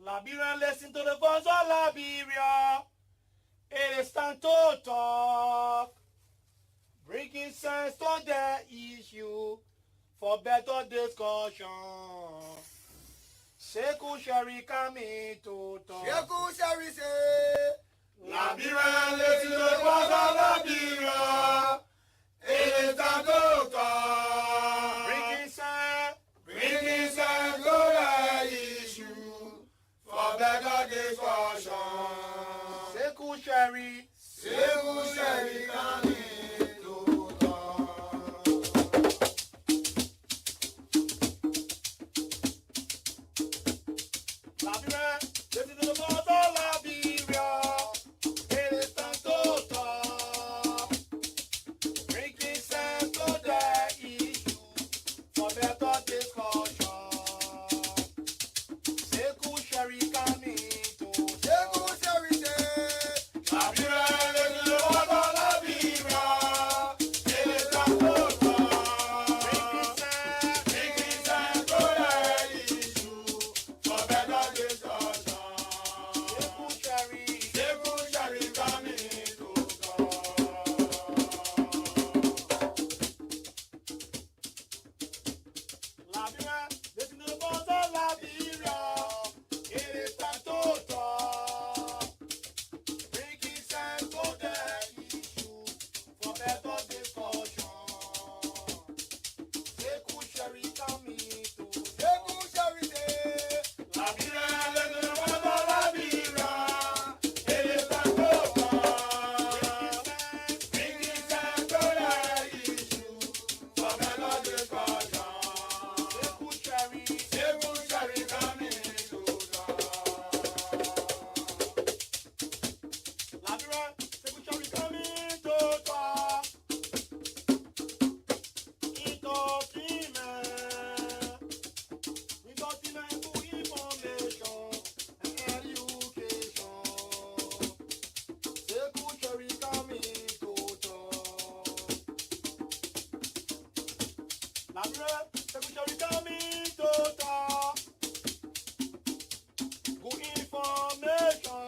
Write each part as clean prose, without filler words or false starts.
Liberia, listen to the voice of Liberia. It is time to talk. Bringing sense to the issue for better discussion. Seku Sherry coming to talk. Seku Sherry say, Liberia, listen to the voice of Liberia. It is time to talk. Bringing sense to the issue for better discussion. Seku Sherry coming to talk. Liberia, listen to the voice of Liberia. It is time to talk. Bringing sense to the issue for better discussion. Seku Sherry coming to talk. Seku Sherry say, Liberia, listen to the voice of Liberia. It is time to talk. Bringing sense to the issue for better discussion. Seku Sherry coming to talk. Liberia, listen to the voice of Liberia. It is time to talk. Bringing sense to the issue for better discussion. Seku Sherry coming to talk. Seku Sherry say, Liberia, listen to the voice of Liberia. It is time to talk. Bringing sense to the issue for better discussion. Seku Sherry coming to talk. Liberia, Seku Sherry coming to talk. Information and education. Seku Sherry coming to talk. Liberia, Seku Sherry coming to talk. Good information.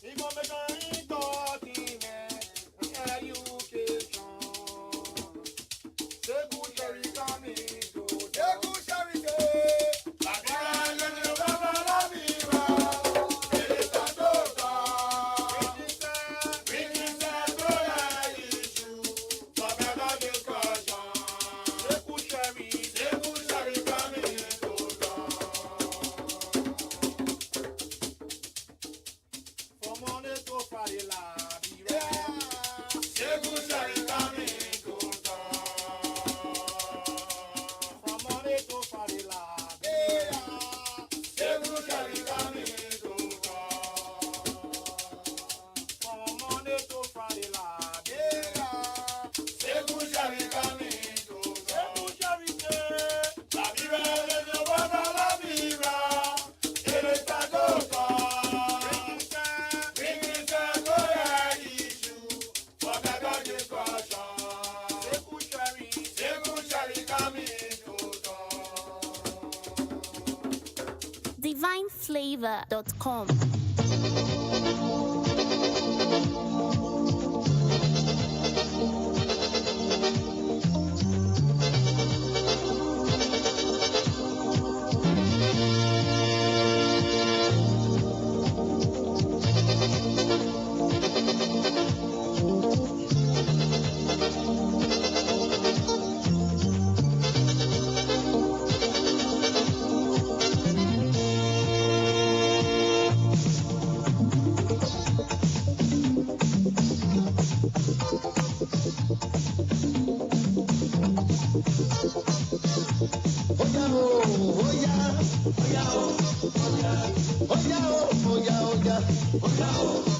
Information, entertainment, and education. Seku Sherry coming to talk. Seku Sherry say, Liberia, listen to the voice of Liberia. It is time to talk. Bringing sense to the issue for better discussion. Seku Sherry coming to talk. From Monday to Friday, Liberia. Seku Sherry coming to talk. From Monday to Friday, Liberia. Seku Sherry coming to talk. From Monday to Friday, Liberia. Seku Sherry coming to talk. Seku Sherry say, Liberia, listen to the voice of Liberia. It is time to talk. Bringing sense to the issue for better discussion. Seku Sherry coming to talk. DivineFlavor.com.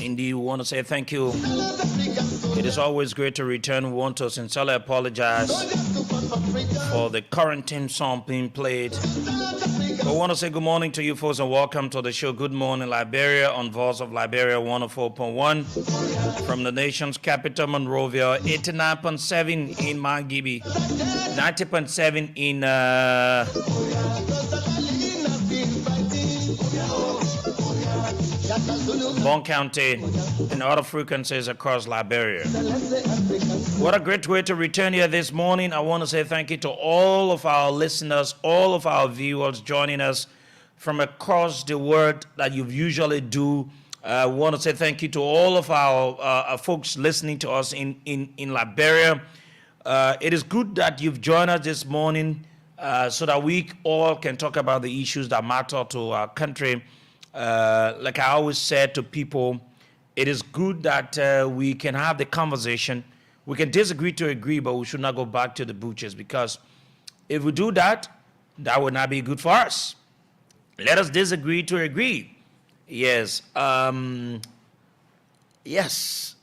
Indeed, we want to say thank you. It is always great to return. We want to sincerely apologize for the quarantine song being played. We want to say good morning to you folks and welcome to the show. Good morning, Liberia, on Voice of Liberia 104.1 from the nation's capital, Monrovia, 89.7 in Mangibi, 90.7 in Bon County, and other frequencies across Liberia. What a great way to return here this morning. I want to say thank you to all of our listeners, all of our viewers joining us from across the world that you usually do. I want to say thank you to all of our folks listening to us in Liberia. It is good that you've joined us this morning so that we all can talk about the issues that matter to our country. Like I always said to people, it is good that we can have the conversation. We can disagree to agree, but we should not go back to the butchers, because if we do that, that would not be good for us. Let us disagree to agree. Yes. Yes.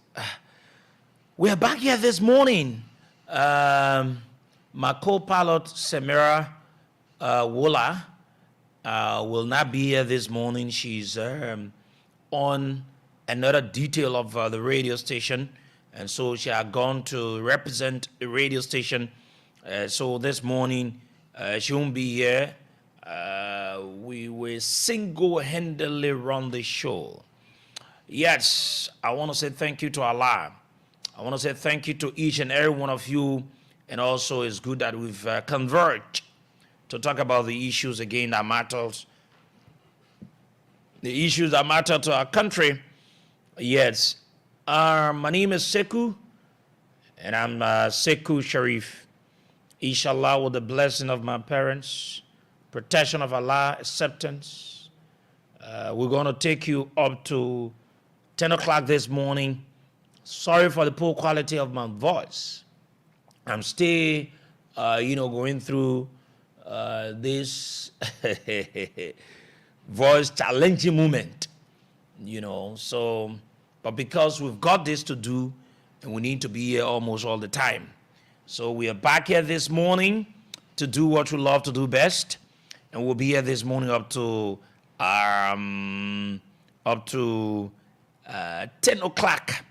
We're back here this morning. My co-pilot, Samira Wola, will not be here this morning. She's on another detail of the radio station, and so she had gone to represent a radio station. So this morning, she won't be here. We will single-handedly run the show. Yes, I want to say thank you to Allah. I want to say thank you to each and every one of you. And also, it's good that we've converged to talk about the issues again that matters. The issues that matter to our country. Yes. My name is Sekou, and I'm Sekou Sharif. Inshallah, with the blessing of my parents, protection of Allah, acceptance, we're going to take you up to 10 o'clock this morning. Sorry for the poor quality of my voice. I'm still, going through this voice challenging moment, so, but because we've got this to do, and we need to be here almost all the time. So we are back here this morning to do what we love to do best. And we'll be here this morning up to 10 o'clock.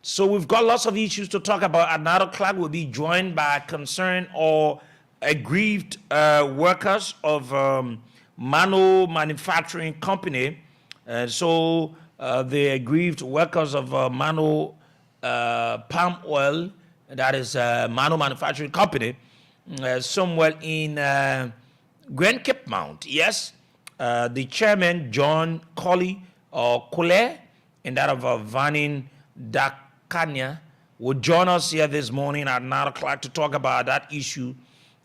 So we've got lots of issues to talk about. At 9 o'clock, we'll be joined by concerned or aggrieved workers of Mano Manufacturing Company. So the aggrieved workers of Mano Palm Oil, that is Mano Manufacturing Company, somewhere in Grand Cape Mount. Yes, the chairman, John Colley or Kule, and that of Vanin Dakanya, will join us here this morning at 9 o'clock to talk about that issue,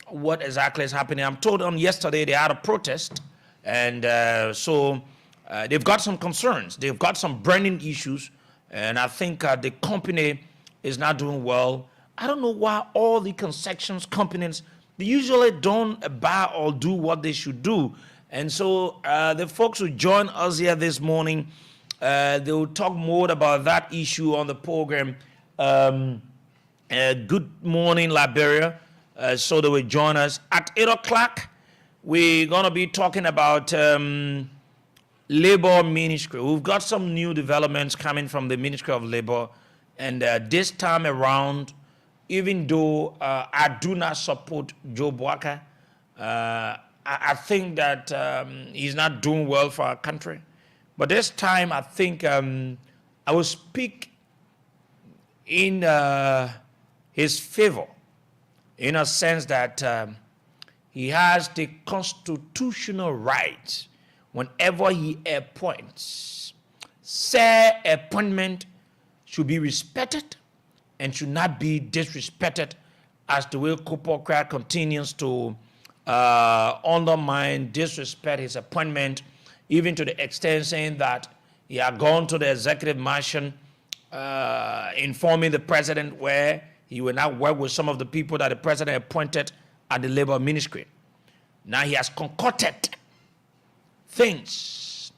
what exactly is happening. I'm told on yesterday they had a protest, and so they've got some concerns. They've got some burning issues, and I think the company is not doing well. I don't know why all the concessions companies, they usually don't buy or do what they should do. And so the folks who join us here this morning, they will talk more about that issue on the program. Good morning, Liberia. So they will join us. At 8 o'clock, we're going to be talking about Labor Ministry. We've got some new developments coming from the Ministry of Labor. And this time around, even though I do not support Joe Boaka, I think that he's not doing well for our country. But this time, I think I will speak in his favor, in a sense that he has the constitutional right, whenever he appoints, say appointment should be respected and should not be disrespected, as the way Kupokra continues to undermine, disrespect his appointment, even to the extent saying that he had gone to the executive mansion informing the president where he will not work with some of the people that the president appointed at the labor ministry. Now he has concocted things.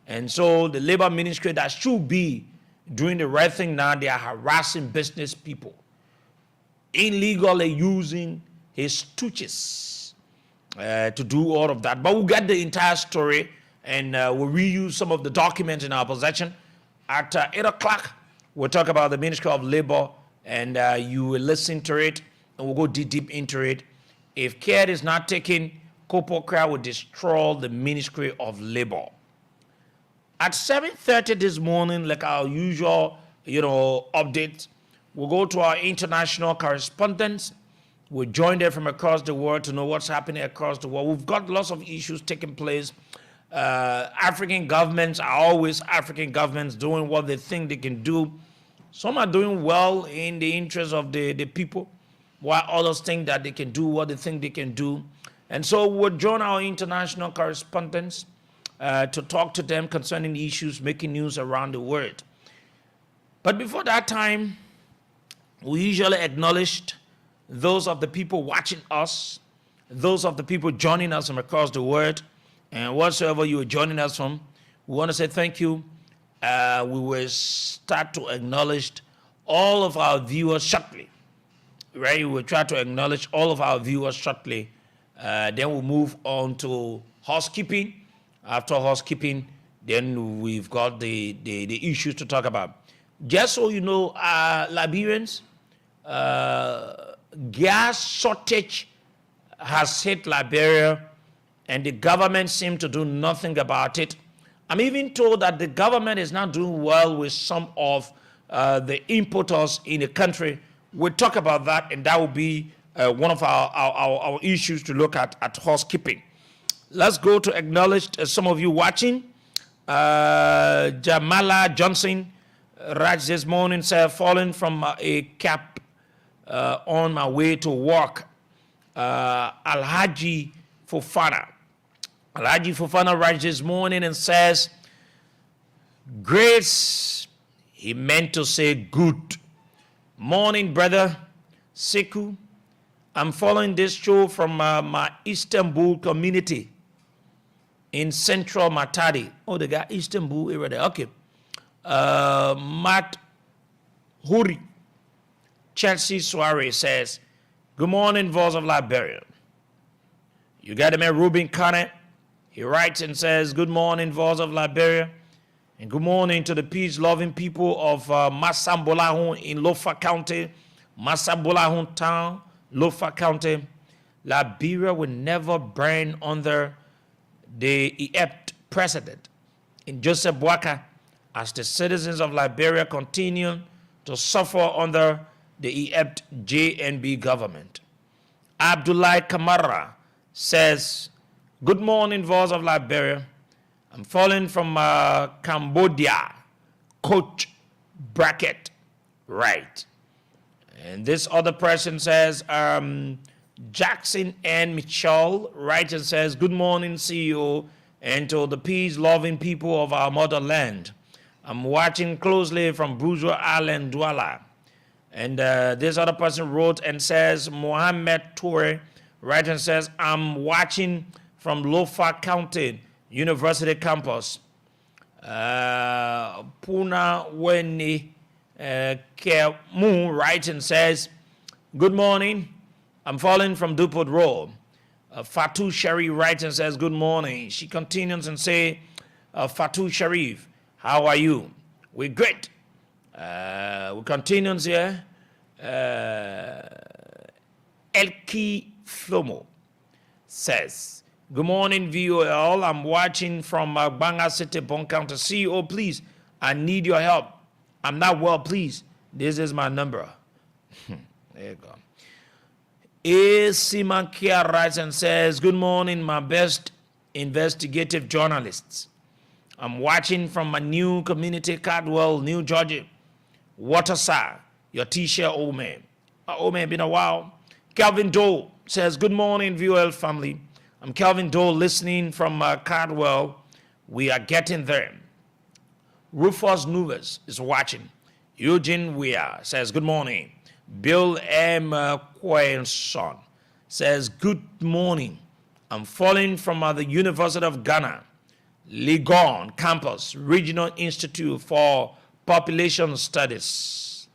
And so the labor ministry that should be doing the right thing now, they are harassing business people, illegally using his stooges to do all of that. But we'll get the entire story, and we'll reuse some of the documents in our possession. At 8 o'clock, we'll talk about the Ministry of Labor, and you will listen to it, and we'll go deep into it. If care is not taken, Kopokra will destroy the Ministry of Labor. At 7:30 this morning, like our usual, update, we'll go to our international correspondents. We'll join them from across the world to know what's happening across the world. We've got lots of issues taking place. African governments are always African governments doing what they think they can do. Some are doing well in the interest of the people, while others think that they can do what they think they can do. And so we'll join our international correspondents to talk to them concerning issues making news around the world. But before that time, we usually acknowledged those of the people watching us, those of the people joining us from across the world, and whatsoever you are joining us from, we want to say thank you. We will start to acknowledge all of our viewers shortly. Right? We will try to acknowledge all of our viewers shortly. Then we'll move on to housekeeping. After housekeeping, then we've got the issues to talk about. Just so you know, Liberians, gas shortage has hit Liberia, and the government seems to do nothing about it. I'm even told that the government is not doing well with some of the importers in the country. We'll talk about that, and that will be one of our issues to look at housekeeping. Let's go to acknowledge some of you watching. Jamala Johnson writes this morning, said, falling from a cab on my way to work. Alhaji Fofana writes this morning and says, grace, he meant to say good. Morning, brother Seku. I'm following this show from my Istanbul community in central Matadi. Oh, they got Istanbul area there. Okay. Matt Huri. Chelsea Suarez says, good morning, Voice of Liberia. You got him at Ruben Connett. He writes and says, good morning, Voice of Liberia. And good morning to the peace-loving people of Masambolahun in Lofa County, Masambolahun Town, Lofa County. Liberia will never burn under the inept president in Joseph Boakai as the citizens of Liberia continue to suffer under the inept JNB government. Abdullah Kamara says, good morning, Voice of Liberia. I'm falling from Cambodia, Coach Bracket, right. And this other person says, Jackson and Mitchell writes and says, good morning, CEO, and to the peace-loving people of our motherland. I'm watching closely from Bourgeois Island, Douala. And this other person wrote and says, Mohammed Toure writes and says, I'm watching from Lofa County University campus. Puna Weni Kemu writes and says, good morning. I'm falling from Dupont Road. Fatou Sharif writes and says, good morning. She continues and say, Fatou Sharif, how are you? We're great. We continue here. Elki Flomo says, good morning, VOL. I'm watching from Banga City, Bon County. CEO, please, I need your help. I'm not well, please. This is my number. There you go. A. Simankia writes and says, good morning, my best investigative journalists. I'm watching from my new community, Cardwell, New Georgia. Waterside, your T-shirt, old man. Old man, been a while. Calvin Doe says, good morning, VOL family. I'm Calvin Doe listening from Cardwell. We are getting there. Rufus Nuvers is watching. Eugene Weir says, good morning. Bill M. Quaison says, good morning. I'm falling from the University of Ghana, Legon Campus, Regional Institute for Population Studies.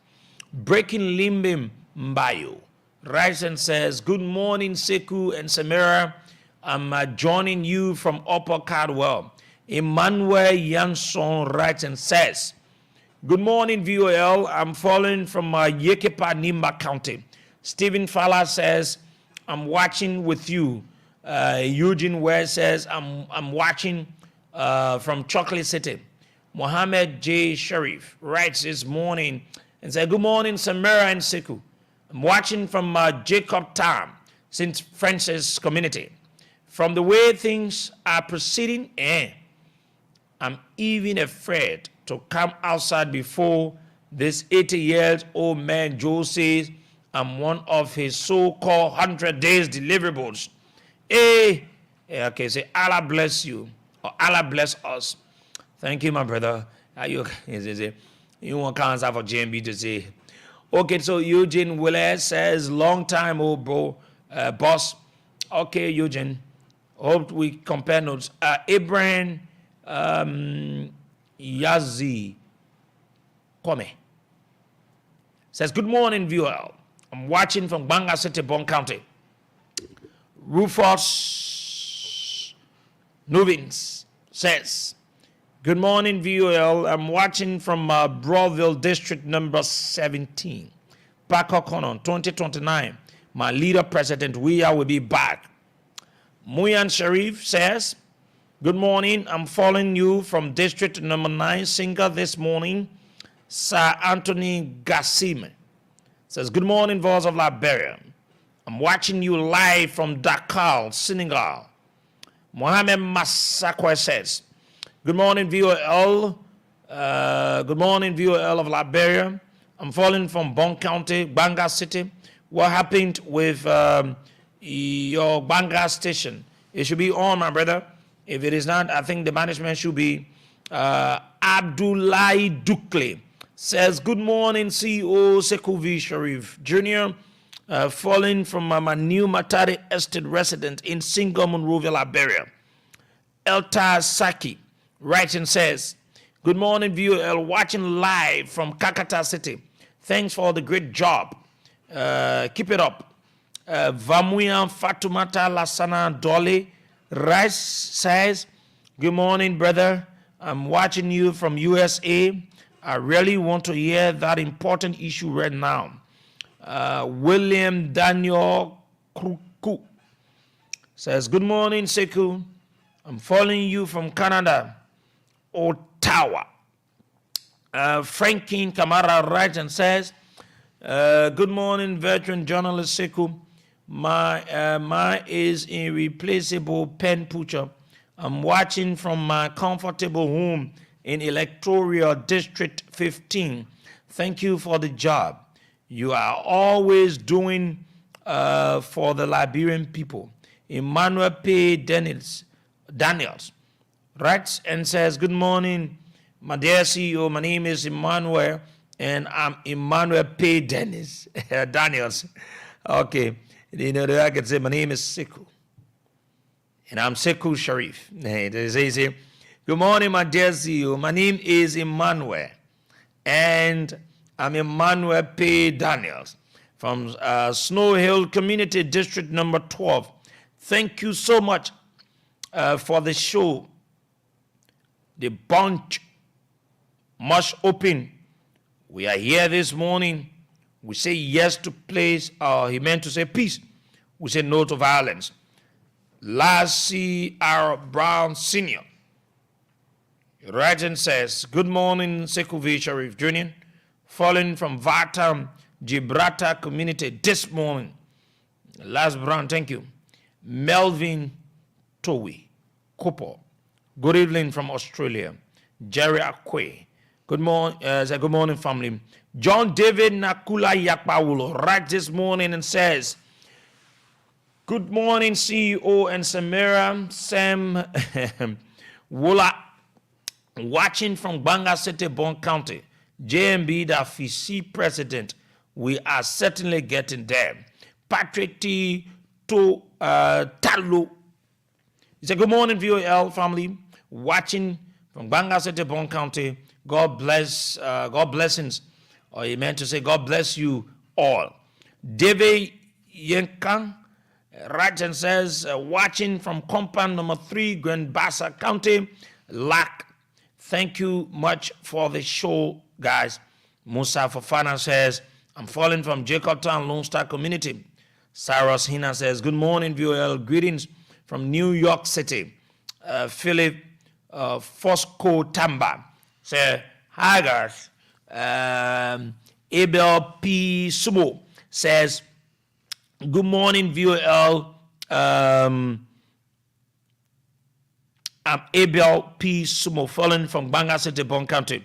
Breaking Limbim Mbayo writes and says, good morning, Seku and Samira. I'm joining you from Upper Cardwell. Emmanuel Yanson writes and says, good morning, VOL. I'm falling from Yekepa, Nimba County. Stephen Fowler says, I'm watching with you. Eugene Ware says, I'm watching from Chocolate City. Mohammed J. Sharif writes this morning and said, good morning, Samira and Sekou. I'm watching from Jacob Town, St. Francis community. From the way things are proceeding, I'm even afraid to come outside before this 80-year-old man, Joe, says I'm one of his so-called 100 days deliverables. Okay, say Allah bless you, or Allah bless us. Thank you, my brother. You want to answer for JMB to say. Okay, so Eugene Willard says, long time, old bro, boss. Okay, Eugene. Hope we compare notes. Abraham Yazi Kome says, good morning, viewer. I'm watching from Banga City, Bon County. Rufus Nubins says, good morning, VOL. I'm watching from Broadville District number 17. Pakokonon, 2029. My leader, President Weah, will be back. Muyan Sharif says, good morning. I'm following you from District number 9, Singer this morning. Sir Anthony Gassim says, good morning, Voice of Liberia. I'm watching you live from Dakar, Senegal. Mohamed Massakwe says, good morning, VOL. Good morning, VOL of Liberia. I'm following from Bon County, Banga City. What happened with your Banga station? It should be on, my brother. If it is not, I think the management should be. Abdullahi Dukle says, good morning, CEO Sekou V. Sharif Jr., falling from my new Matari Estate resident in Singo, Monrovia, Liberia. Elta Saki writes and says, good morning, VOL, watching live from Kakata City. Thanks for the great job. Keep it up. Vamuyan Fatumata Lasana Dole Rice says, good morning, brother. I'm watching you from USA. I really want to hear that important issue right now. William Daniel Kruku says, good morning, Sekou. I'm following you from Canada, Ottawa. Franklin Kamara writes and says, good morning, veteran journalist Sekou. My is irreplaceable pen pusher. I'm watching from my comfortable home in Electoral District 15. Thank you for the job you are always doing for the Liberian people. Emmanuel P. Daniels writes and says, good morning, my dear CEO. My name is Emmanuel, and I'm Emmanuel P. Daniels. Okay. You know, I could say my name is Sekou. And I'm Sekou Sharif. Good morning, my dear CEO. My name is Emmanuel. And I'm Emmanuel P. Daniels from Snow Hill Community District number 12. Thank you so much for the show. The bunch must open. We are here this morning. We say yes to place, he meant to say peace. We say no to violence. Lassie R. Brown Sr. writes and says, good morning, Sekou V. Sharif Jr., falling from Vatam, Gibraltar community this morning. Last Brown, thank you. Melvin Towie, Cooper, good evening from Australia. Jerry Akwe, good morning, family. John David Nakula Yakpawulo writes this morning and says, good morning, CEO and Samira Sam Wula, watching from Banga City, Bon County. JMB, the FIC president, we are certainly getting there. Patrick T. Talo. He said, good morning, VOL family, watching from Banga City, Bon County. God blessings. Or he meant to say, God bless you all. David Yenkang writes and says, watching from compound number 3, Grand Bassa County, LAC. Thank you much for the show, guys. Musa Fafana says, I'm falling from Jacobtown, Lone Star Community. Cyrus Hina says, good morning, VOL. Greetings from New York City. Philip Fosco Tamba. Say, hi guys. Abel P. Sumo says, good morning, VOL. I'm Abel P. Sumo, falling from Banga City, Bon County.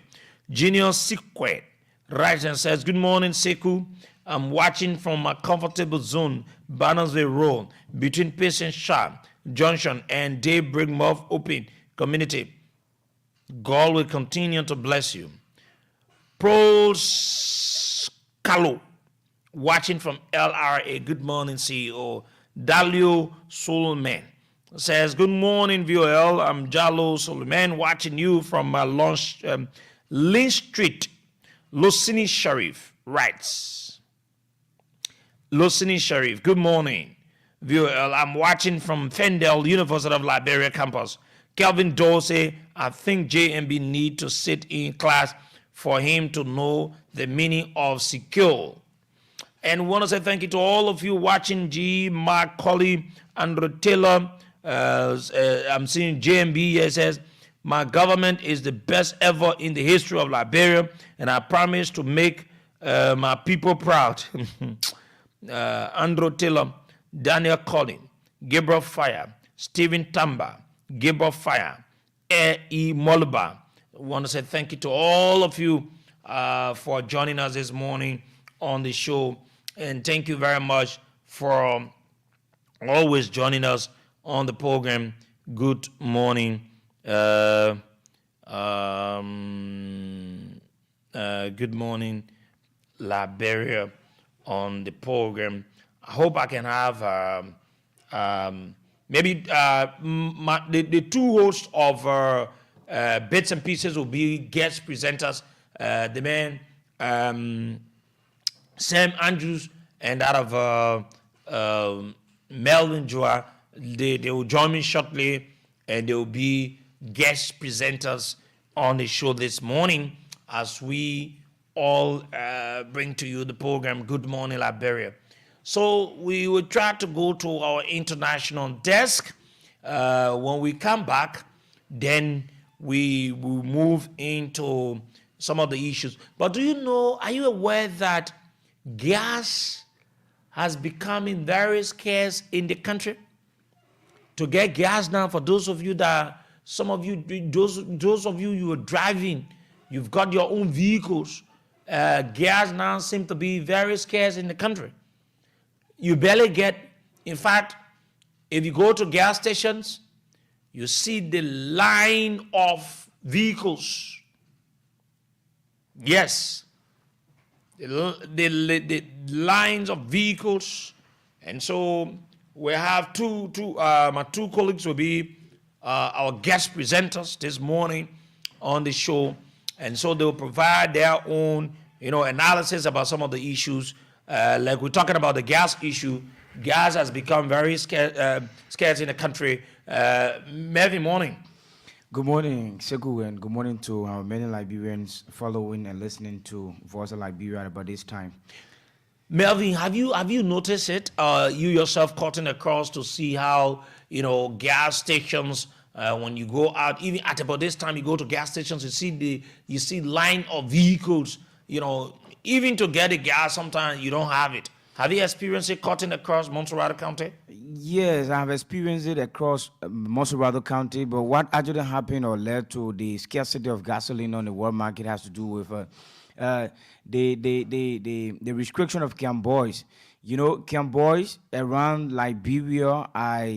Junior Sikwe writes and says, good morning, Seku. I'm watching from a comfortable zone, Bannersville Road, between Patient Sharp Junction and Daybreak Move Open Community. God will continue to bless you. Pros Kalo, watching from LRA. Good morning, CEO. Dalio Solomon says, good morning, VOL. I'm Jalo Solomon, watching you from Lynn Street. Losini Sharif writes, Losini Sharif, good morning, VOL. I'm watching from Fendel, University of Liberia campus. Kelvin Dorsey, I think JMB need to sit in class for him to know the meaning of secure. And we want to say thank you to all of you watching. G. Mark Colley, Andrew Taylor. I'm seeing JMB here says, my government is the best ever in the history of Liberia, and I promise to make my people proud. Andrew Taylor, Daniel Collin, Gabriel Fire, Stephen Tamba, Gabriel Fire, E. Moluba. I want to say thank you to all of you for joining us this morning on the show. And thank you very much for always joining us on the program. Good morning. Good morning, Liberia, on the program. I hope I can have maybe the two hosts of Bits and Pieces will be guest presenters. The man Sam Andrews and that of Melvin Joa. They will join me shortly, and they will be guest presenters on the show this morning as we all bring to you the program Good Morning Liberia. So we will try to go to our international desk. When we come back, then we will move into some of the issues. But do you know, are you aware that gas has become very scarce in the country? To get gas now, for those of you that, some of you, those of you are driving, you've got your own vehicles, gas now seems to be very scarce in the country. You barely get, in fact, if you go to gas stations, you see the line of vehicles. Yes, the lines of vehicles. And so we have my two colleagues will be our guest presenters this morning on the show. And so they'll provide their own, analysis about some of the issues. Like we're talking about the gas issue. Gas has become very scarce in the country. Every morning. Good morning, Seku, and good morning to our many Liberians following and listening to Voice of Liberia about this time. Melvin, have you noticed it? You yourself cutting across to see how gas stations. When you go out, even at about this time, you go to gas stations, you see line of vehicles. Even to get a gas, sometimes you don't have it. Have you experienced it cutting across Montserrat County? Yes, I've experienced it across Montserrat County, but what actually happened or led to the scarcity of gasoline on the world market has to do with the restriction of camp boys. Camp boys around Liberia are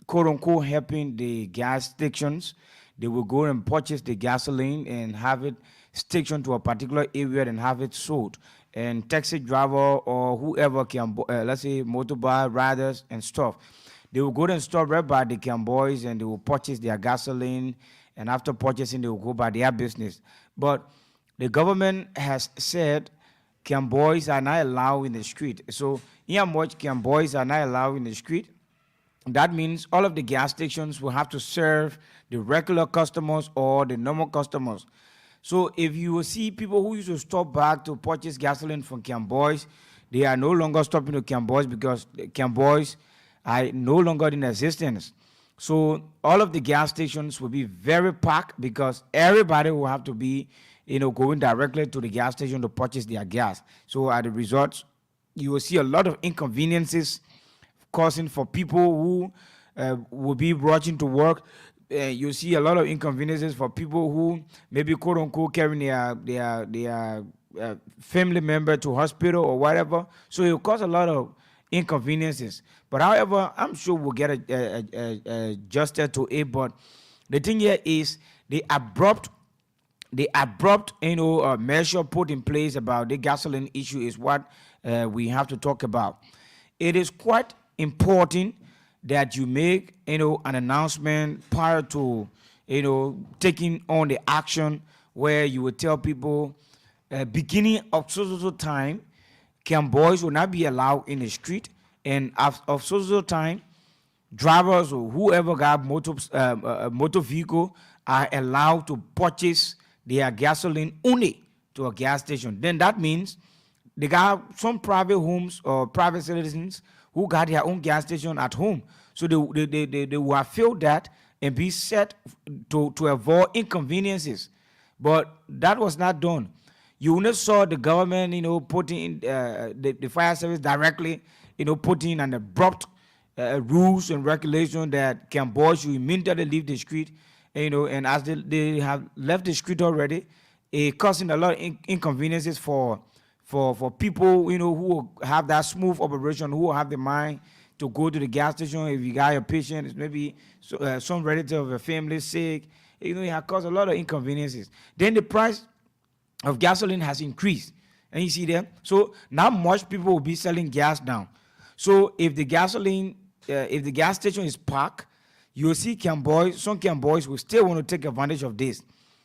quote-unquote helping the gas stations. They will go and purchase the gasoline and have it stationed to a particular area and have it sold. And taxi driver or whoever can, let's say motorbike riders and stuff, they will go and stop right by the camp boys and they will purchase their gasoline, and after purchasing they will go by their business. But the government has said camp boys are not allowed in the street. So in how much camp boys are not allowed in the street, that means all of the gas stations will have to serve the regular customers or the normal customers. So if you will see people who used to stop back to purchase gasoline from Camp Boys, they are no longer stopping to Camp Boys because Camp Boys are no longer in existence. So all of the gas stations will be very packed because everybody will have to be, going directly to the gas station to purchase their gas. So at the result, you will see a lot of inconveniences causing for people who will be rushing to work. You see a lot of inconveniences for people who maybe quote unquote carrying their family member to hospital or whatever. So it will cause a lot of inconveniences. But however, I'm sure we'll get adjusted to it. But the thing here is the abrupt measure put in place about the gasoline issue is what we have to talk about. It is quite important that you make an announcement prior to taking on the action, where you will tell people beginning of so time, Cam boys will not be allowed in the street, and of so time, drivers or whoever got motor vehicle are allowed to purchase their gasoline only to a gas station. Then that means they got some private homes or private citizens who got their own gas station at home. So they will fill that and be set to avoid inconveniences. But that was not done. You only saw the government, putting the fire service directly, putting an abrupt rules and regulation that can boys should immediately leave the street, and as they have left the street already, it causing a lot of inconveniences for people, who have that smooth operation, who have the mind to go to the gas station. If you got a patient, it's maybe some relative of a family sick, it has caused a lot of inconveniences. Then the price of gasoline has increased, and you see there. So now much people will be selling gas now. So if the gas station is packed, you'll see some Cam boys will still want to take advantage of this.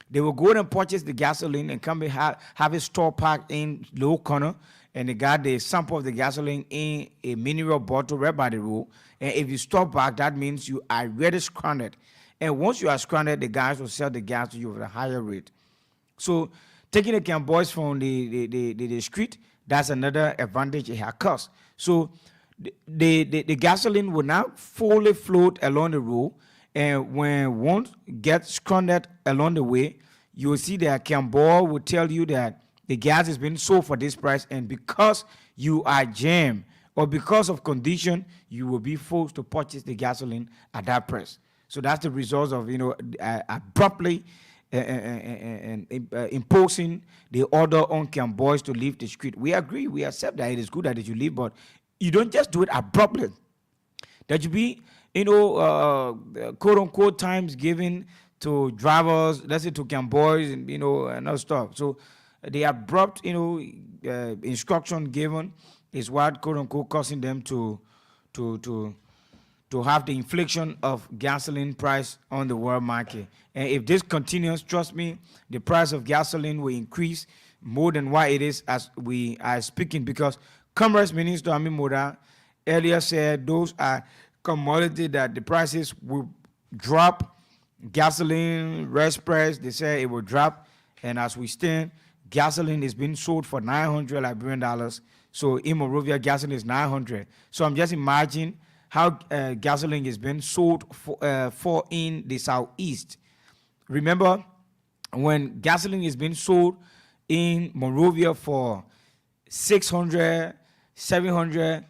They will go and purchase the gasoline and come and have it store packed in low corner, and they got the sample of the gasoline in a mineral bottle right by the road. And if you stop back, that means you are already stranded. And once you are stranded, the guys will sell the gas to you at a higher rate. So taking the Cam boys from the street, that's another advantage it has caused. So the gasoline will now fully float along the road, and when one gets stranded along the way, you will see that Camboy will tell you that the gas is being sold for this price, and because you are jammed or because of condition, you will be forced to purchase the gasoline at that price. So that's the result of abruptly imposing the order on Camboys to leave the street. We agree, we accept that it is good that you leave, but you don't just do it abruptly. There should be, quote unquote times given to drivers, let's say to Camboys and other stuff. So the abrupt, instruction given is what quote unquote causing them to have the inflation of gasoline price on the world market. And if this continues, trust me, the price of gasoline will increase more than what it is as we are speaking, because Commerce Minister Amin Moda earlier said those are commodities that the prices will drop. Gasoline, rest price, they say it will drop. And as we stand, gasoline is being sold for 900 Liberian dollars. So in Monrovia, gasoline is 900. So I'm just imagining how gasoline is being sold for in the southeast. Remember, when gasoline is being sold in Monrovia for 600, 700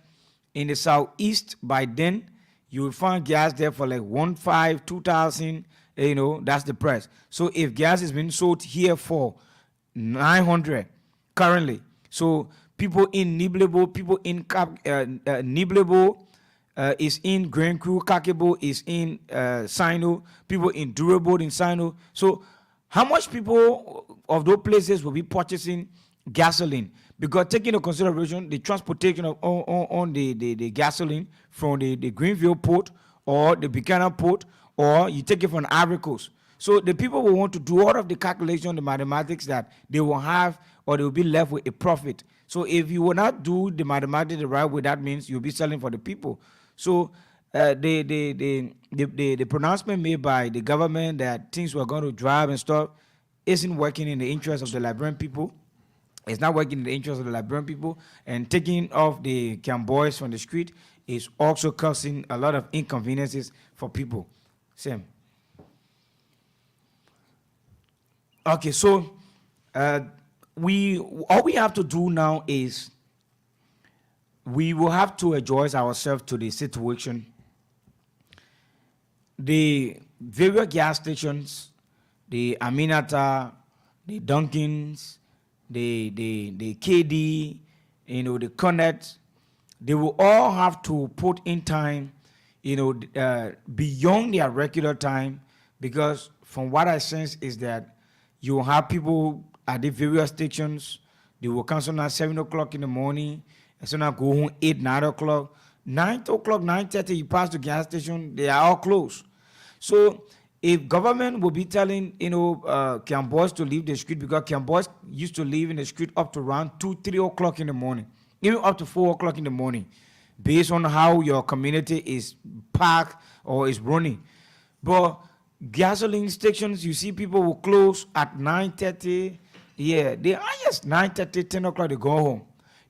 in the southeast, by then you will find gas there for like 1,500, 2,000. That's the price. So if gas is being sold here for 900 currently, so people in Niblebo, people in Niblebo is in Grand Crew, Kakebo is in Sino, people in Durable in Sino. So how much people of those places will be purchasing gasoline? Because taking into consideration the transportation of on the gasoline from the Greenville port or the Buchanan port, or you take it from Ivory Coast. So the people will want to do all of the calculation, the mathematics that they will have, or they will be left with a profit. So if you will not do the mathematics the right way, that means you'll be selling for the people. So the pronouncement made by the government that things were going to drive and stuff isn't working in the interest of the Liberian people. It's not working in the interest of the Liberian people, and taking off the boys from the street is also causing a lot of inconveniences for people. Same. Okay, so all we have to do now is we will have to adjust ourselves to the situation. The various gas stations, the Aminata, the Dunkins, the KD, the Connect, they will all have to put in time, beyond their regular time, because from what I sense is that you will have people at the various stations, they will cancel at 7 o'clock in the morning, and so now go home 8, 9 o'clock. 9 o'clock, 9:30, you pass the gas station, they are all closed. So if government will be telling, Boys to leave the street, because Boys used to live in the street up to around 2, 3 o'clock in the morning, even up to 4 o'clock in the morning, based on how your community is packed or is running. But gasoline stations, you see people will close at 9:30. Yeah, they are just 9:30, 10 o'clock, they go home.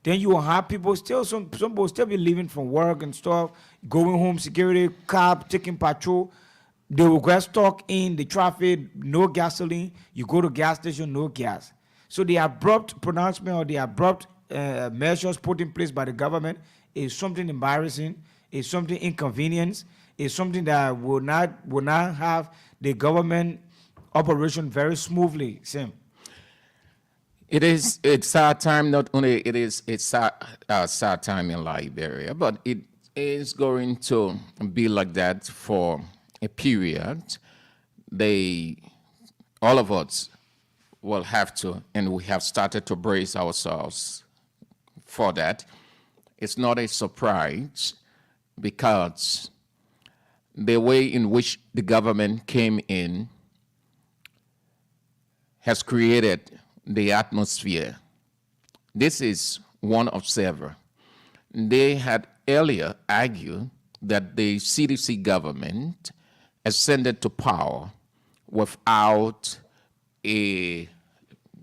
Then you will have people still, some people still be leaving from work and stuff, going home, security, cab, taking patrol. They will get stuck in the traffic, no gasoline. You go to gas station, no gas. So the abrupt pronouncement or the abrupt measures put in place by the government is something embarrassing, is something inconvenience, is something that will not have the government operation very smoothly. Same. It's sad time. Not only it's sad time in Liberia, but it is going to be like that for a period. All of us will have to, and we have started to brace ourselves for that. It's not a surprise, because the way in which the government came in has created the atmosphere. This is one of several. They had earlier argued that the CDC government ascended to power without a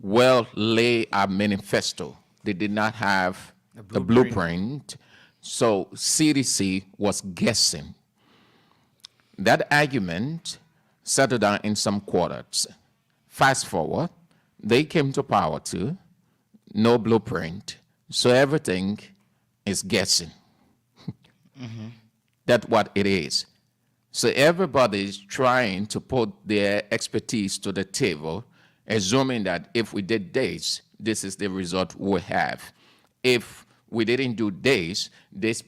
well-laid-out manifesto. They did not have a blueprint, so CDC was guessing. That argument settled down in some quarters. Fast forward, they came to power too, no blueprint, so everything is guessing. That's what it is. So everybody's trying to put their expertise to the table, assuming that if we did this, this is the result we have. If we didn't do this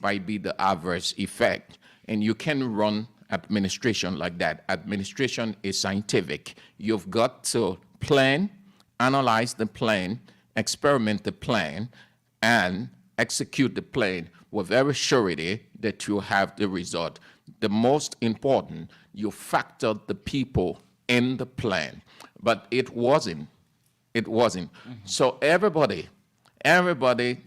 might be the adverse effect. And you can run administration like that. Administration is scientific. You've got to plan, analyze the plan, experiment the plan, and execute the plan with every surety that you have the result. The most important, you factored the people in the plan, but it wasn't. So everybody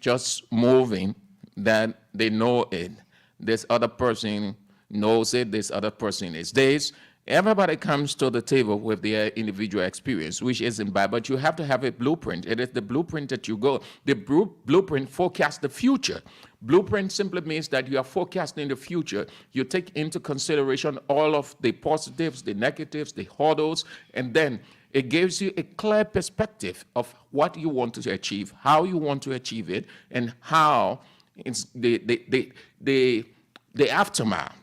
just moving that they know it. This other person knows it, this other person is this. Everybody comes to the table with their individual experience, which isn't bad, but you have to have a blueprint. It is the blueprint that you go. The blueprint forecasts the future. Blueprint simply means that you are forecasting the future. You take into consideration all of the positives, the negatives, the hurdles, and then it gives you a clear perspective of what you want to achieve, how you want to achieve it, and how it's the aftermath.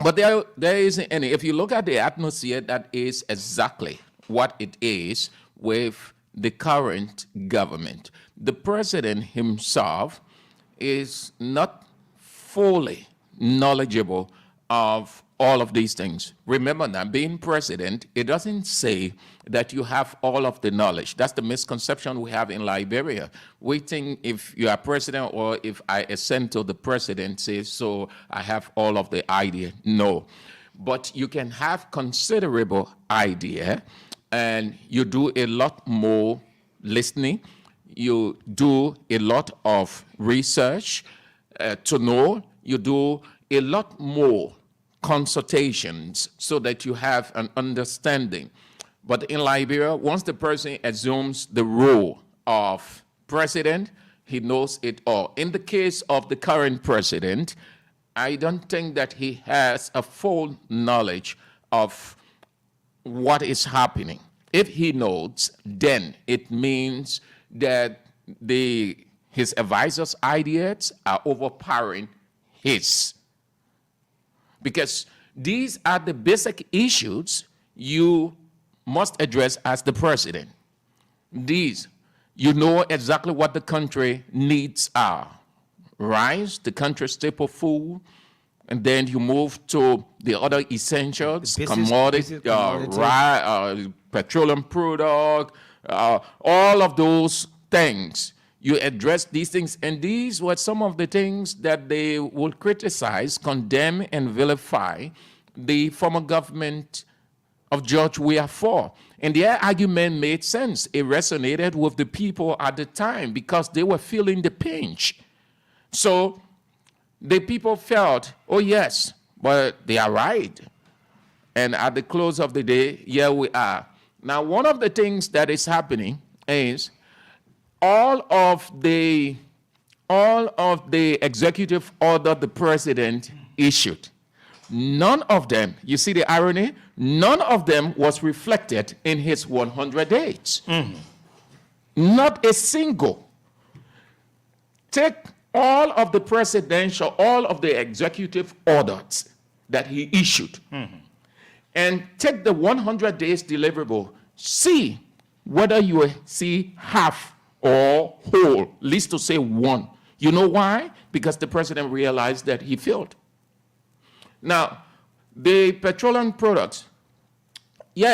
But there isn't any. If you look at the atmosphere, that is exactly what it is with the current government. The president himself is not fully knowledgeable of all of these things. Remember now, being president, it doesn't say that you have all of the knowledge. That's the misconception we have in Liberia. We think if you are president or if I ascend to the presidency, so I have all of the idea. No. But you can have considerable idea, and you do a lot more listening. You do a lot of research to know. You do a lot more consultations so that you have an understanding. But in Liberia, once the person assumes the role of president, he knows it all. In the case of the current president, I don't think that he has a full knowledge of what is happening. If he knows, then it means that his advisors' ideas are overpowering his. Because these are the basic issues you must address as the president. These, you know exactly what the country needs are. Rice, the country's staple food, and then you move to the other essentials, commodities, petroleum product, all of those things. You address these things, and these were some of the things that they would criticize, condemn, and vilify the former government of George Weah for. And their argument made sense. It resonated with the people at the time because they were feeling the pinch. So the people felt, oh yes, but they are right. And at the close of the day, here we are. Now, one of the things that is happening is all of the executive order the president issued, none of them, you see the irony, none of them was reflected in his 100 days. Not a single. Take all of the presidential, all of the executive orders that he issued, and take the 100 days deliverable, see whether you see half or whole, least to say one. You know why? Because the president realized that he failed. Now, the petroleum products, he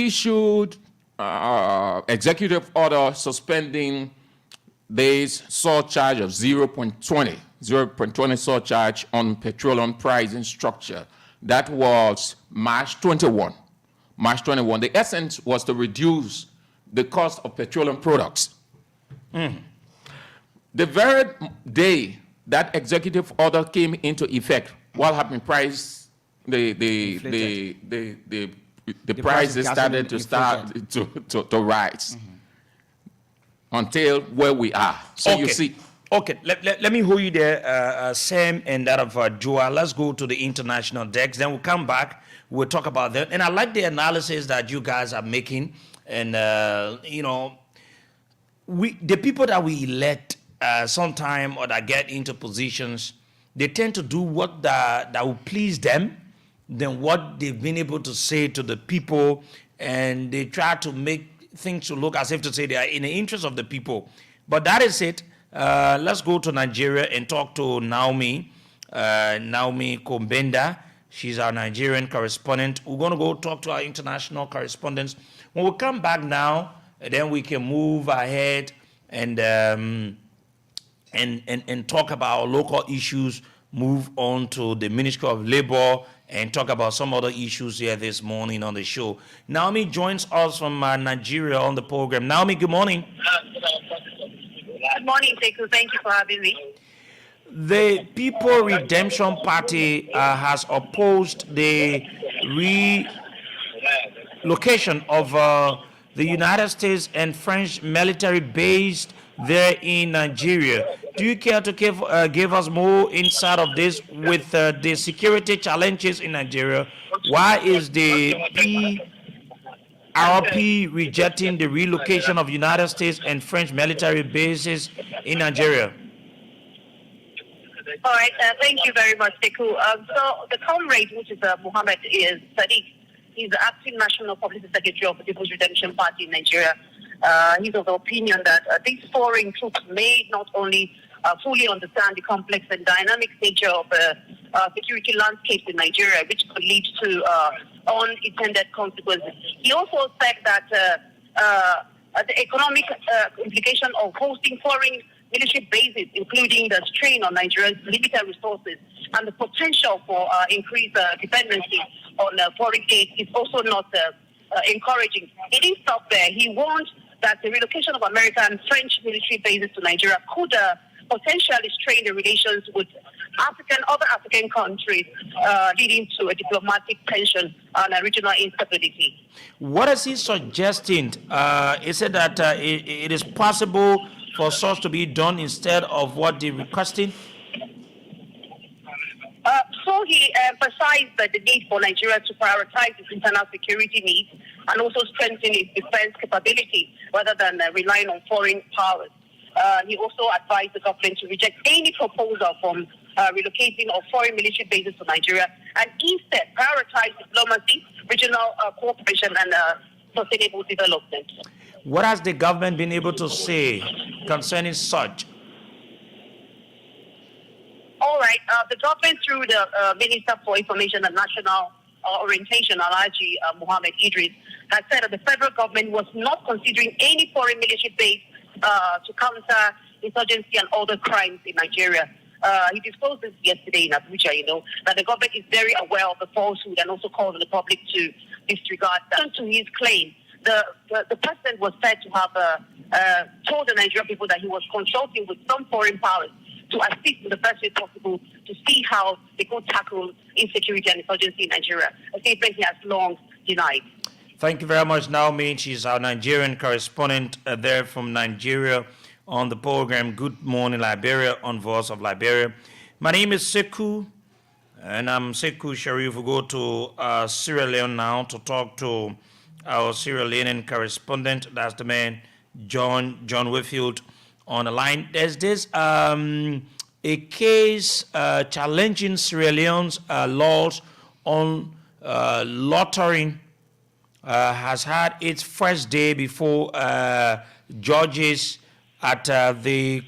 issued executive order suspending this surcharge of 0.20 surcharge on petroleum pricing structure. That was March 21. The essence was to reduce the cost of petroleum products. The very day that executive order came into effect, what happened? The prices started to rise until where we are. So okay. You see. Okay, let me hold you there, Sam, and that of Joa. Let's go to the international decks. Then we'll come back. We'll talk about that. And I like the analysis that you guys are making. And, the people that we elect sometime or that get into positions, they tend to do what that will please them than what they've been able to say to the people. And they try to make things to look as if to say they are in the interest of the people. But that is it. Let's go to Nigeria and talk to Naomi Kombenda. She's our Nigerian correspondent. We're going to go talk to our international correspondents. When we come back now, then we can move ahead and talk about our local issues, move on to the Ministry of Labor, and talk about some other issues here this morning on the show. Naomi joins us from Nigeria on the program. Naomi, good morning. Good morning, Teku. Thank you for having me. The People Redemption Party has opposed the relocation of the United States and French military based there in Nigeria. Do you care to give us more insight of this with the security challenges in Nigeria? Why is the RP rejecting the relocation of United States and French military bases in Nigeria? All right, thank you very much, Teku. So the comrade, which is Mohammed is Sadiq, he's the acting national publicity secretary of the People's Redemption Party in Nigeria. He's of the opinion that these foreign troops may not only fully understand the complex and dynamic nature of the security landscape in Nigeria, which could lead to unintended consequences. He also said that the economic implication of hosting foreign military bases, including the strain on Nigeria's limited resources and the potential for increased dependency on foreign aid, is also not encouraging. He didn't stop there. He warned that the relocation of American and French military bases to Nigeria could potentially strain the relations with other African countries, leading to a diplomatic tension and a regional instability. What is he suggesting? Is it that it is possible for such to be done instead of what they're requesting? So he emphasized that the need for Nigeria to prioritize its internal security needs and also strengthen its defense capability rather than relying on foreign powers. He also advised the government to reject any proposal from relocating of foreign military bases to Nigeria and instead prioritize diplomacy, regional cooperation, and sustainable development. What has the government been able to say concerning such? All right. The government, through the Minister for Information and National Orientation, Alhaji Mohammed Idris, has said that the federal government was not considering any foreign military base to counter insurgency and other crimes in Nigeria. He disclosed this yesterday in Abuja, that the government is very aware of the falsehood and also called on the public to disregard that. To his claim, the president was said to have told the Nigerian people that he was consulting with some foreign powers to assist in the best way possible to see how they could tackle insecurity and insurgency in Nigeria, a statement he has long denied. Thank you very much, Naomi. She's our Nigerian correspondent there from Nigeria on the program Good Morning Liberia on Voice of Liberia. My name is Sekou, and I'm Sekou Sharif. We go to Sierra Leone now to talk to our Sierra Leonean correspondent. That's the man, John Whitfield, on the line. There's this a case challenging Sierra Leone's laws on loitering has had its first day before judges at the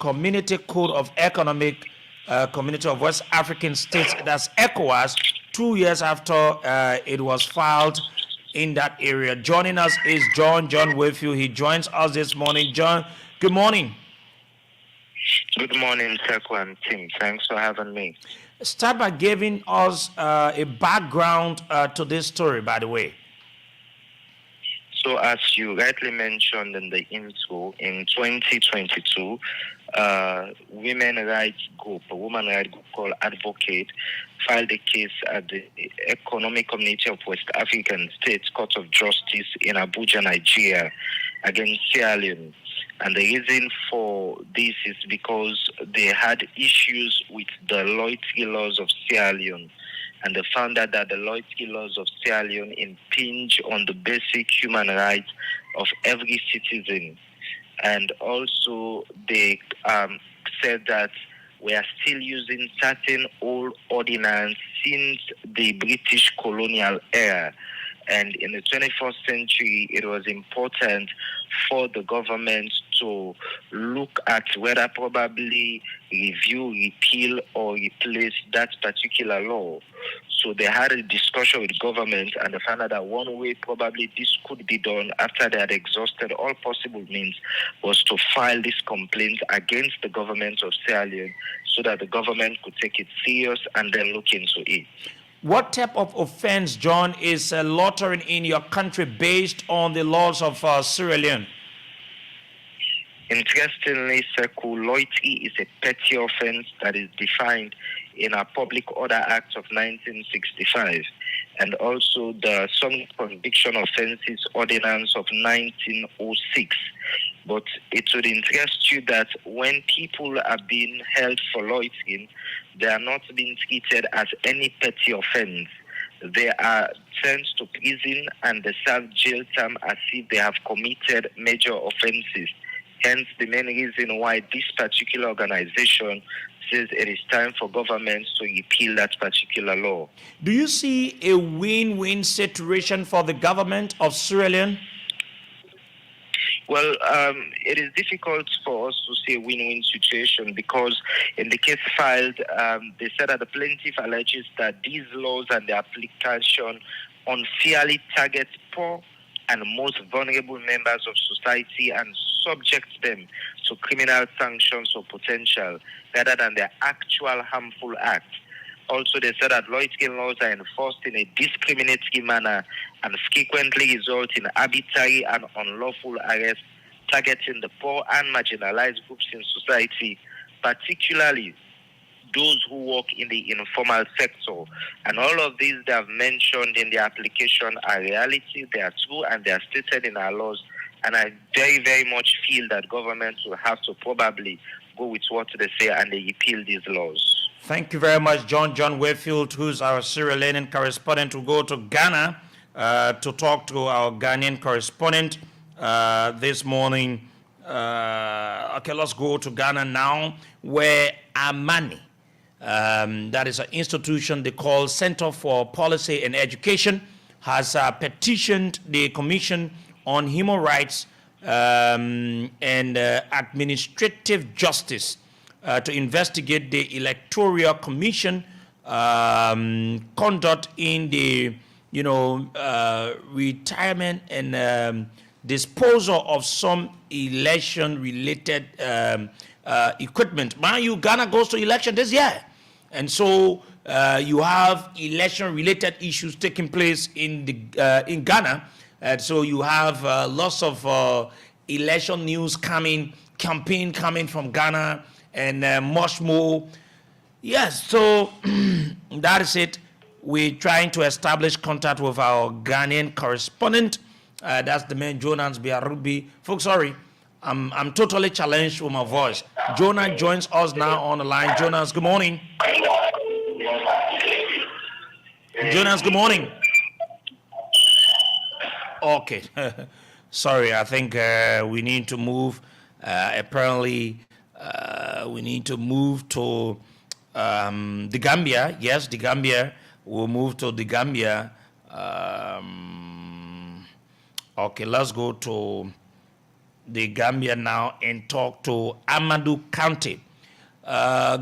Community Code of Economic Community of West African States, that's ECOWAS, 2 years after it was filed in that area. Joining us is John Whitfield. He joins us this morning. John, good morning. Good morning, Sekou and team. Thanks for having me. Start by giving us a background to this story, by the way. So as you rightly mentioned in the intro, in 2022, a women rights group called Advocate, filed a case at the Economic Community of West African States Court of Justice in Abuja, Nigeria, against Sierra Leone. And the reason for this is because they had issues with the loyalty laws of Sierra Leone. And they found out that the loyalty laws of Sierra Leone impinge on the basic human rights of every citizen. And also they said that we are still using certain old ordinances since the British colonial era. And in the 21st century, it was important for the government to look at whether probably review, repeal, or replace that particular law. So they had a discussion with government, and they found out that one way probably this could be done after they had exhausted all possible means was to file this complaint against the government of Sierra Leone so that the government could take it serious and then look into it. What type of offense, John, is loitering in your country based on the laws of Sierra Leone? Interestingly, Sekou, loitering is a petty offense that is defined in our Public Order Act of 1965 and also the Some Conviction Offences Ordinance of 1906. But it would interest you that when people are being held for loitering, they are not being treated as any petty offense. They are sent to prison and they serve jail time as if they have committed major offenses. Hence, the main reason why this particular organization says it is time for government to repeal that particular law. Do you see a win-win situation for the government of Sierra Leone? Well, it is difficult for us to see a win-win situation because in the case filed, they said that the plaintiff alleges that these laws and their application unfairly target poor and most vulnerable members of society and subject them to criminal sanctions or potential rather than their actual harmful act. Also, they said that loitering laws are enforced in a discriminatory manner and frequently result in arbitrary and unlawful arrests targeting the poor and marginalized groups in society, particularly those who work in the informal sector. And all of these they have mentioned in the application are reality, they are true, and they are stated in our laws. And I very, very much feel that governments will have to probably go with what they say and they repeal these laws. Thank you very much, John Wakefield, who's our Sierra Leonean correspondent. We'll go to Ghana to talk to our Ghanaian correspondent this morning. Okay, let's go to Ghana now, where Amani, that is an institution they call Center for Policy and Education, has petitioned the Commission on Human Rights and Administrative Justice to investigate the Electoral Commission conduct in the, retirement and disposal of some election-related equipment. Mind you, Ghana goes to election this year, and so you have election-related issues taking place in Ghana. So you have lots of election news coming, campaign coming from Ghana, and much more. Yes, so that is it. We're trying to establish contact with our Ghanaian correspondent. That's the man, Jonas Biarubi. Folks, sorry, I'm totally challenged with my voice. Jonas joins us now on the line. Jonas, good morning. Jonas, good morning. Okay. Sorry, I think we need to move. Apparently, we need to move to the Gambia. Yes, the Gambia. We'll move to the Gambia. Okay, let's go to the Gambia now and talk to Amadou Kante.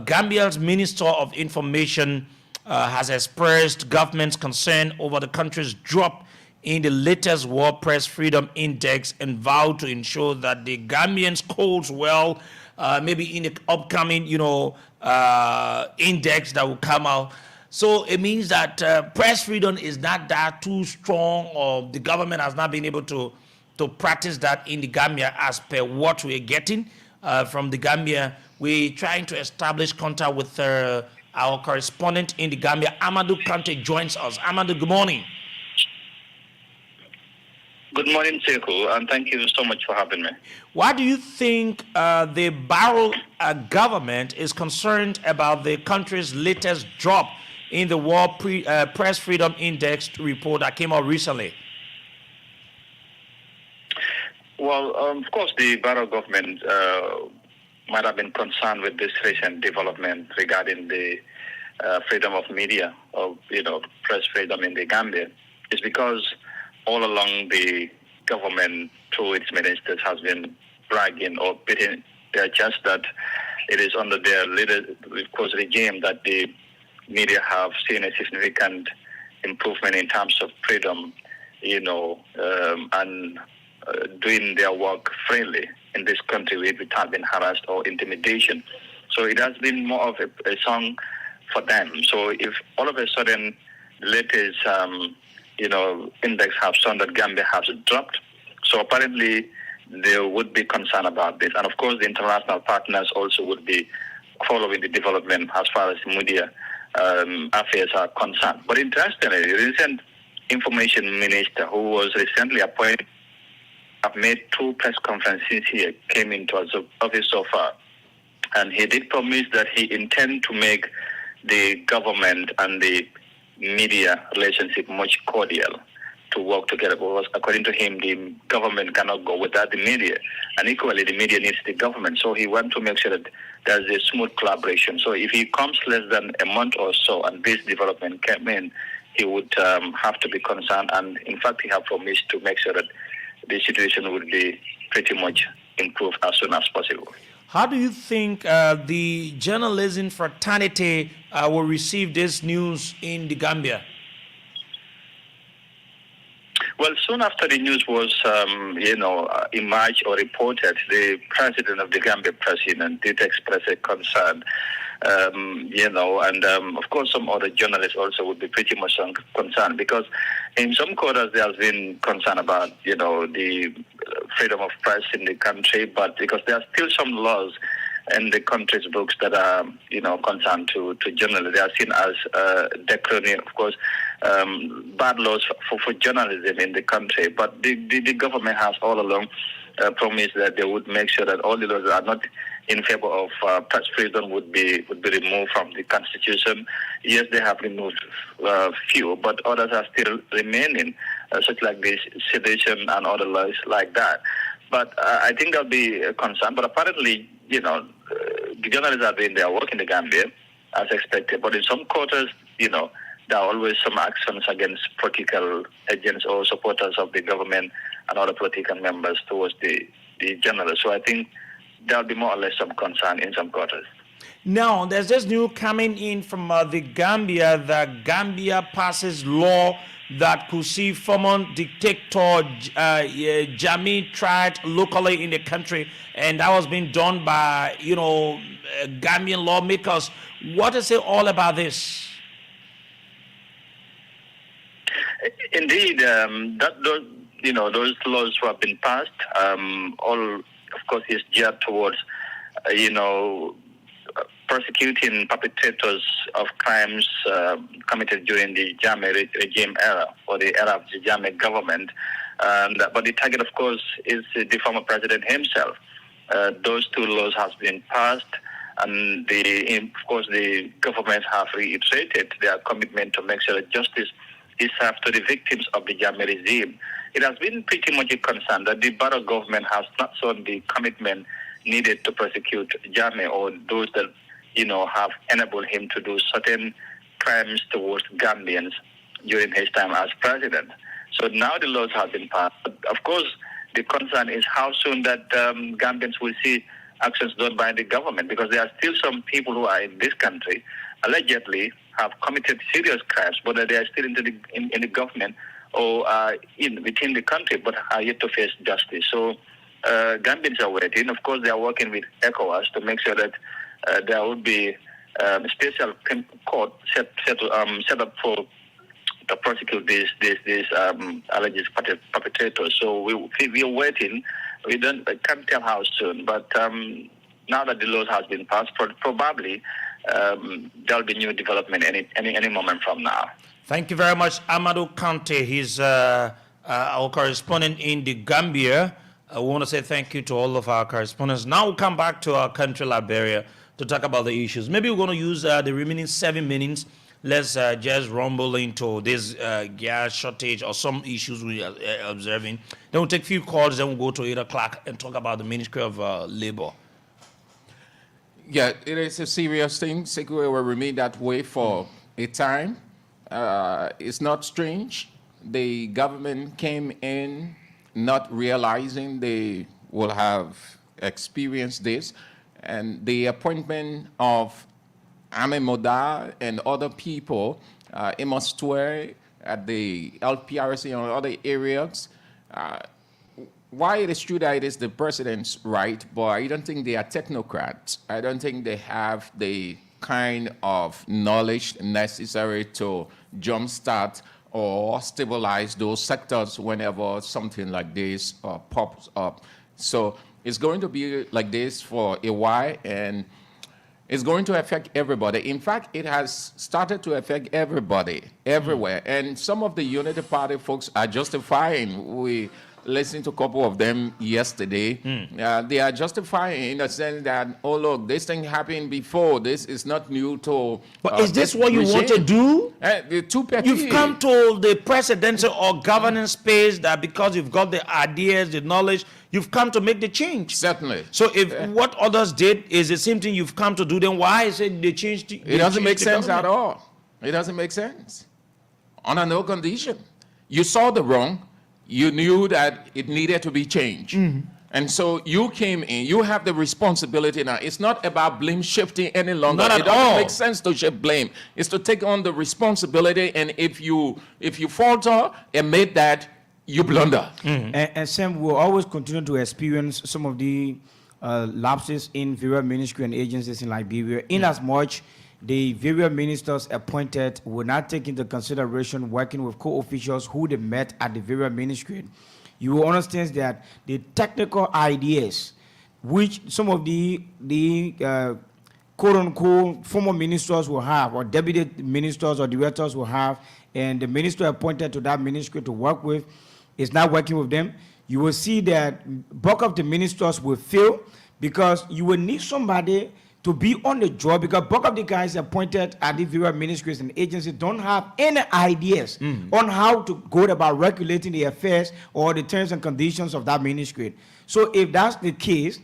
Gambia's Minister of Information has expressed government's concern over the country's drop in the latest World Press Freedom Index and vowed to ensure that the Gambians scores well, maybe in the upcoming, index that will come out. So it means that press freedom is not that too strong, or the government has not been able to practice that in the Gambia as per what we're getting from the Gambia. We're trying to establish contact with our correspondent in the Gambia. Amadou Kante joins us. Amadou, good morning. Good morning, Sekou, and thank you so much for having me. Why do you think the Barrow government is concerned about the country's latest drop in the World Press Freedom Index report that came out recently? Well, of course, the Barrow government might have been concerned with this recent development regarding the freedom of media, or press freedom in the Gambia. It's because all along the government, through its ministers, has been bragging or beating their chest that it is under their regime that the media have seen a significant improvement in terms of freedom, and doing their work freely in this country without being harassed or intimidation. So it has been more of a song for them. So if all of a sudden the latest index have shown that Gambia has dropped, so apparently they would be concerned about this. And of course, the international partners also would be following the development as far as media affairs are concerned. But interestingly, the recent information minister who was recently appointed have made 2 press conferences here, came into his office so far. And he did promise that he intends to make the government and the media relationship much cordial, to work together, because according to him, the government cannot go without the media, and equally the media needs the government. So he wants to make sure that there's a smooth collaboration. So if he comes less than a month or so and this development came in, he would have to be concerned, and in fact he has promised to make sure that the situation would be pretty much improved as soon as possible. How do you think the journalism fraternity will receive this news in the Gambia? Well, soon after the news was, emerged or reported, the president of the Gambia president did express a concern, and of course some other journalists also would be pretty much concerned, because in some quarters there has been concern about, the freedom of press in the country, but because there are still some laws in the country's books that are, concerned to journalists. They are seen as diachrony, of course, bad laws for journalism in the country. But the government has all along promised that they would make sure that all the laws that are not in favor of press freedom would be removed from the constitution. Yes, they have removed few, but others are still remaining, such like this sedition and other laws like that. But I think there'll be a concern. But apparently, the journalists are doing their work in the Gambia as expected. But in some quarters, there are always some actions against political agents or supporters of the government and other political members towards the journalists. So I think there'll be more or less some concern in some quarters. Now, there's this new coming in from the Gambia that Gambia passes law that could see former dictator Jammeh tried locally in the country, and that was being done by, Gambian lawmakers. What is it all about this? Indeed, those laws who have been passed, all, of course, is geared towards, prosecuting perpetrators of crimes committed during the Jammeh regime era or the era of the Jammeh government. But the target, of course, is the former president himself. Those two laws have been passed, and of course, the government have reiterated their commitment to make sure that justice is served to the victims of the Jammeh regime. It has been pretty much a concern that the Barrow government has not shown the commitment needed to prosecute Jammeh or those that have enabled him to do certain crimes towards Gambians during his time as president. So now the laws have been passed. But of course, the concern is how soon that Gambians will see actions done by the government, because there are still some people who are in this country allegedly have committed serious crimes, but they are still in the government or within the country, but are yet to face justice. So Gambians are waiting. Of course, they are working with ECOWAS to make sure that there would be a special court set up for to prosecute these alleged perpetrators. So we are waiting. We can't tell how soon, but now that the laws has been passed, probably there'll be new development any moment from now. Thank you very much, Amadou Kante. He's our correspondent in the Gambia. I want to say thank you to all of our correspondents. Now we'll come back to our country, Liberia, to talk about the issues. Maybe we're going to use the remaining 7 minutes. Let's just rumble into this gas shortage or some issues we are observing. Then we'll take a few calls, then we'll go to 8 o'clock and talk about the Ministry of Labor. Yeah, it is a serious thing. Sekwe will remain that way for a time. It's not strange. The government came in not realizing they will have experienced this. And the appointment of Ame Moda and other people, Amos Tuere at the LPRC and other areas, why it is true that it is the president's right, but I don't think they are technocrats. I don't think they have the kind of knowledge necessary to jumpstart or stabilize those sectors whenever something like this pops up. So it's going to be like this for a while, and it's going to affect everybody. In fact, it has started to affect everybody, everywhere. And some of the Unity Party folks are justifying. We listened to a couple of them yesterday. They are justifying in the sense that, oh, look, this thing happened before. This is not new to... But is this what you want to do? You've come to the presidential or governance space that because you've got the ideas, the knowledge, you've come to make the change. Certainly. So if what others did is the same thing you've come to do, then why is it they changed? It doesn't make sense at all. It doesn't make sense. Under no condition. You saw the wrong. You knew that it needed to be changed. And so you came in, you have the responsibility now. It's not about blame shifting any longer. Not at it doesn't all. make sense to shift blame. It's to take on the responsibility, and if you falter, admit that you blunder. And Sam will always continue to experience some of the lapses in various ministry and agencies in Liberia, in as much the various ministers appointed will not take into consideration working with co-officials who they met at the various ministry. You will understand that the technical ideas which some of the quote unquote former ministers will have, or deputy ministers or directors will have, and the minister appointed to that ministry to work with is not working with them, you will see that bulk of the ministers will fail, because you will need somebody to be on the job, because bulk of the guys appointed at the various ministries and agencies don't have any ideas on how to go about regulating the affairs or the terms and conditions of that ministry. So if that's the case,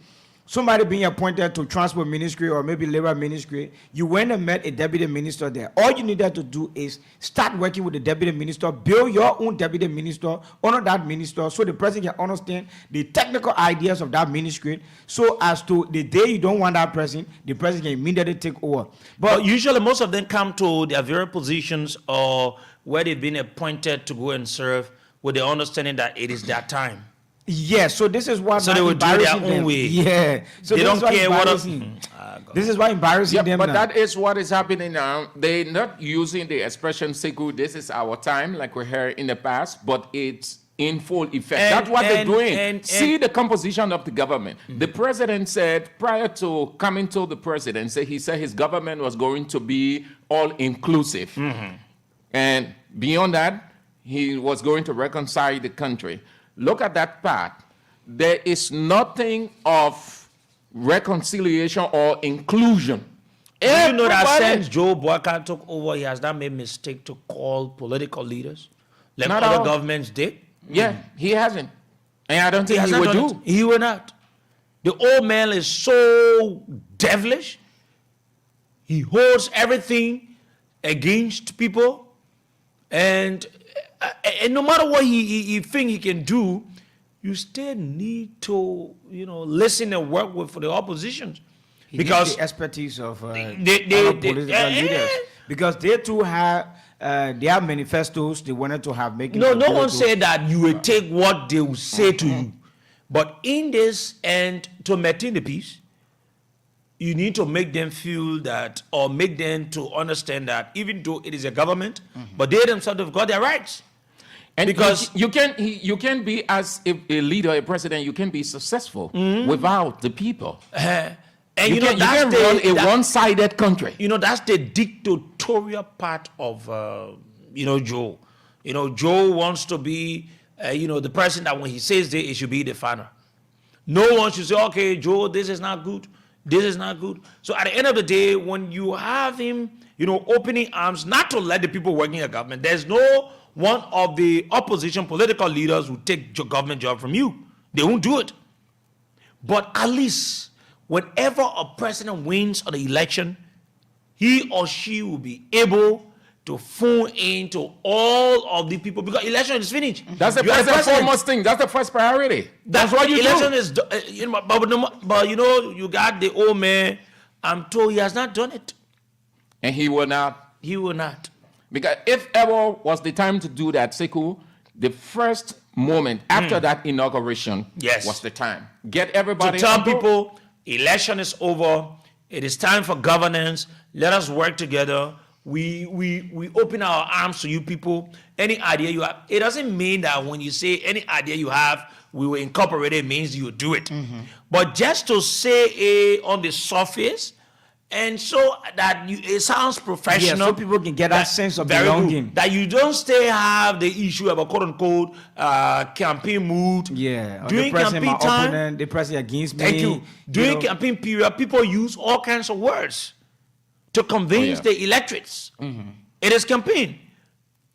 somebody being appointed to transport ministry or maybe labor ministry, you went and met a deputy minister there. All you needed to do is start working with the deputy minister, build your own deputy minister, honor that minister, so the president can understand the technical ideas of that ministry, so as to the day you don't want that person, the president can immediately take over. But usually most of them come to their very positions or where they've been appointed to go and serve with the understanding that it is their time. Yeah, so this is what So they will do their embarrassing own them. way. Yeah, so They this don't is why care what embarrassing. This is why embarrassing them but now. that is what is happening now. They're not using the expression "Seku, this is our time," like we heard in the past, but it's in full effect. That's what they're doing. See the composition of the government. The president said, prior to coming to the presidency, he said his government was going to be all-inclusive. And beyond that, he was going to reconcile the country. Look at that part. There is nothing of reconciliation or inclusion. Do you know that Everybody- since Joe Boyka took over, he has not made mistake to call political leaders like Not other all. governments did? Yeah, he hasn't. And I don't think has he not would done do. it. He will not. The old man is so devilish. He holds everything against people, and no matter what he think he can do, you still need to listen and work with for the oppositions, He needs because the expertise of they- other political eh, leaders, because they too have their manifestos they wanted to have making. no it one political. said that you will take what they will say to you, but in this, and to maintain the peace, you need to make them feel that, or make them to understand that, even though it is a government, but they themselves have got their rights. And Because- you can be, as a leader, a president, you can be successful without the people. And You that's can the, run a that- one-sided country. that's the dictatorial part of Joe. Joe wants to be the person that when he says this, it should be the final. No one should say, okay, Joe, this is not good. This is not good. So at the end of the day, when you have him, opening arms, not to let the people working in the government, there's no one of the opposition political leaders who take your government job from you. They won't do it. But at least whenever a president wins on the election, he or she will be able to phone in to all of the people, because election is finished. That's the You are first and president. foremost thing. That's the first priority. That's what you election do. is, but you got the old man. I'm told he has not done it. And he will not. He will not. Because if ever was the time to do that, Sekou, the first moment after that inauguration Yes. was the time. Get To everybody tell on board. people, election is over. It is time for governance. Let us work together. We open our arms to you people. Any idea you have, it doesn't mean that when you say any idea you have, we will incorporate it, means you do it. But just to say it on the surface, and so that it sounds professional. Yeah, so people can get that sense of very good. belonging. That you don't still have the issue of a quote unquote campaign mood. Yeah, or During the president, my campaign time, opponent, the president against me. thank you. During know. campaign period, people use all kinds of words to convince the electorates. It is campaign.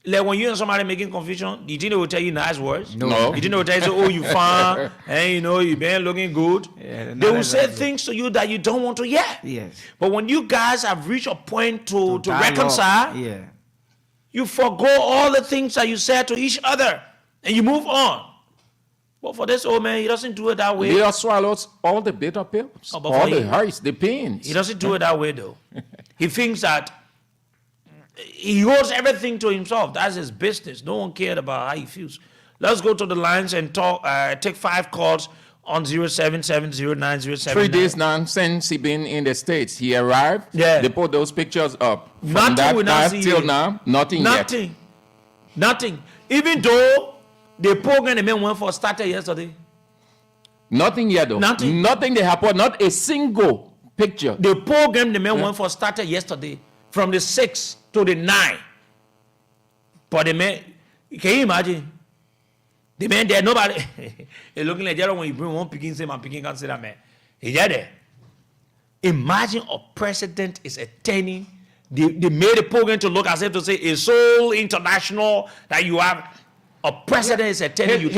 Like when you and somebody making confusion, you think they will tell you nice words? No. You think they will tell you, oh, you fine, and you been looking good. Yeah, They will not say exactly. things to you that you don't want to hear. Yes. But when you guys have reached a point to Dialogue. reconcile, Yeah. you forgo all the things that you said to each other and you move on. But for this old man, he doesn't do it that way. Leah swallows all the bitter pills, Oh, but all for the him- hurts, the pains. He doesn't do it that way, though. He thinks that he holds everything to himself. That's his business. No one cared about how he feels. Let's go to the lines and talk. Take 5 calls on 07709079. 3 days now since he been in the States. He arrived. Yeah. They put those pictures up. From Nothing that will not time see till it. now, nothing yet. Nothing. Nothing. Even though the program the men went for started yesterday. Nothing yet, though. Nothing they have put, not a single picture. The program the man went for started yesterday from the 6th to the 9th. But the man, can you imagine? The man there, nobody. He looking like the other when you bring one picking, say, my picking can't say that man. He there. Imagine a president is attending. They made a program to look as if to say it's so international that you have a president is attending.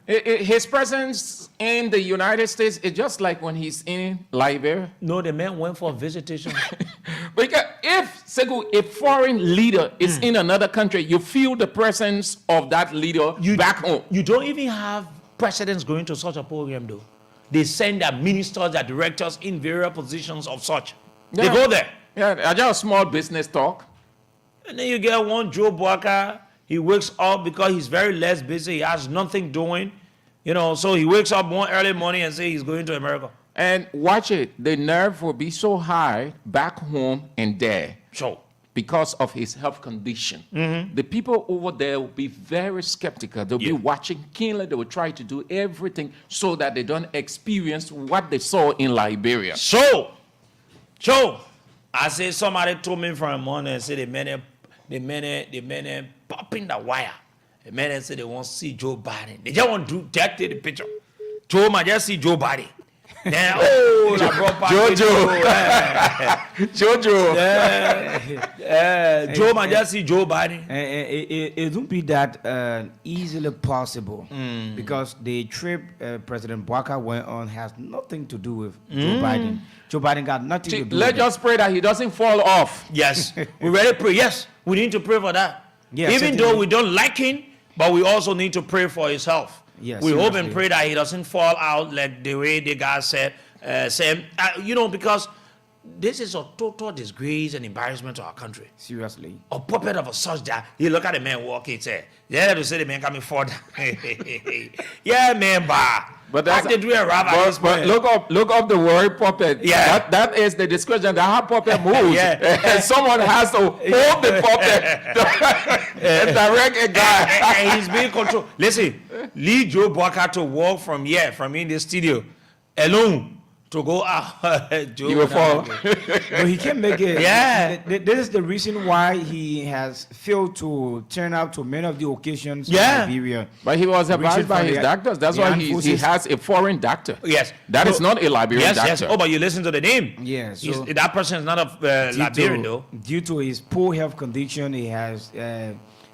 His presence in the United States is just like when he's in Liberia. No, the man went for a visitation. Because if Segu, a foreign leader is in another country, you feel the presence of that leader back home. You don't even have presidents going to such a program, though. They send their ministers, their directors in various positions of such. Yeah. They go there. Yeah, just small business talk. And then you get one Joe Barker. He wakes up because he's very less busy. He has nothing doing. So he wakes up one early morning and say he's going to America. And watch it. The nerve will be so high back home and there. So, because of his health condition. The people over there will be very skeptical. They'll be watching keenly. They will try to do everything so that they don't experience what they saw in Liberia. So, I say somebody told me from the morning and said the men popping the wire. The men said they want to see Joe Biden. They just want to take the picture. Joe might just see Joe Biden. Then, Jojo. Joe might just see Joe Biden. It won't be that easily possible because the trip President Bwaka went on has nothing to do with Joe Biden. Joe Biden got nothing to do with it. Let's just pray that he doesn't fall off. Yes, we ready to pray. Yes, we need to pray for that. Yes, even though we don't like him, but we also need to pray for his health. Yes, we hope seriously. and pray that he doesn't fall out like the way the guy said, because this is a total disgrace and embarrassment to our country. Seriously. A puppet of a such that he look at the man walking, say, yeah, to say the man coming forward. Yeah, man, but that's they do a rabbi. But look up the word puppet. Yeah. That is the description. That how puppet moves. Yeah. And someone has to hold the puppet and direct a guy. And he's being controlled. Listen, leave Joe Barker to walk from in the studio alone to go out. Joe He will fall. No, he can't make it. Yeah. This is the reason why he has failed to turn out to many of the occasions in Yeah. Liberia. But he was advised Reaching by for his the- doctors. That's the why armed he forces. has a foreign doctor. Yes. That is not a Liberian Yes. doctor. Oh, but you listen to the name. Yeah, so- that person is not a Liberian, though. Due to his poor health condition, he has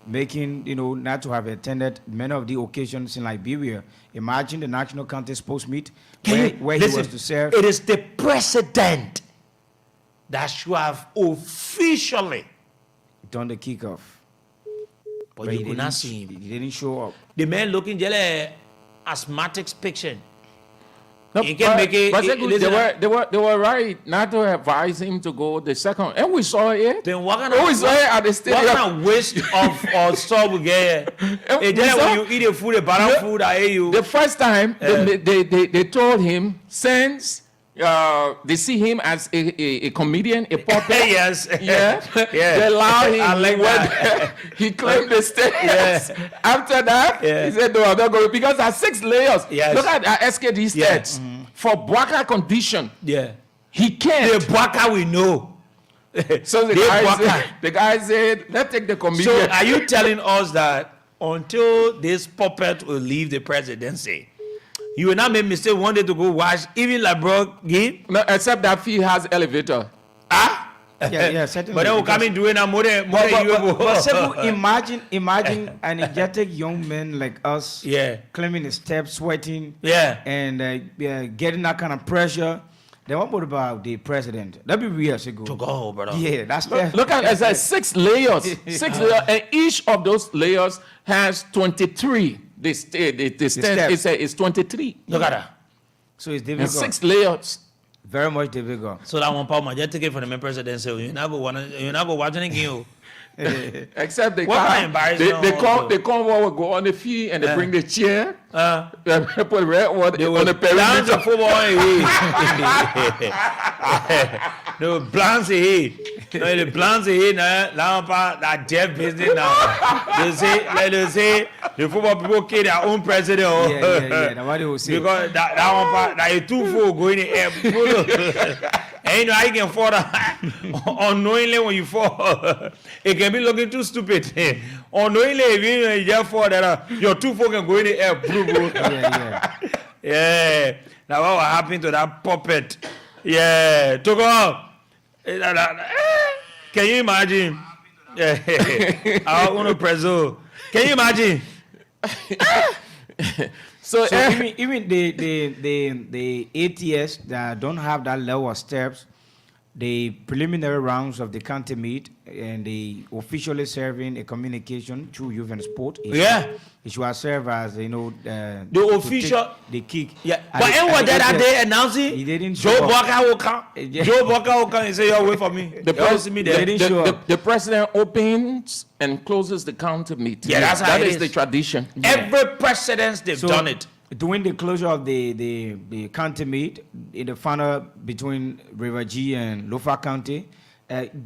making, not to have attended many of the occasions in Liberia. Imagine the National County Sports Meet where he was to serve. It is the president that should have officially done the kickoff. But you could not see him. He didn't show up. The man looking like asthmatic patient. No, He can make it. but Listen, they were right not to advise him to go the second. And we saw it. then what kind We saw it at the what stadium. kind of waste of stuff we get? we Then saw- when you eat the food, the bottom food, I hear you. The first time they told him, since they see him as a comedian, a puppet. Yes. Yeah. Yeah. They allow him. I like he went that. there, he claimed the stage. Yes. After that, he said, no, I'm not going because there are 6 layers. Yes. Look at SKD Yes. stats. For Bwaka condition, Yeah. he can't. The Bwaka we know. So the guy said, let's take the comedian. So are you telling us that until this puppet will leave the presidency, you will not make mistake one day to go watch even LeBron game? No, except that he has elevator. Yeah, certainly. But then we'll come in doing a more than you able. But Sebu, imagine an energetic young man like us climbing the steps, sweating, and getting that kind of pressure. Then what about the president? That'd be real, Sebu. To go, brother. Yeah, that's Look at it, it's 6 layers. 6 layers, and each of those layers has 23. The step is 23. Look at that. So it's And difficult. 6 layers. Very much difficult. So that one power, just take it for the main presidency. You're not go watch any game. Except they What come, embarrassment they also? come over, go on the field, and they bring the chair, put red water They on will the bounce the perimeter. football. They will bounce it. No, they bounce it now. That deaf business now. They say the football people kill their own president. Yeah. That's what they will say. Because that one part, that is too full going in the air. And you know how you can fall unknowingly when you fall. It can be looking too stupid. Unknowingly, if you just fall, that your two folk can go in the air. Yeah. Now what will happen to that puppet? Yeah. Took off. Can you imagine? Yeah. I want to preso. Can you imagine? So even the ATS that don't have that level of steps, the preliminary rounds of the county meet and the officially serving a communication through youth and sport. It should serve as the official the kick. Yeah, but what that they announcing? He didn't. Joe Walker will come. Joe Walker will come and say, "You're wait for me." The president opens and closes the county meeting. Yeah, that is the tradition. Every president they've done it. During the closure of the county meet in the final between River G and Lofa County,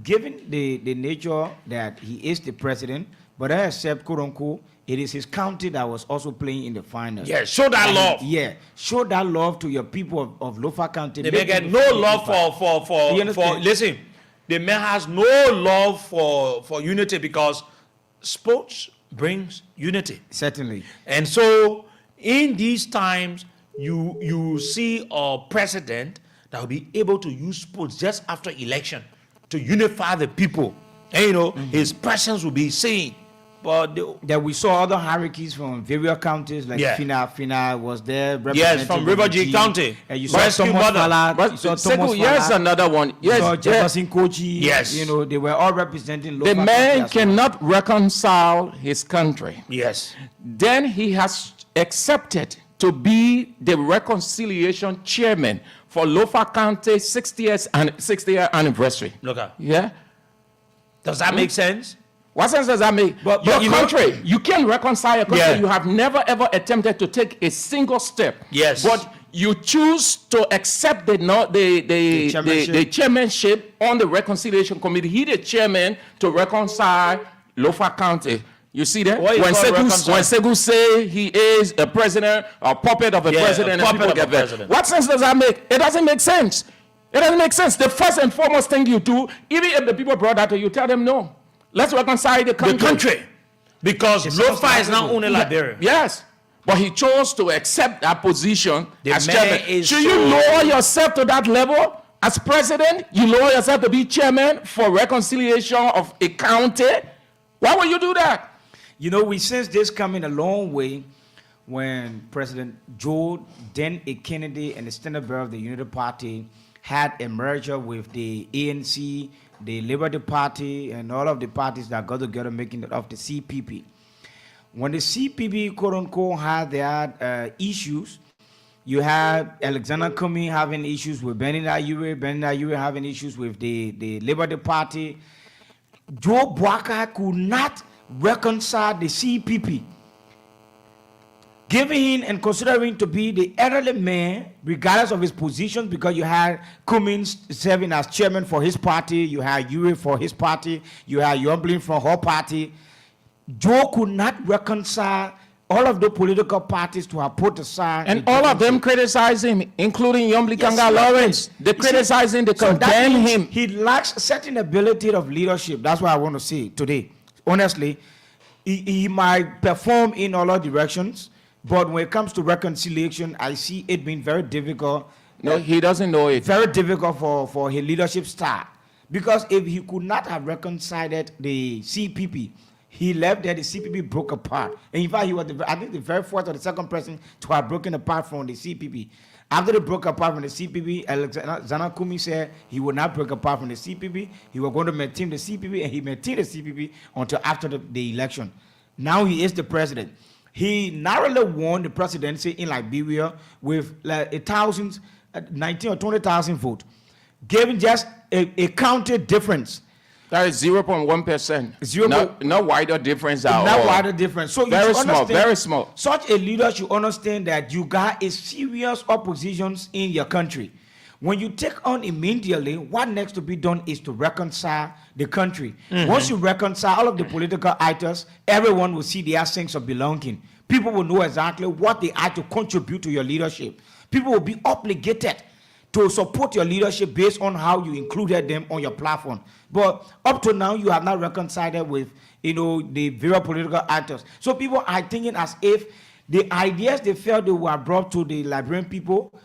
given the nature that he is the president, but I accept quote unquote, it is his county that was also playing in the finals. Yeah, show that love. Yeah, show that love to your people of Lofa County. They may get no love for listen, the man has no love for unity because sports brings unity. Certainly. And so in these times, you see a president that will be able to use sports just after election to unify the people. And his presence will be seen. But that we saw other hierarchies from various counties, like Fina was there. Yes, from River G County. And you saw Thomas Fala. Yes, another one. Yes, you saw Jefferson Kochi. Yes. They were all representing local. The man cannot reconcile his country. Yes. Then he has accepted to be the reconciliation chairman for Lofa County 60th anniversary. Look at. Yeah. Does that make sense? What sense does that make? But your country, you can't reconcile a country. Yeah. You have never ever attempted to take a single step. Yes. But you choose to accept the chairmanship on the reconciliation committee. He the chairman to reconcile Lofa County. You see that? When Segu say he is a president, a puppet of a president, and people get that. What sense does that make? It doesn't make sense. It doesn't make sense. The first and foremost thing you do, even if the people brought that to you, tell them no. Let's reconcile the country. The country. Because Lofa is now only Liberia. Yes. But he chose to accept that position as chairman. Should you so lower yourself to that level? As president, you lower yourself to be chairman for reconciliation of a county? Why would you do that? We sense this coming a long way when President Joe, then a Kennedy, and the standard bearer of the Unity Party had a merger with the ANC, the Liberty Party, and all of the parties that got together making it of the CPP. When the CPP, quote unquote, had their issues, you had Alexander Kumi having issues with Benin Ayure having issues with the Liberty Party. Joe Boakai could not reconcile the CPP, giving him and considering to be the elderly man, regardless of his position, because you had Cummins serving as chairman for his party, you had Yuri for his party, you had Yomblin from her party. Joe could not reconcile all of the political parties to have put aside. And all of them criticize him, including Yomblin Kanga Lawrence. They criticize him, they condemn him. He lacks certain ability of leadership. That's what I want to say today. Honestly, he might perform in all directions, but when it comes to reconciliation, I see it being very difficult. No, he doesn't know it. Very difficult for his leadership style. Because if he could not have reconciled the CPP, he left there, the CPP broke apart. And in fact, he was, I think, the very first or the second person to have broken apart from the CPP. After they broke apart from the CPP, Alexander Kumi said he would not break apart from the CPP. He was going to maintain the CPP, and he maintained the CPP until after the election. Now he is the president. He narrowly won the presidency in Liberia with like 19 or 20,000 votes, giving just a county difference. That is 0.1%. No wider difference at all. Not wider difference. So very you small, understand, very small. Such a leader should understand that you got a serious oppositions in your country. When you take on immediately, what next to be done is to reconcile the country. Once you reconcile all of the political actors, everyone will see their sense of belonging. People will know exactly what they are to contribute to your leadership. People will be obligated to support your leadership based on how you included them on your platform. But up to now, you have not reconciled with, the various political actors. So people are thinking as if the ideas they felt they were brought to the Liberian people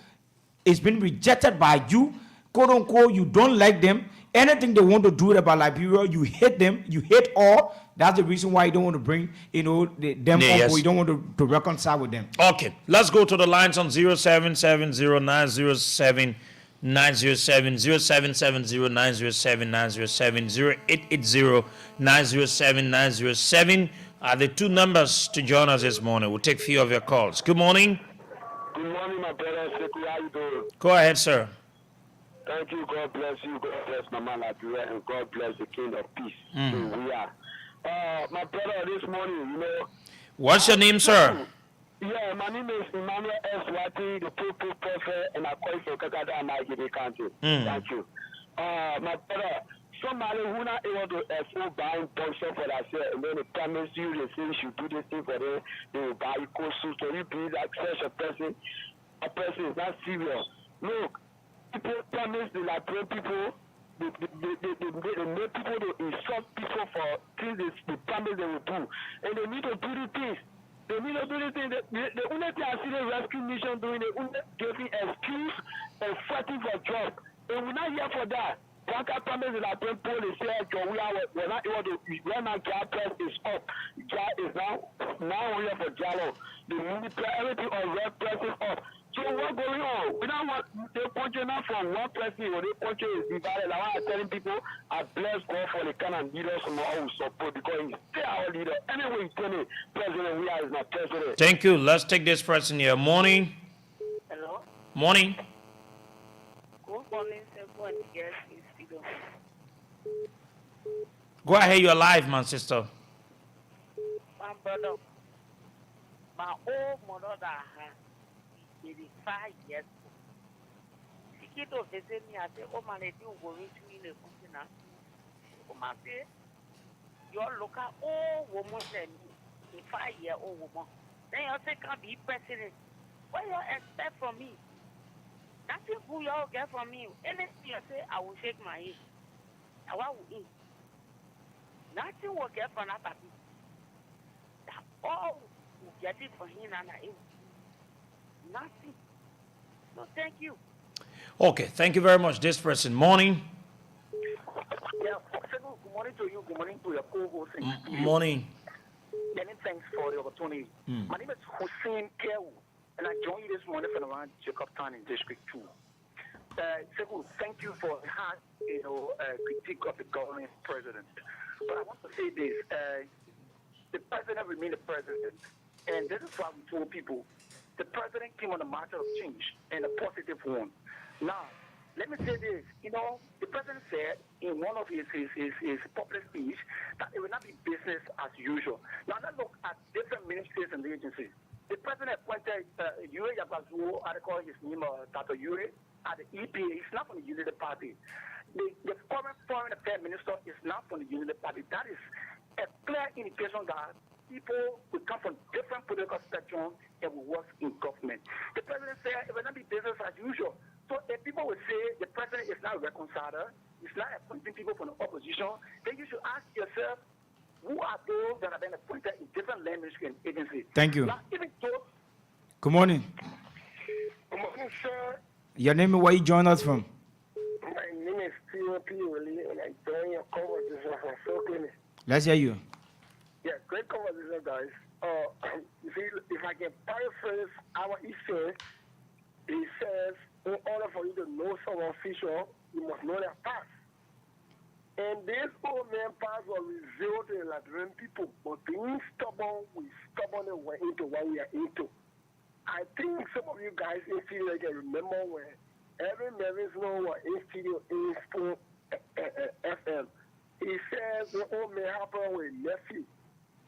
is been rejected by you, quote unquote. You don't like them. Anything they want to do about Liberia, you hate them. You hate all. That's the reason why you don't want to bring, them on board. You don't want to reconcile with them. Okay, let's go to the lines on 0770-907-907, 0770-907-907, 0880-907-907 are the two numbers to join us this morning. We'll take a few of your calls. Good morning. Good morning, my brother. How you doing? Go ahead, sir. Thank you. God bless you. God bless Mama Liberia, and God bless the King of Peace. So we are. My brother, this morning, What's your name, sir? Yeah, my name is Emmanuel S. Wati, the People Prophet, and I call from Kakada and Agidi County. Thank you. My brother, somebody who not able to afford buying boxer for that shit, and then they promise you, they say you should do this thing for them, they will buy you cool suit. Can you please access a person is not serious? Look, people promise the Liberian people, they make people to insult people for things they promise they will do. And they need to do the things. They need to do the things. The only thing I see the rescue mission doing, they only giving excuse and fighting for job. And we're not here for that. Banker promise the Liberian people, they say, we're not able to, right now, Jar press is up. Jar is now we're here for Jalo. The military, everything on red press is up. So what's going on? We don't want they punching out from one person when they punching is divided. I want to telling people I bless God for the kind of leaders who will support because he's still our leader. Anyway, he's telling President we are is not president. Thank you. Let's take this person here. Morning. Hello. Morning. Good morning, everyone. Yes, it's Fido. Go ahead, you're live, my sister. My brother, my old mother that had 85 years old. She came to visit me. I said, oh, man, I do going to in the country now. Oh, my dear, your local old woman said, 5-year-old woman. Then you say, can't be president. What you expect from me? Nothing who you all get from me. Anything you say, I will shake my head. I will eat. Nothing will get from that party. All will get it for him and I eat. Nothing. No, thank you. Okay, thank you very much. This person, morning. Yeah, good morning to you. Good morning to your co-host. Morning. Many thanks for the opportunity. My name is Hussein Kewu, and I joined you this morning from around Jacobtown in District 2. Sekou, thank you for the hard, critique of the government president. But I want to say this: the president remained the president, and this is why we told people. The president came on a matter of change and a positive one. Now, let me say this. The president said in one of his public speech that it will not be business as usual. Now, let's look at different ministries and agencies. The president appointed Yuri Yabazu, I call his name, Dr. Yuri, at the EPA. He's not from the Unity Party. The current foreign affairs minister is not from the Unity Party. That is a clear indication that people will come from different political spectrums and will work in government. The president said it will not be business as usual. So if people will say the president is not a reconciler, he's not appointing people from the opposition, then you should ask yourself, who are those that have been appointed in different land ministry and agencies? Thank you. Now, even those, Good morning. good morning, sir. Your name and where you join us from? My name is P.O.P. and I join your conversation from Sokoine. Let's hear you. Yeah, great conversation, guys. You see, if I can paraphrase our issue, he says, in order for you to know someone official, you must know their past. And this old man past was revealed to the Liberian people, but being stubborn, we stubbornly went into what we are into. I think some of you guys in studio can remember when every Mary's known was in studio in Spoon FM. He says what may happen with nephew.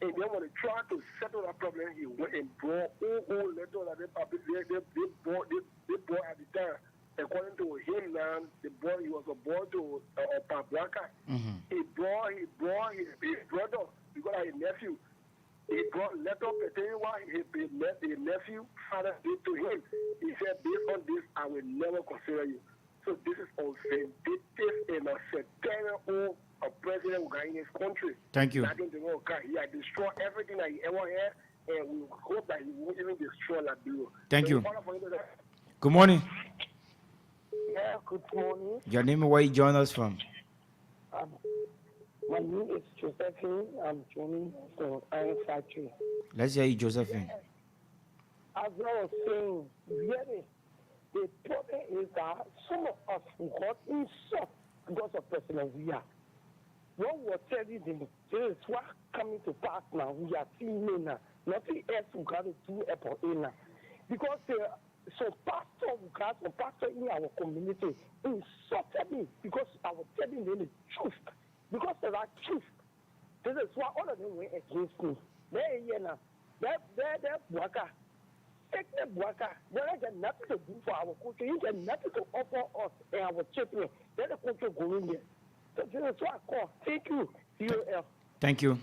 And then when they try to settle that problem, he went and brought all letters that they bought at the time. According to him now, the boy, he was a boy to Pablanca. He brought his brother, because his nephew. He brought letter pertaining what his nephew father did to him. He said, based on this, I will never consider you. So this is vindictive and a satanic president in his country. Thank you. He had destroyed everything that he ever had, and we hope that he won't even destroy Liberia. Thank you. Good morning. Yeah, good morning. Your name and where you join us from? My name is Josephine. I'm joining from Iron Factory. Let's hear you, Josephine. As I was saying, really, the problem is that some of us got in shock because of President Villa. What we're telling them, this is what coming to pass now. We are seeing it now. Nothing else we got to do about it now. Because some pastor in our community insulted me because I was telling them the truth. Because of that truth. This is why all of them went against me. They're worker. Take the worker. They got nothing to do for our country. You got nothing to offer us and our children. Let the country go in there. So this is why I call. Thank you. COL. Thank you.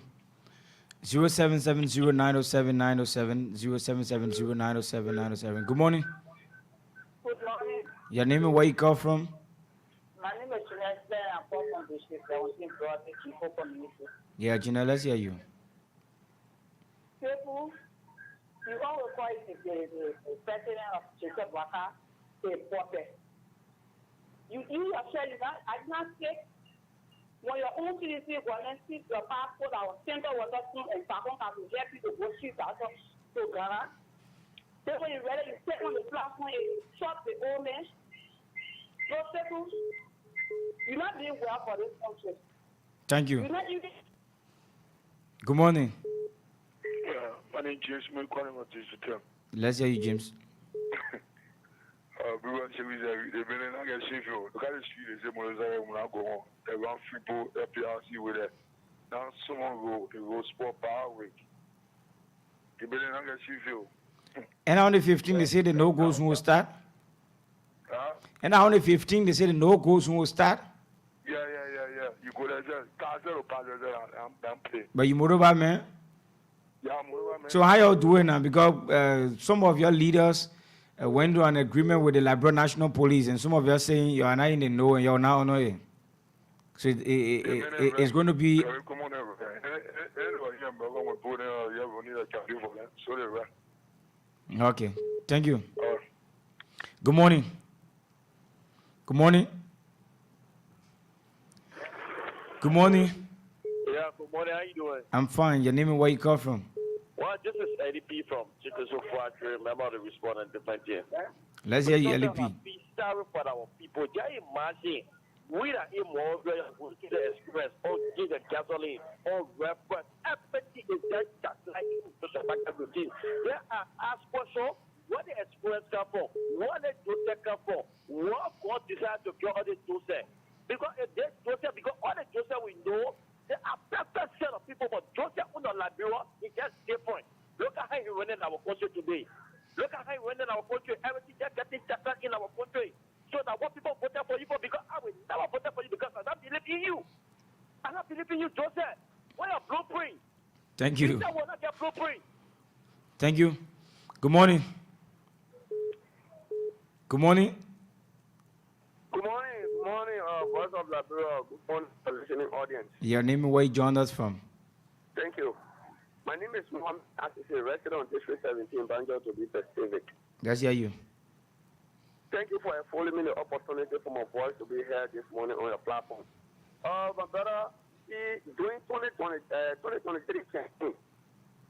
0770-907-907, 0770-907-907. Good morning. Good morning. Your name and where you call from? My name is Jeanette. I'm from District 17, Broadway, Chico Community. Yeah, Gina, let's hear you. People, you all require the president of Jacob Waka, a prophet. You yourself, I did not say, when your own citizen will not see your passport, our center was not seen and Pakon can help you to go shoot out to Ghana. Then when you ready, you step on the platform and shot the old man. Those people, you're not doing well for this country. Thank you. You're not even. Good morning. My name is James. I'm calling about this term. Let's hear you, James. We want to say they've been in a civil. Look at the street. They say, when I go home, they run people, FPRC with it. Now, someone go sport power week. They've been in a civil. And on the 15, they say the no goes will start. And on the 15, they say the no goes will start. Yeah. You go there, pass there, and play. But you moreover, man. Yeah, moreover, man. So how y'all doing now? Because some of your leaders went to an agreement with the Liberia National Police, and some of you are saying you are not in the know and you're now on it. So it's going to be. Okay. Thank you. Good morning. Good morning. Good morning. Yeah, good morning. How you doing? I'm fine. Your name and where you come from? Well, this is Eddie P from Chickasaw Factory, member of the Respondent Defense Team. Let's hear you, LEP. Sorry for our people. Just imagine we are in more going to the express or get the gasoline or weapons. Everything is just like everything. There are aspects of what the express come for, what the Joseph come for, what God decides to kill all the Joseph. Because if they Joseph, because all the Joseph we know, there are perfect set of people, but Joseph in Liberia is just different. Look at how he running our country today. Look at how he running our country. Everything just getting settled in our country. So that what people voted for you for, because I will never vote for you because I don't believe in you. I don't believe in you, Joseph. What a blueprint. Thank you. That will not get blueprint. Thank you. Good morning. Good morning. Good morning. Good morning, Voice of Liberia. Good morning, listening audience. Your name and where you joined us from? Thank you. My name is Mohammed Asisi, resident of District 17, Banjo to be specific. Let's hear you. Thank you for affording me the opportunity for my voice to be here this morning on your platform. My brother, during 2023 campaign,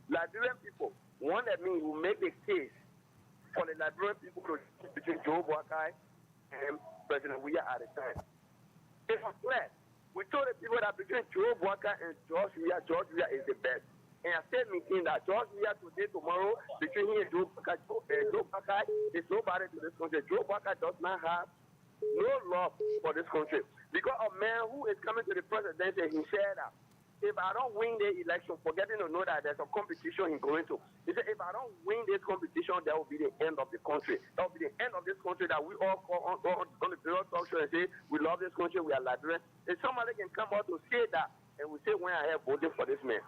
Liberian people wanted me to make a case for the Liberian people to choose between Joe Boakai and President Weah at the time. It was clear. We told the people that between Joe Boakai and George Weah is the best. And I said meeting that George Weah today, tomorrow, between him and Joe Boakai is nobody to this country. Joe Boakai does not have no love for this country. Because a man who is coming to the presidency, he said that if I don't win the election, forgetting to know that there's a competition in going to. He said, if I don't win this competition, that will be the end of the country. That will be the end of this country that we all go on the bureau talk show and say, we love this country, we are Liberian. If somebody can come out to say that, and we say, when I have voted for this man.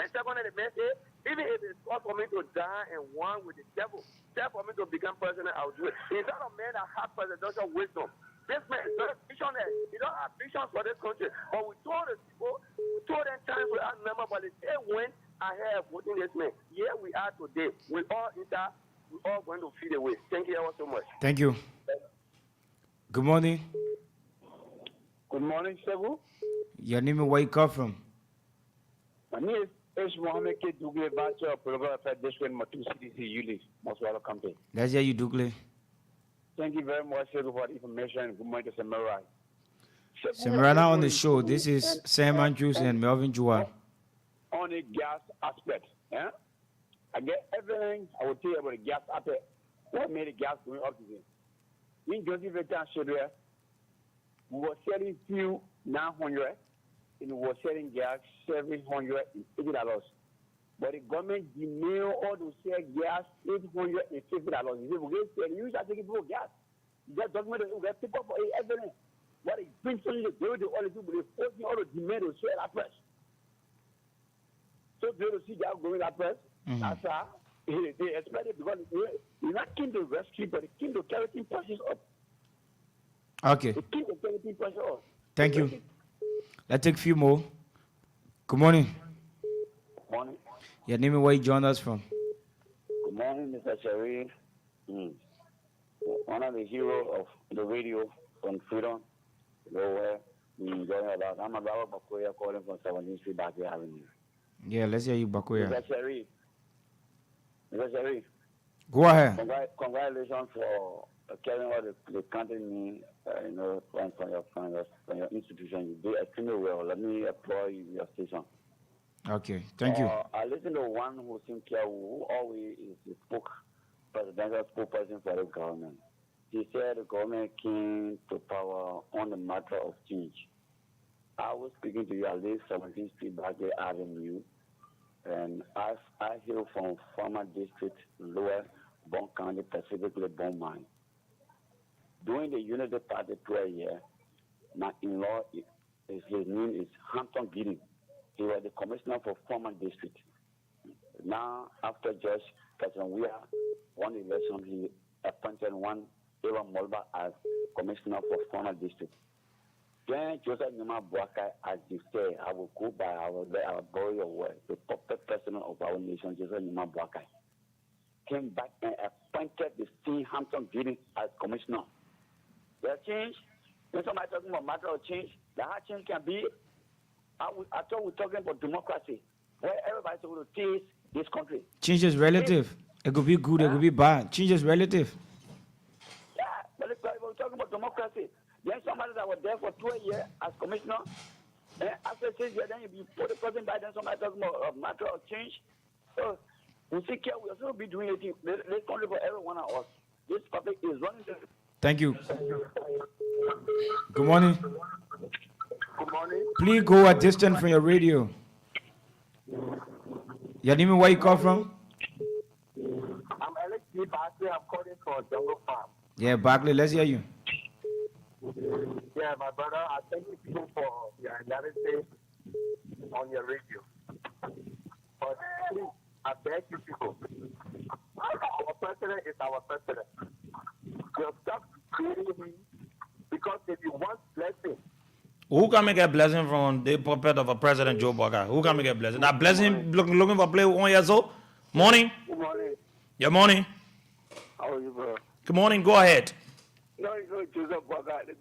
And secondly, the man said, even if it's not for me to die and one with the devil, tell for me to become president, I'll do it. He's not a man that has presidential wisdom. This man is not a visionary. He don't have visions for this country. But we told the people, we told them times without number, but they say when I have voting this man. Here we are today. We all inside, we all going to feed away. Thank you all so much. Thank you. Good morning. Good morning, Sebu. Your name and where you come from? My name is Mohammed K. Dougle, Bachelor of Political Affairs District, Matu CDC, Uli, Most Welcome. Let's hear you, Dougle. Thank you very much, Sebu, for the information, and good morning to Samurai. Samarana on the show. This is Sam Andrews and Melvin Jewel. On the gas aspect, yeah? I get everything I will tell you about the gas aspect. What made the gas going up today? In 2015, we were selling fuel 900 and we were selling gas $780. But the government demand all to sell gas $850. They say, we get sell, you shall take it for gas. That document will get people for everything. What is principally they do all the people, they forcing all the demand to sell that price. So they will see gas going that price. That's how they expect it because they're not keen to rescue, but they're keen to carry prices up. Okay. They're keen to carry prices up. Thank you. Let's take a few more. Good morning. Morning. Your name and where you joined us from? Good morning, Mr. Sharif. One of the heroes of the radio on Freedom. Where we enjoy a lot. I'm about Bakoya calling from 17th Street Back Avenue. Yeah, let's hear you, Bakoya. Mr. Sharif. Go ahead. Congratulations for carrying out the country, from your institution. You do extremely well. Let me applaud your station. Okay, thank you. I listen to one who seems who always is the presidential spokesperson for the government. He said the government came to power on the matter of change. I was speaking to you at least 17th Street Back Avenue, and I hail from former district, Lower Bon County, specifically Bon Mine. During the Unity Party prayer year, my in-law, his name is Hampton Gidding. He was the commissioner for former district. Now, after Judge President Weah won the election, he appointed one Eva Molba as commissioner for former district. Then Joseph Nima Boakai, as you say, I will go by our borrow your word, the puppet president of our nation, Joseph Nima Boakai, came back and appointed the C. Hampton Gidding as commissioner. There change. When somebody talking about matter of change, the hard change can be. I thought we're talking about democracy, where everybody's going to taste this country. Change is relative. It could be good, it could be bad. Change is relative. Yeah, but we're talking about democracy. Then somebody that was there for 12 years as commissioner, and after 6 years, then you put the person by, then somebody talking about a matter of change. So we see care, we'll still be doing it. This country for every one of us. This public is running the. Thank you. Good morning. Good morning. Please go a distance from your radio. Your name and where you come from? I'm Alex B. Barkley. I'm calling for Jungle Farm. Yeah, Barkley, let's hear you. Yeah, my brother, I thank you for your analysis on your radio. But please, I beg you people, our president is our president. You stop creating him because if you want blessing. Who can make a blessing from the puppet of a President Joe Biden? Who can make a blessing? That blessing looking for play 1 year old? Morning? Good morning. Yeah, morning. How are you, bro? Good morning, go ahead. No, Joseph Boga, the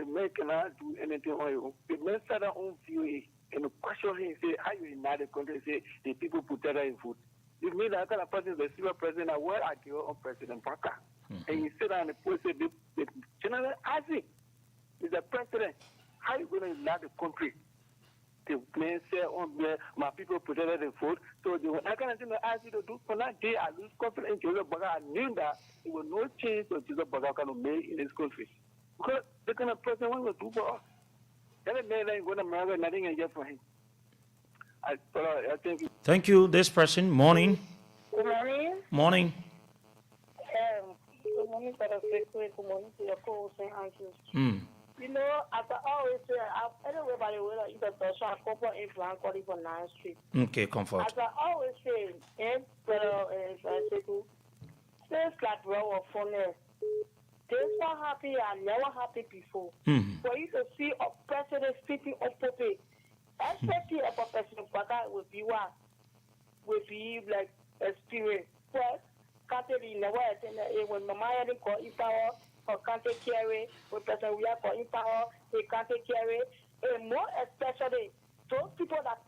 man cannot do anything on you. The man sat on view and the question he say, how you unite the country, say the people put that in food. You mean that kind of person is the civil president, where I go on President Parker. And he sit down and put the General Isaac is the president. How are you going to unite the country? the men say my people protected the vote. So I kind of thing I asked you to do for that day, I lose confidence in Joseph Baga. I knew that it will no change what Joseph Baga can make in this country. Because the kind of person want to do for us. Every man ain't going to America, nothing I get for him. I thank you. Thank you. This person, morning. Good morning. Morning. Good morning, Brother Faithful. Good morning to your co-host and answers. You know, as I always say, anyway, by the way, you can touch on corporate influence calling for 9th Street. Okay, comfort. As I always say, Brother Faithful, things like raw or funny, things not happy and never happy before. For you to see a president speaking of puppet, especially if a president will be what? Will be like experience. Well, can't never attend when Mama hadn't called power or can't take care of it, when person we are calling power, they can't take care of it. And more especially those people that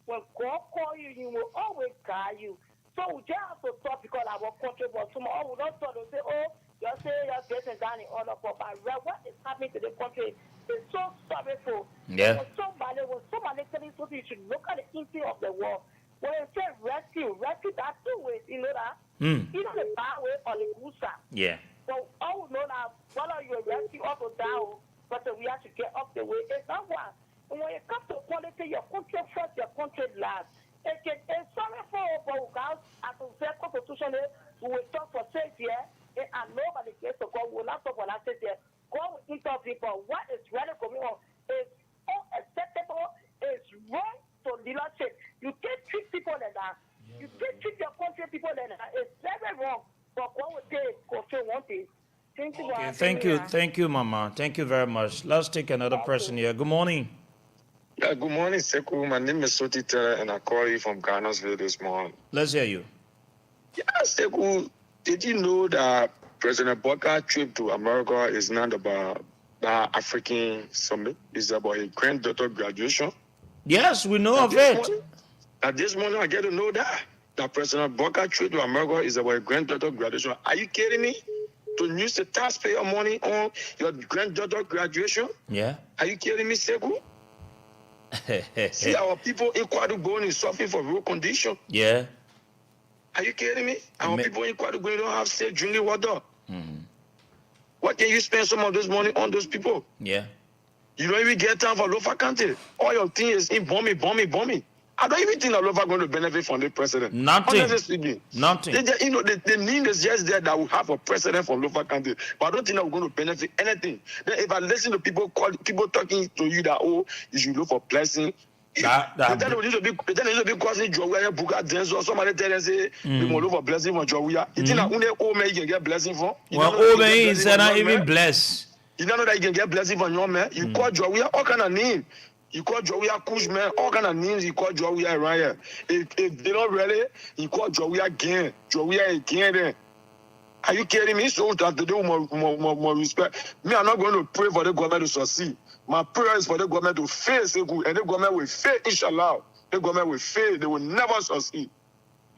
when God call you, he will always guide you. So we just have to stop because our country was tomorrow we don't start to say, oh, you're saying you're getting down in order for but what is happening to the country is so sorrowful. Yeah. When somebody telling something, you should look at the history of the world. When you say rescue that two ways, you know that? Either the bad way or the good side. Yeah. So all we know now, whether you're rescue up or down, but we have to get up the way. It's not one. And when it comes to politics, your country first, your country last. It's sorry for God, as a fair constitution, we will talk for 6 years, and nobody gets to God. We will not talk for that 6 years. God will intervene for what is really going on. It's unacceptable. It's wrong to leadership. You can't treat people like that. You can't treat your country people like that. It's very wrong. But God will take control one thing. Thank you, Mama. Thank you very much. Let's take another person here. Good morning. Yeah, good morning, Sekou. My name is Sotita, and I call you from Ghana's this morning. Let's hear you. Yeah, Sekou, did you know that President Boka's trip to America is not about the African summit? It's about his granddaughter graduation. Yes, we know of it. At this morning, I get to know that President Boka's trip to America is about his granddaughter graduation. Are you kidding me? To use the taxpayer money on your granddaughter graduation? Yeah. Are you kidding me, Sekou? See our people in Kwadugboni is suffering for road condition. Yeah. Are you kidding me? Our people in Kwadugboni don't have safe drinking water. What can you spend some of this money on those people? Yeah. You don't even get time for Lofa County. All your thing is in bombing. I don't even think that Lofa going to benefit from the president. Nothing. Honestly, nothing. The need is just there that we have a president from Lofa County, but I don't think that we're going to benefit anything. Then if I listen to people talking to you that you should look for blessing. Then it needs to be causing Jowia Buka Denso. Somebody tell them say we will look for blessing from Jowia. You think that only old man you can get blessing from? Well, old man is not even blessed. You don't know that you can get blessing from your man. You call Jowia all kind of name. You call Jowia Kushman, all kind of names you call Jowia around here. If they don't really, you call Jowia again. Then. Are you kidding me? So that they do more respect. Me, I'm not going to pray for the government to succeed. My prayer is for the government to fail, and the government will fail, inshallah. The government will fail. They will never succeed.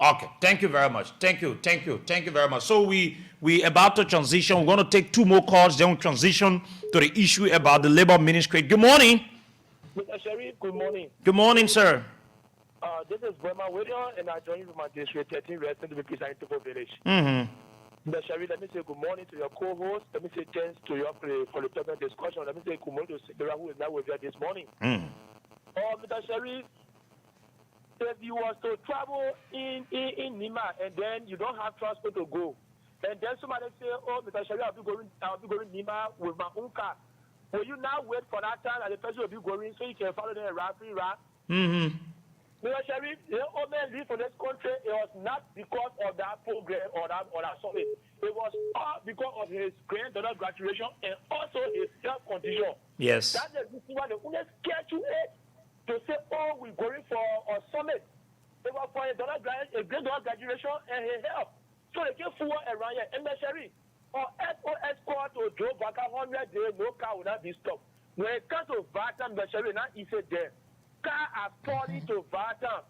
Okay, thank you very much. Thank you very much. So we about to transition. We're going to take 2 more calls, then we'll transition to the issue about the labor ministry. Good morning. Mr. Sherry, good morning. Good morning, sir. This is Burma William, and I join you from my district 13 resident of the Kisantoko village. Mr. Sherry, let me say good morning to your co-host. Let me say thanks to you for the topic discussion. Let me say good morning to Sarah, who is now with you this morning. Mr. Sherry, if you was to travel in Nima and then you don't have transport to go, and then somebody say, oh, Mr. Sherry, I'll be going Nima with my own car. Will you now wait for that time and the person will be going so you can follow them around? Mr. Sherry, the old man live in this country, it was not because of that program or that summit. It was all because of his granddaughter graduation and also his health condition. Yes. That's the reason why they only schedule it to say, oh, we're going for a summit. It was for his granddaughter graduation and his health. So they came forward around here. And Mr. Sherry, or SOS squad to Joe back 100 days, no car will not be stopped. When it comes to Vatam, Mr. Sherry, not easy there. Car are falling to Vatam.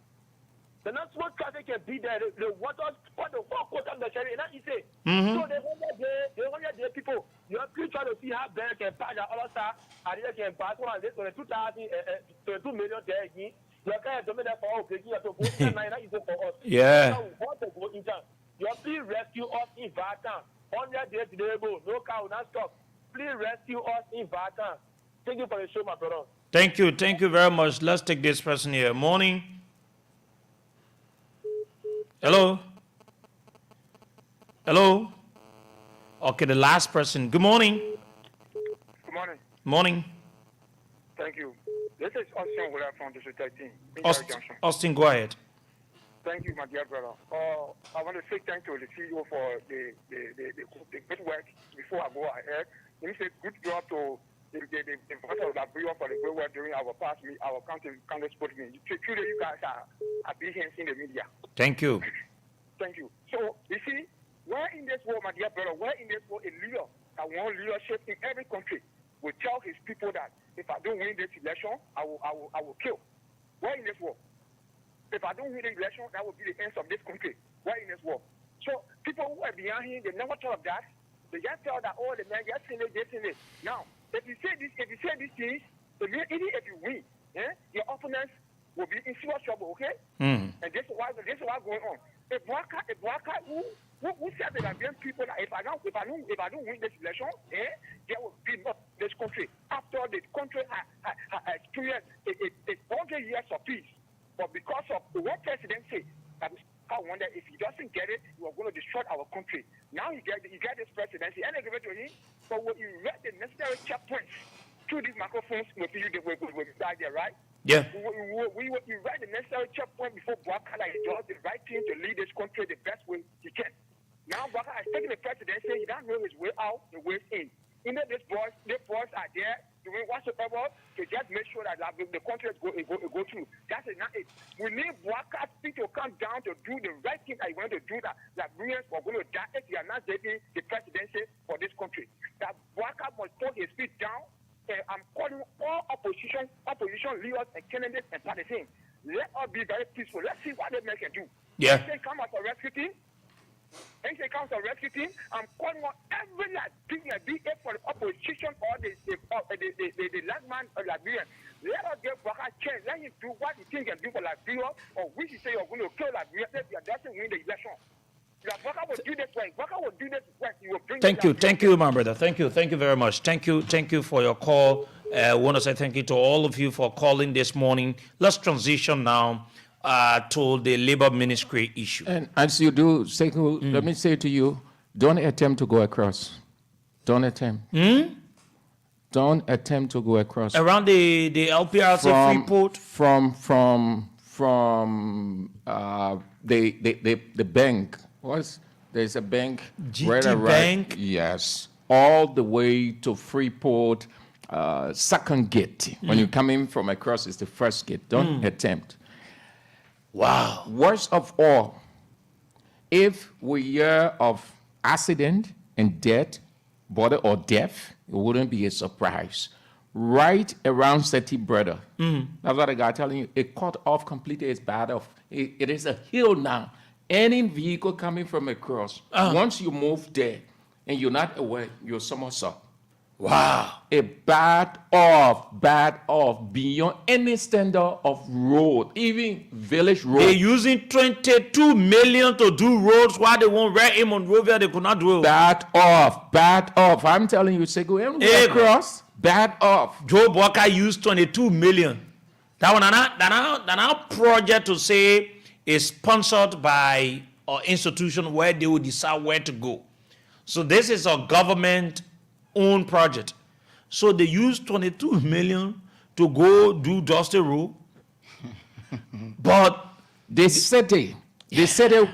The not small traffic can be there. The water, what the fuck, Mr. Sherry, not easy. So the 100 day people, you have to try to see how bad can can pass all of that. I can pass one this 22 million there again. You can't do that for all taking to go to 9 is for us. Yeah. Now want to go in town. You please rescue us in Vatan. 100 days label, no car will not stop. Please rescue us in Vatan. Thank you for the show, my brother. Thank you very much. Let's take this person here. Morning. Hello. Hello. Okay, the last person. Good morning. Good morning. Morning. Thank you. This is Austin Willer from District 13. Austin, go ahead. Thank you, my dear brother. I want to say thank you to the CEO for the good work. Before I go ahead, let me say good job to the voice of Liberia for the good work during our past our county sport meeting. Truly, you guys are big hands in the media. Thank you. Thank you. So, you see, we're in this world, my dear brother, we're in this world, a leader that wants leadership in every country will tell his people that if I don't win this election, I will kill. We're in this world. If I don't win the election, that will be the end of this country. We're in this world. So people who are behind him, they never thought of that. They just tell that, oh, the man just seen it, they seen it. Now, if you say these things, even if you win, your opponents will be in serious trouble, okay? And this is what's going on. A broker who said that against people that if I don't win this election, there will be not this country. After the country has experienced 100 years of peace. But because of the one president said, I wonder if he doesn't get it, we are going to destroy our country. Now he get this presidency, and I give it to him. But when you read the necessary checkpoints through these microphones, we'll die there, right? Yeah. We write the necessary checkpoint before Bwaka he does the right thing to lead this country the best way he can. Now Bwaka has taken the presidency, he doesn't know his way out, the way in. You know, these boys are there doing whatsoever to just make sure that the country go through. That's not it. We need Bwaka to come down to do the right thing that he wants to do, that Liberians are going to die if he are not getting the presidency for this country. That Bwaka must put his feet down. I'm calling all opposition leaders and candidates and parties. Let us be very peaceful. Let's see what they can do. Yeah. If they come as a rescue team, I'm calling on every be it for the opposition or the landman of Liberia. Let us give Bwaka a chance. Let him do what he thinks he can do for Liberia, or which he say you're going to kill Liberia if he doesn't win the election. Bwaka will do this way. Bwaka will do this way. He will bring Thank you, my brother. Thank you very much. Thank you for your call. I want to say thank you to all of you for calling this morning. Let's transition now to the labor ministry issue. And as you do, Sekou, let me say to you, don't attempt to go across. Don't attempt. Don't attempt to go across. Around the LPRC Freeport? From the bank. There's a bank. GT Bank? Yes. All the way to Freeport, second gate. When you come in from across, it's the first gate. Don't attempt. Wow. Worst of all, if we hear of accident and death, border or death, it wouldn't be a surprise. Right around Seti Brother. That's what the guy telling you. It cut off completely. It's bad off. It is a hill now. Any vehicle coming from across, once you move there and you're not aware, you're somersault. Wow. A bad off beyond any standard of road, even village road. They're using 22 million to do roads while they won't write in Monrovia, they could not do it. Bad off. I'm telling you, Sekou, across, bad off. Joe Bwaka used 22 million. That one, that project to say is sponsored by an institution where they will decide where to go. So this is a government-owned project. So they use 22 million to go do Dusty Road. But the city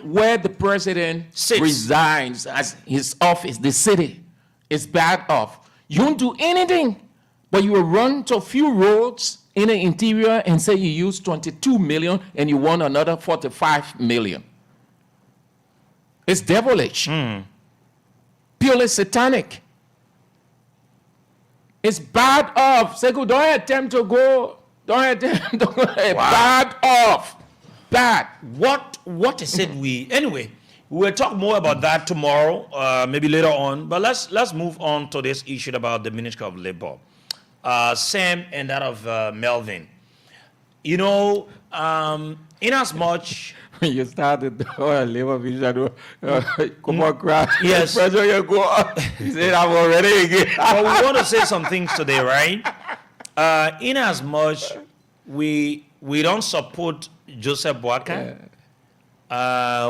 where the president resigns as his office, the city is bad off. You don't do anything, but you will run to a few roads in the interior and say you use 22 million and you want another 45 million. It's devilish. Purely satanic. It's bad off. Sekou, don't attempt to go. Don't attempt to go. Wow. Bad off. Bad. What is it we We'll talk more about that tomorrow, maybe later on. But let's move on to this issue about the Ministry of Labor. Sam and that of Melvin. You know, in as much when you started the labor vision, come on, cry. Yes. Pressure you go. He said, I'm already again. But we want to say some things today, right? In as much we don't support Joseph Boakai.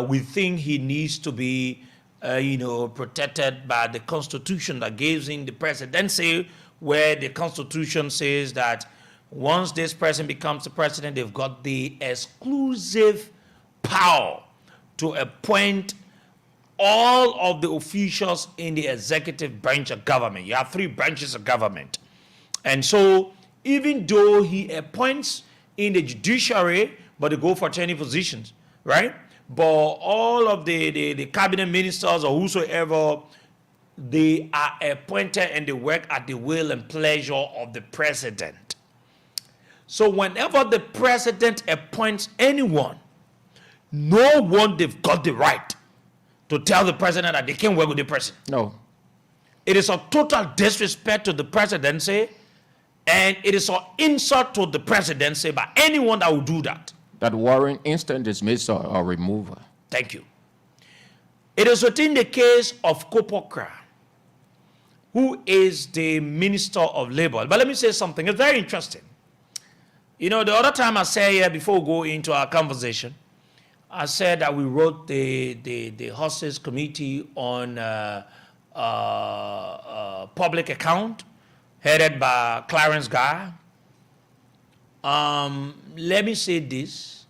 We think he needs to be, protected by the Constitution that gives him the presidency, where the Constitution says that once this person becomes the president, they've got the exclusive power to appoint all of the officials in the executive branch of government. You have 3 branches of government. And so even though he appoints in the judiciary, but they go for 20 positions, right? But all of the cabinet ministers or whosoever, they are appointed and they work at the will and pleasure of the president. So whenever the president appoints anyone, no one they've got the right to tell the president that they can't work with the president. No. It is a total disrespect to the presidency, and it is an insult to the presidency by anyone that will do that. That warrant instant dismissal or removal. Thank you. It is within the case of Kopokra, who is the Minister of Labor. But let me say something. It's very interesting. You know, the other time I said here, before we go into our conversation, I said that we wrote the Horses Committee on Public Account, headed by Clarence Guy. Let me say this.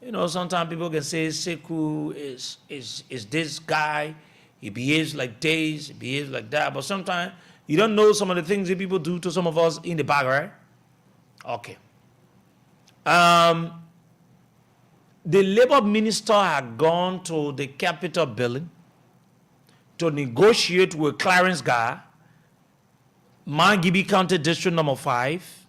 You know, sometimes people can say Sekou is this guy. He behaves like this, he behaves like that. But sometimes you don't know some of the things that people do to some of us in the back, right? Okay. The labor minister had gone to the Capitol building to negotiate with Clarence Guy, Mangibi County District number 5,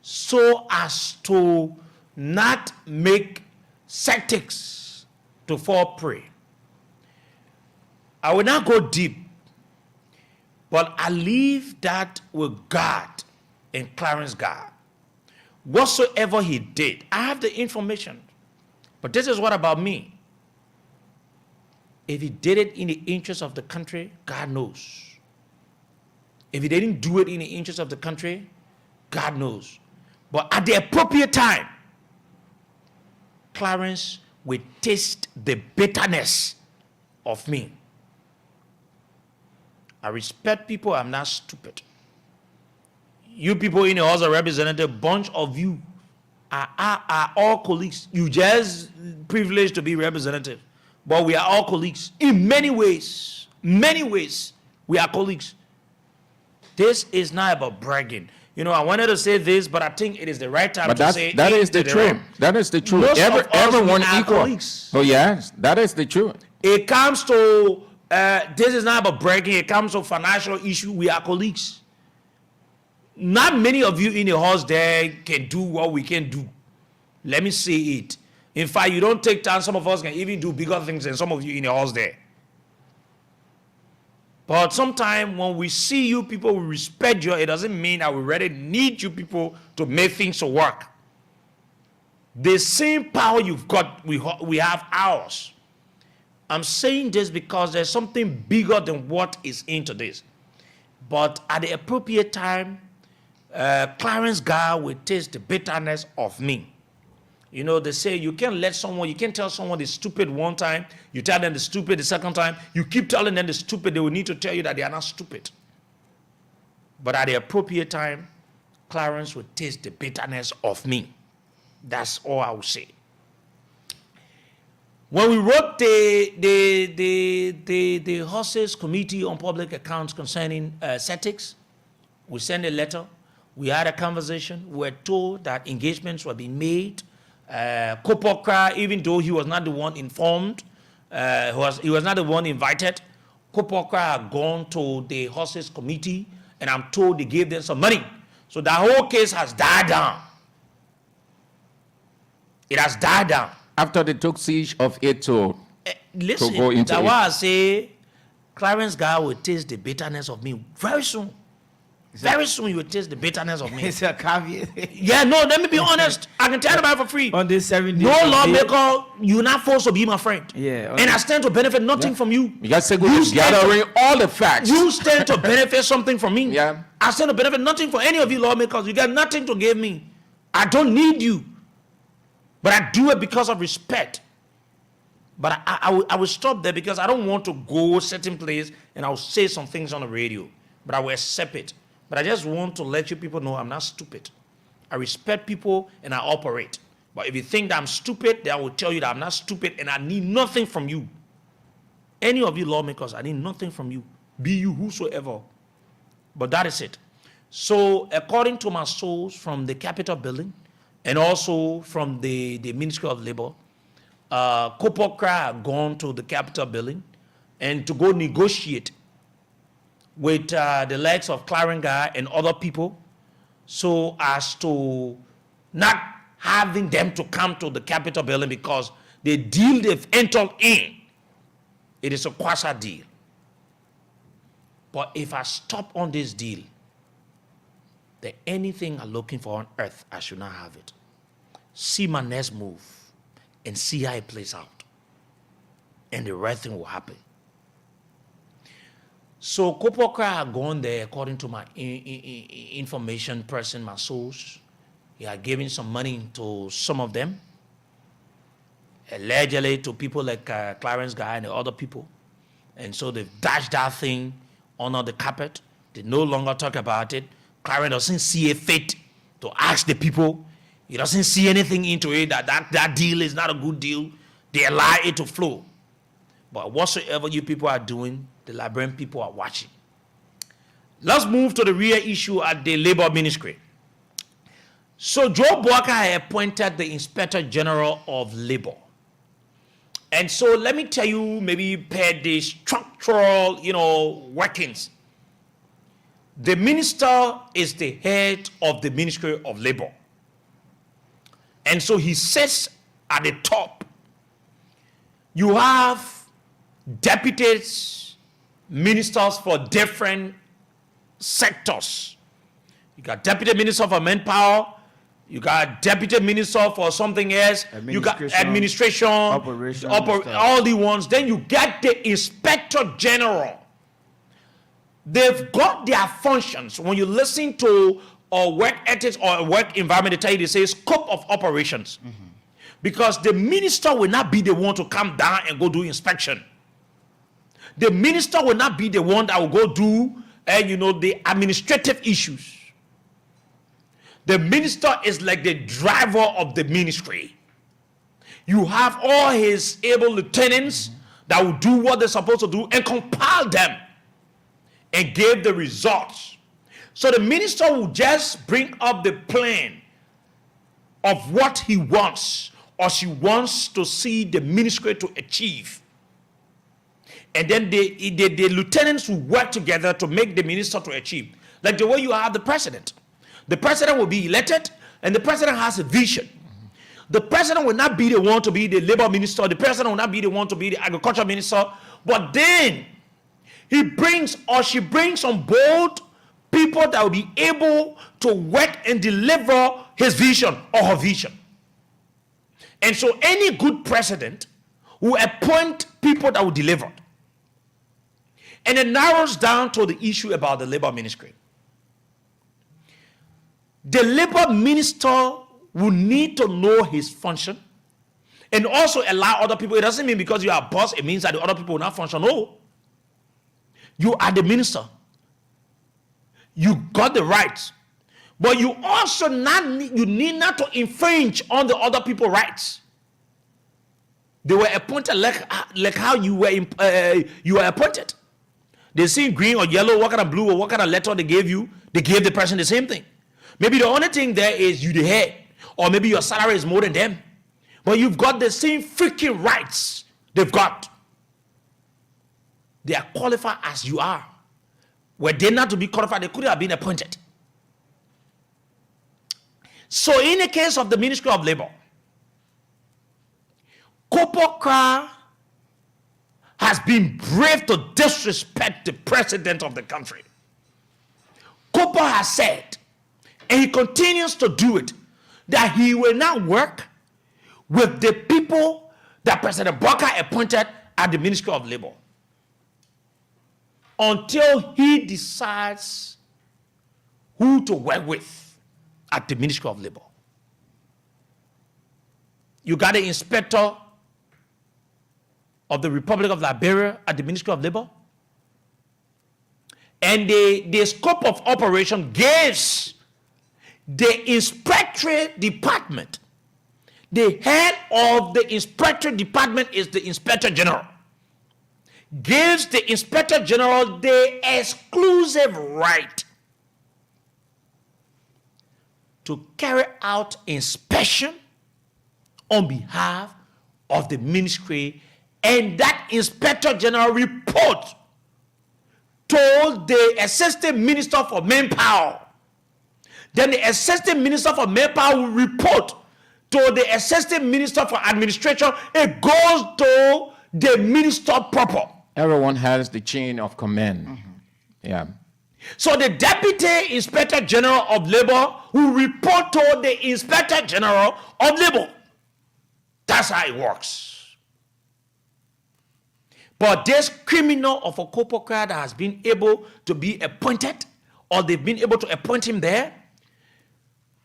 so as to not make septics to fall prey. I will not go deep, but I leave that with God and Clarence Guy. Whatsoever he did, I have the information. But this is what about me. If he did it in the interest of the country, God knows. If he didn't do it in the interest of the country, God knows. But at the appropriate time, Clarence will taste the bitterness of me. I respect people. I'm not stupid. You people in the House of Representatives, bunch of you are all colleagues. You just privileged to be representative. But we are all colleagues. In many ways, we are colleagues. This is not about bragging. You know, I wanted to say this, but I think it is the right time to say that is the truth. That is the truth. Everyone equal. Colleagues. Oh yes, that is the truth. It comes to this is not about bragging. It comes to financial issue. We are colleagues. Not many of you in the house there can do what we can do. Let me say it. In fact, you don't take time. Some of us can even do bigger things than some of you in the house there. But sometimes when we see you people, we respect you. It doesn't mean that we really need you people to make things work. The same power you've got, we have ours. I'm saying this because there's something bigger than what is into this. But at the appropriate time, Clarence Guy will taste the bitterness of me. You know, they say you can't tell someone they're stupid one time, you tell them they're stupid the second time, you keep telling them they're stupid, they will need to tell you that they are not stupid. But at the appropriate time, Clarence will taste the bitterness of me. That's all I will say. When we wrote the Horses Committee on Public Accounts concerning septics, we sent a letter, we had a conversation, we were told that engagements were being made. Kopokra, even though he was not the one informed, he was not the one invited, Kopokra had gone to the Horses Committee, and I'm told they gave them some money. So that whole case has died down. It has died down. After they took siege of it to Listen, go into that's it. why I say Clarence guy will taste the bitterness of me very soon. Very soon you will taste the bitterness of me. It's a caveat. Yeah, no, let me be honest. I can tell you for free. On this 7 days. No of lawmaker, you're not forced to be my friend. Yeah. And I stand to benefit nothing from you. You guys say You we're stand to- gathering all the facts. You stand to benefit something from me. Yeah. I stand to benefit nothing for any of you lawmakers. You got nothing to give me. I don't need you. But I do it because of respect. But I will stop there because I don't want to go a certain place and I'll say some things on the radio. But I will accept it. But I just want to let you people know I'm not stupid. I respect people and I operate. But if you think that I'm stupid, then I will tell you that I'm not stupid and I need nothing from you. Any of you lawmakers, I need nothing from you. Be you whosoever. But that is it. So according to my source from the Capitol building and also from the Ministry of Labor, Kopokra had gone to the Capitol building and to go negotiate with the likes of Clarence guy and other people so as to not having them to come to the Capitol building because the deal they've entered in, it is a quasi deal. But if I stop on this deal, then anything I'm looking for on earth, I should not have it. See my next move and see how it plays out. And the right thing will happen. So Kopokra had gone there according to my information person, my source. He had given some money to some of them. Allegedly to people like Clarence guy and the other people. And so they've dashed that thing under the carpet. They no longer talk about it. Clarence doesn't see a fit to ask the people. He doesn't see anything into it that deal is not a good deal. They allow it to flow. But whatsoever you people are doing, the Liberian people are watching. Let's move to the real issue at the Labor Ministry. So Joe Boaka appointed the Inspector General of Labor. And so let me tell you, maybe per the structural, workings. The minister is the head of the Ministry of Labor. And so he sits at the top. You have deputies, ministers for different sectors. You got deputy minister for manpower. You got deputy minister for something else. You got administration, operation, all the ones. Then you get the inspector general. They've got their functions. When you listen to work ethics or work environment, they tell you, they say scope of operations. Mm-hmm. Because the minister will not be the one to come down and go do inspection. The minister will not be the one that will go do, the administrative issues. The minister is like the driver of the ministry. You have all his able lieutenants that will do what they're supposed to do and compile them and give the results. So the minister will just bring up the plan of what he wants or she wants to see the ministry to achieve. And then the lieutenants will work together to make the minister to achieve. Like the way you have the president. The president will be elected and the president has a vision. The president will not be the one to be the labor minister. The president will not be the one to be the agriculture minister. But then he brings or she brings on board people that will be able to work and deliver his vision or her vision. And so any good president will appoint people that will deliver. And it narrows down to the issue about the labor ministry. The labor minister will need to know his function and also allow other people. It doesn't mean because you are a boss, it means that the other people will not function. No. You are the minister. You got the rights. But you also need not to infringe on the other people's rights. They were appointed like how you were appointed. They see green or yellow, what kind of blue or what kind of letter they gave you, they gave the person the same thing. Maybe the only thing there is you the head, or maybe your salary is more than them. But you've got the same freaking rights they've got. They are qualified as you are. Were they not to be qualified, they could have been appointed. So in the case of the Ministry of Labor, Kopokra has been brave to disrespect the president of the country. Kopo has said, and he continues to do it, that he will not work with the people that President Barker appointed at the Ministry of Labor until he decides who to work with at the Ministry of Labor. You got the inspector of the Republic of Liberia at the Ministry of Labor. And the scope of operation gives the inspectorate department. The head of the inspectorate department is the inspector general. Gives the inspector general the exclusive right to carry out inspection on behalf of the ministry, and that inspector general report told the assistant minister for manpower. Then the assistant minister for manpower will report to the assistant minister for administration. It goes to the minister proper. Everyone has the chain of command. Yeah. So the deputy inspector general of labor will report to the inspector general of labor. That's how it works. But this criminal of a corporate that has been able to be appointed, or they've been able to appoint him there,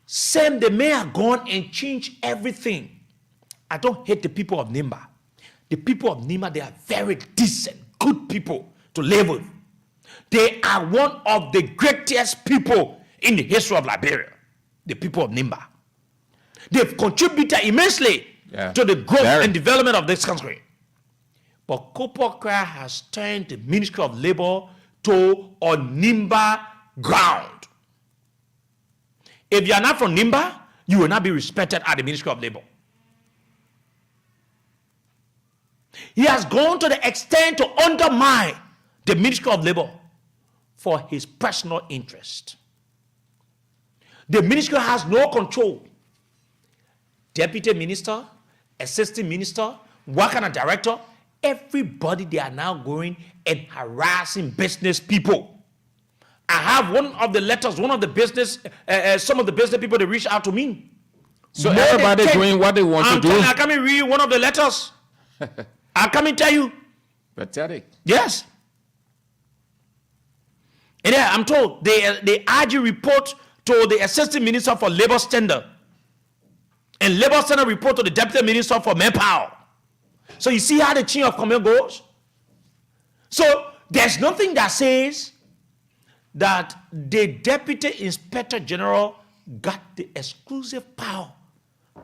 same they may have gone and changed everything. I don't hate the people of Nimba. The people of Nimba, they are very decent, good people to live with. They are one of the greatest people in the history of Liberia, the people of Nimba. They've contributed immensely to the growth and development of this country. But Kopokra has turned the Ministry of Labor to a Nimba ground. If you are not from Nimba, you will not be respected at the Ministry of Labor. He has gone to the extent to undermine the Ministry of Labor for his personal interest. The ministry has no control. Deputy minister, assistant minister, worker and director, everybody, they are now going and harassing business people. I have one of the letters, one of the business, some of the business people, they reach out to me. So everybody doing what they want to do. I come and read one of the letters. I'll come and tell you. Pathetic. Yes. And yeah, I'm told they argue report to the assistant minister for labor standard. And labor standard report to the deputy minister for manpower. So you see how the chain of command goes? So there's nothing that says that the deputy inspector general got the exclusive power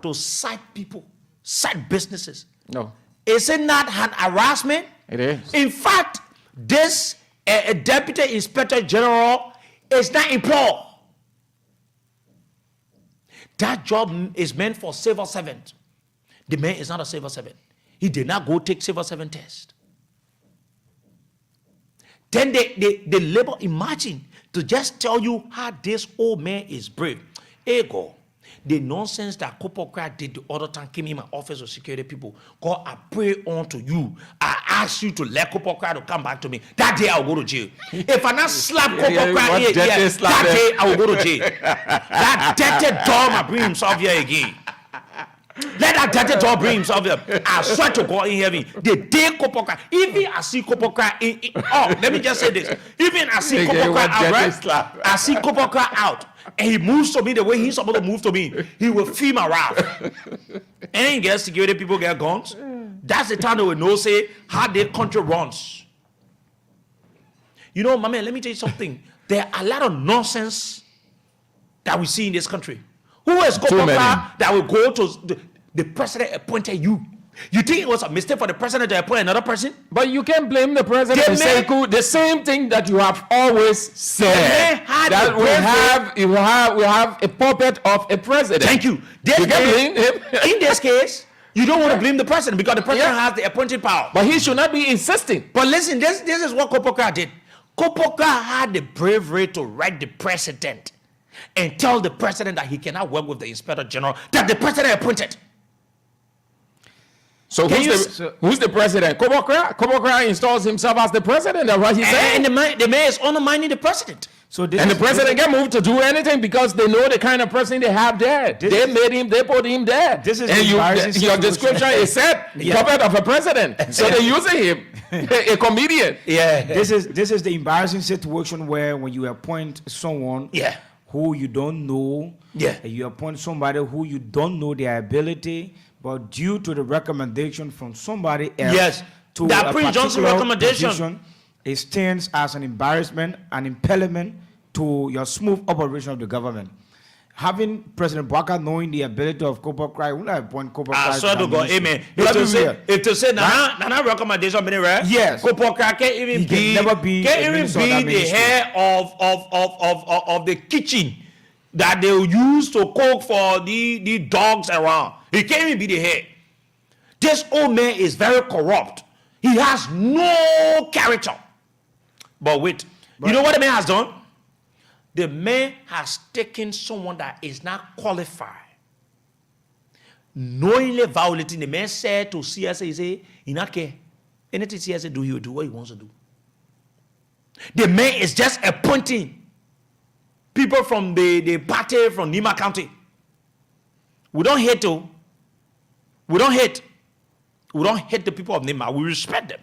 to cite people, cite businesses. No. Is it not an harassment? It is. In fact, this deputy inspector general is not employed. That job is meant for civil servant. The man is not a civil servant. He did not go take civil servant test. Then they labor, imagine, to just tell you how this old man is brave. Ego, the nonsense that Kopokra did the other time came in my office of security people. God, I pray unto you. I ask you to let Kopokra to come back to me. That day I'll go to jail. If I not slap Kopokra that day I will go to jail. That dirty dog might bring himself here again. Let that dirty dog bring himself here. I swear to God in heaven. The day Kopokra, even I see Kopokra let me just say this. Even I see Kopokra out, right? I see Kopokra out. And he moves to me the way he's supposed to move to me. He will feel my wrath. Any get security people get guns. That's the time they will know, say, how their country runs. You know, my man, let me tell you something. There are a lot of nonsense that we see in this country. Who is Kopokra that will go to the president appointed you? You think it was a mistake for the president to appoint another person? But you can't blame the president. The same thing that you have always said. That we have a puppet of a president. Thank you. You can't blame him. In this case, you don't want to blame the president because the president has the appointing power. But he should not be insisting. But listen, this is what Kopokra did. Kopokra had the bravery to write the president and tell the president that he cannot work with the inspector general that the president appointed. So who's the president? Kobokra installs himself as the president. That's what he said. And the man is undermining the president. So the president can move to do anything because they know the kind of person they have there. They made him. They put him there. This is your description is set puppet of a president. So they're using him, a comedian. Yeah. This is the embarrassing situation where when you appoint someone who you don't know, you appoint somebody who you don't know their ability, but due to the recommendation from somebody else, to that Prince Johnson recommendation, position, it stands as an embarrassment, an impediment to your smooth operation of the government. Having President Bwaka knowing the ability of Kobokra, will not appoint Kobokra. I swear to God, amen. If to say Nana recommendation, yes, Kobokra can't even be the head of the kitchen that they will use to cook for the dogs around. He can't even be the head. This old man is very corrupt. He has no character. But wait, you know what the man has done? The man has taken someone that is not qualified, knowingly violating. The man said to CSA, he said, he not care. Anything CSA do, he will do what he wants to do. The man is just appointing people from the party from Nima County. We don't hate though. We don't hate. We don't hate the people of Nima. We respect them.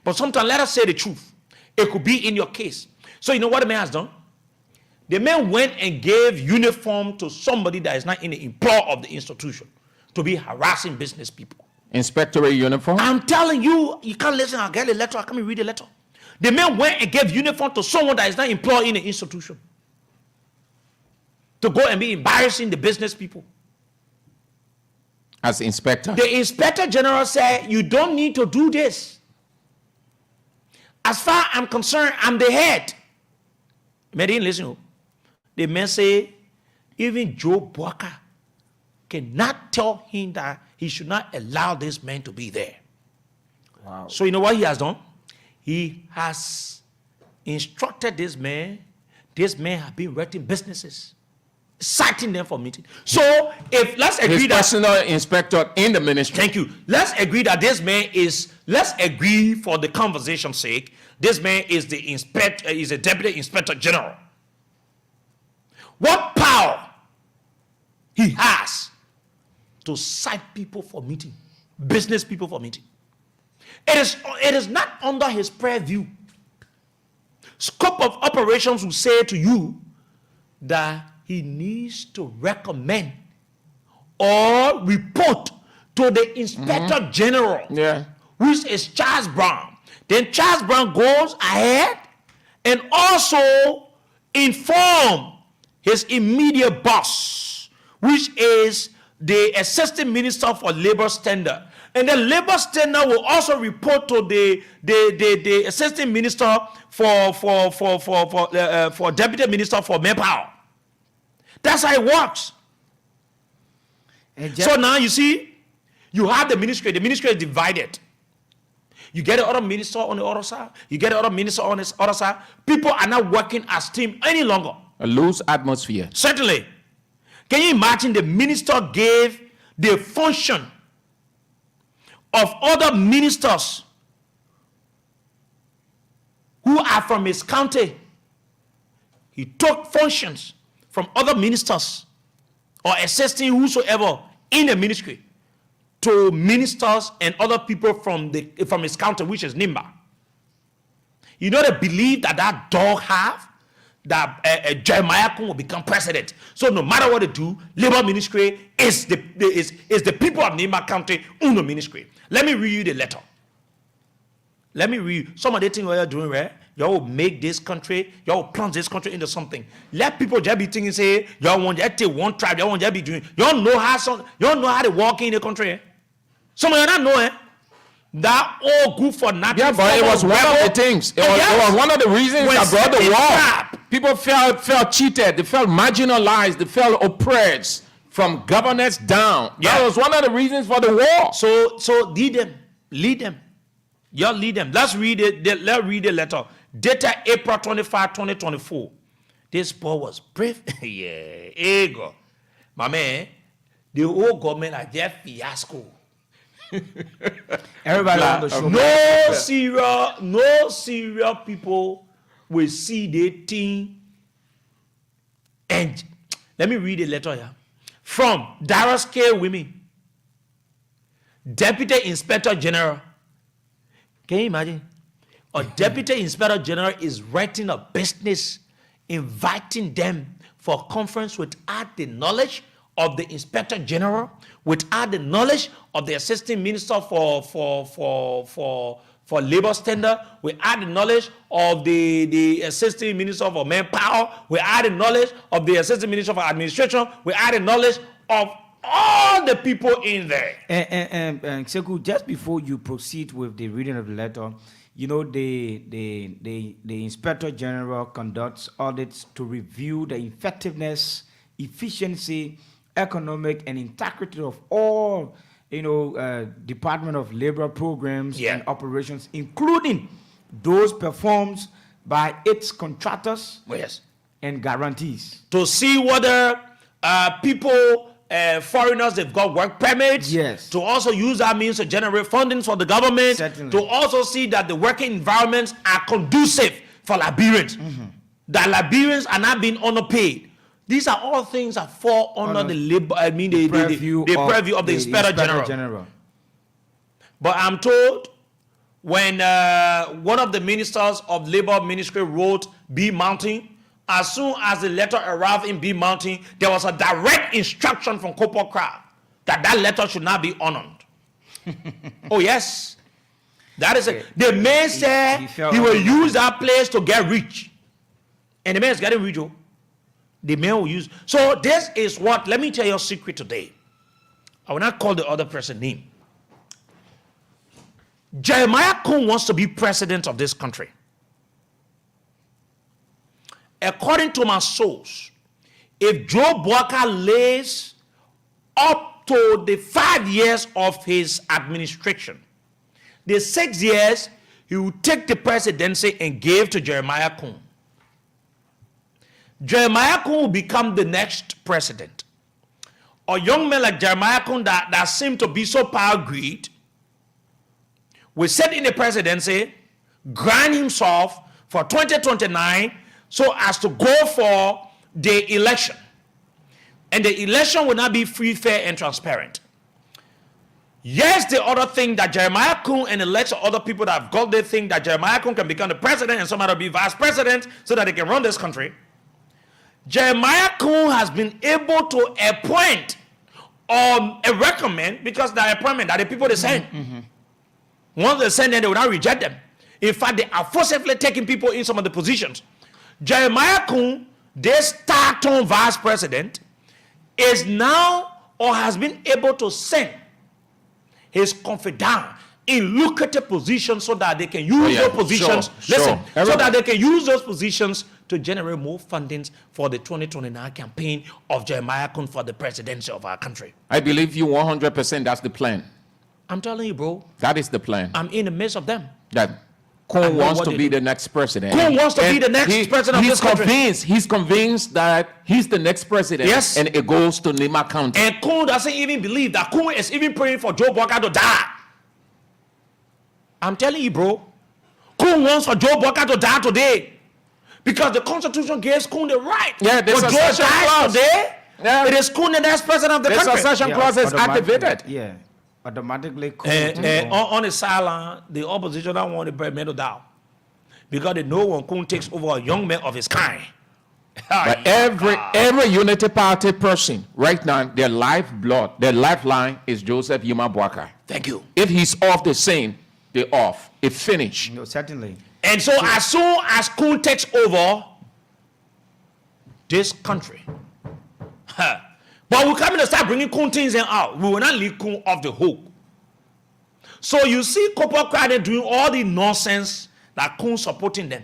But sometimes let us say the truth. It could be in your case. So you know what the man has done? The man went and gave uniform to somebody that is not in the employ of the institution to be harassing business people. Inspectorate uniform? I'm telling you, you can't listen. I'll get a letter. I'll come and read the letter. The man went and gave uniform to someone that is not employed in the institution to go and be embarrassing the business people. As inspector? The inspector general said, you don't need to do this. As far as I'm concerned, I'm the head. Medin, listen. The man say, even Joe Bwaka cannot tell him that he should not allow this man to be there. Wow. So you know what he has done? He has instructed this man. This man has been renting businesses, citing them for meeting. So if let's agree his that personal inspector in the ministry. Thank you. Let's agree that this man is. Let's agree for the conversation's sake. This man is the inspector. Is a deputy inspector general. What power he has to cite people for meeting, business people for meeting? It is not under his purview. Scope of operations will say to you that he needs to recommend or report to the inspector general, which is Charles Brown. Then Charles Brown goes ahead and also inform his immediate boss, which is the assistant minister for labor standard. And the labor standard will also report to the assistant minister for deputy minister for manpower. That's how it works. So now you see, you have the ministry. The ministry is divided. You get the other minister on the other side. You get the other minister on this other side. People are not working as team any longer. A loose atmosphere. Certainly. Can you imagine the minister gave the function of other ministers who are from his county? He took functions from other ministers or assisting whosoever in the ministry to ministers and other people from his county, which is Nimba. You know the belief that dog have? That Jeremiah Kung will become president. So no matter what they do, labor ministry is the people of Nimba County Uno ministry. Let me read you the letter. Let me read you. Some of the things you're doing, right? Y'all will make this country, y'all will plunge this country into something. Let people just be thinking, say, y'all want to take one tribe, y'all want to be doing, y'all know how to walk in the country. Eh? Some of you don't know, that all good for nothing. Yeah, but it was one of the things. It was one of the reasons that brought the war. People felt cheated. They felt marginalized. They felt oppressed from governors down. Yeah. That was one of the reasons for the war. So lead them. Y'all lead them. Let's read it. Let's read the letter. Dated April 25, 2024. This boy was brave. Yeah, ego. My man, the whole government are just fiasco. Everybody on the show. No serious people will see the thing. And let me read a letter here from Darius K. Women, Deputy Inspector General. Can you imagine? A Deputy Inspector General is writing a business, inviting them for a conference without the knowledge of the Inspector General, without the knowledge of the Assistant Minister for Labor Standard, without the knowledge of the Assistant Minister for Manpower, without the knowledge of the Assistant Minister for Administration, without the knowledge of all the people in there. And Sekou, just before you proceed with the reading of the letter, you know, the Inspector General conducts audits to review the effectiveness, efficiency, economic, and integrity of all, Department of Labor programs and operations, including those performed by its contractors and guarantees. To see whether foreigners, they've got work permits. Yes. To also use that means to generate funding for the government. Certainly. To also see that the working environments are conducive for Liberians. Mm-hmm. That Liberians are not being underpaid. These are all things that fall under the purview of the Inspector General. But I'm told when one of the ministers of Labor Ministry wrote B Mountain, as soon as the letter arrived in B Mountain, there was a direct instruction from Corporal Crowd that letter should not be honored. Oh yes, that is it. The man said he will use that place to get rich, and the man is getting rich. The man will use. So this is what. Let me tell you a secret today. I will not call the other person name. Jeremiah Kun wants to be president of this country. According to my source, if Joe Walker lays up to the 5 years of his administration, the 6 years, he will take the presidency and give to Jeremiah Kun. Jeremiah Kun will become the next president. A young man like Jeremiah Kun that seemed to be so power greed will sit in the presidency, grind himself for 2029 so as to go for the election. And the election will not be free, fair, and transparent. Yes, the other thing that Jeremiah Kun and the lots of other people that have got, they think that Jeremiah Kun can become the president and somebody will be vice president so that they can run this country. Jeremiah Kun has been able to appoint recommend, because the appointment that the people they send. Mm-hmm. Once they send them, they will not reject them. In fact, they are forcibly taking people in some of the positions. Jeremiah Kun, this star-turned vice president, is now or has been able to send his confidant in lucrative positions so that they can use those positions. So that they can use those positions to generate more fundings for the 2029 campaign of Jeremiah Kun for the presidency of our country. I believe you 100% that's the plan. I'm telling you, bro. That is the plan. I'm in the midst of them. That Kun wants to be the next president. Kun wants to be the next president of this country. He's convinced that he's the next president. Yes. And it goes to Nima County. And Kun doesn't even believe that. Kun is even praying for Joe Walker to die. I'm telling you, bro. Kun wants for Joe Walker to die today. Because the Constitution gives Kun the right. Yeah, there's for a Joe succession clause. Today, yeah. It is Kun the next president of the country. The succession clause is activated. Yeah. Automatically. On the sideline, the opposition don't want the president to die. Because they know when Kun takes over a young man of his kind. But every Unity Party person right now, their lifeblood, their lifeline is Joseph Yuma Boakai. Thank you. If he's off the scene, they're off. It finished. No, certainly. And so as soon as Kun takes over this country, but we're coming to start bringing Kun things out. We will not leave Kun off the hook. So you see Corporal Crowder doing all the nonsense that Kun supporting them.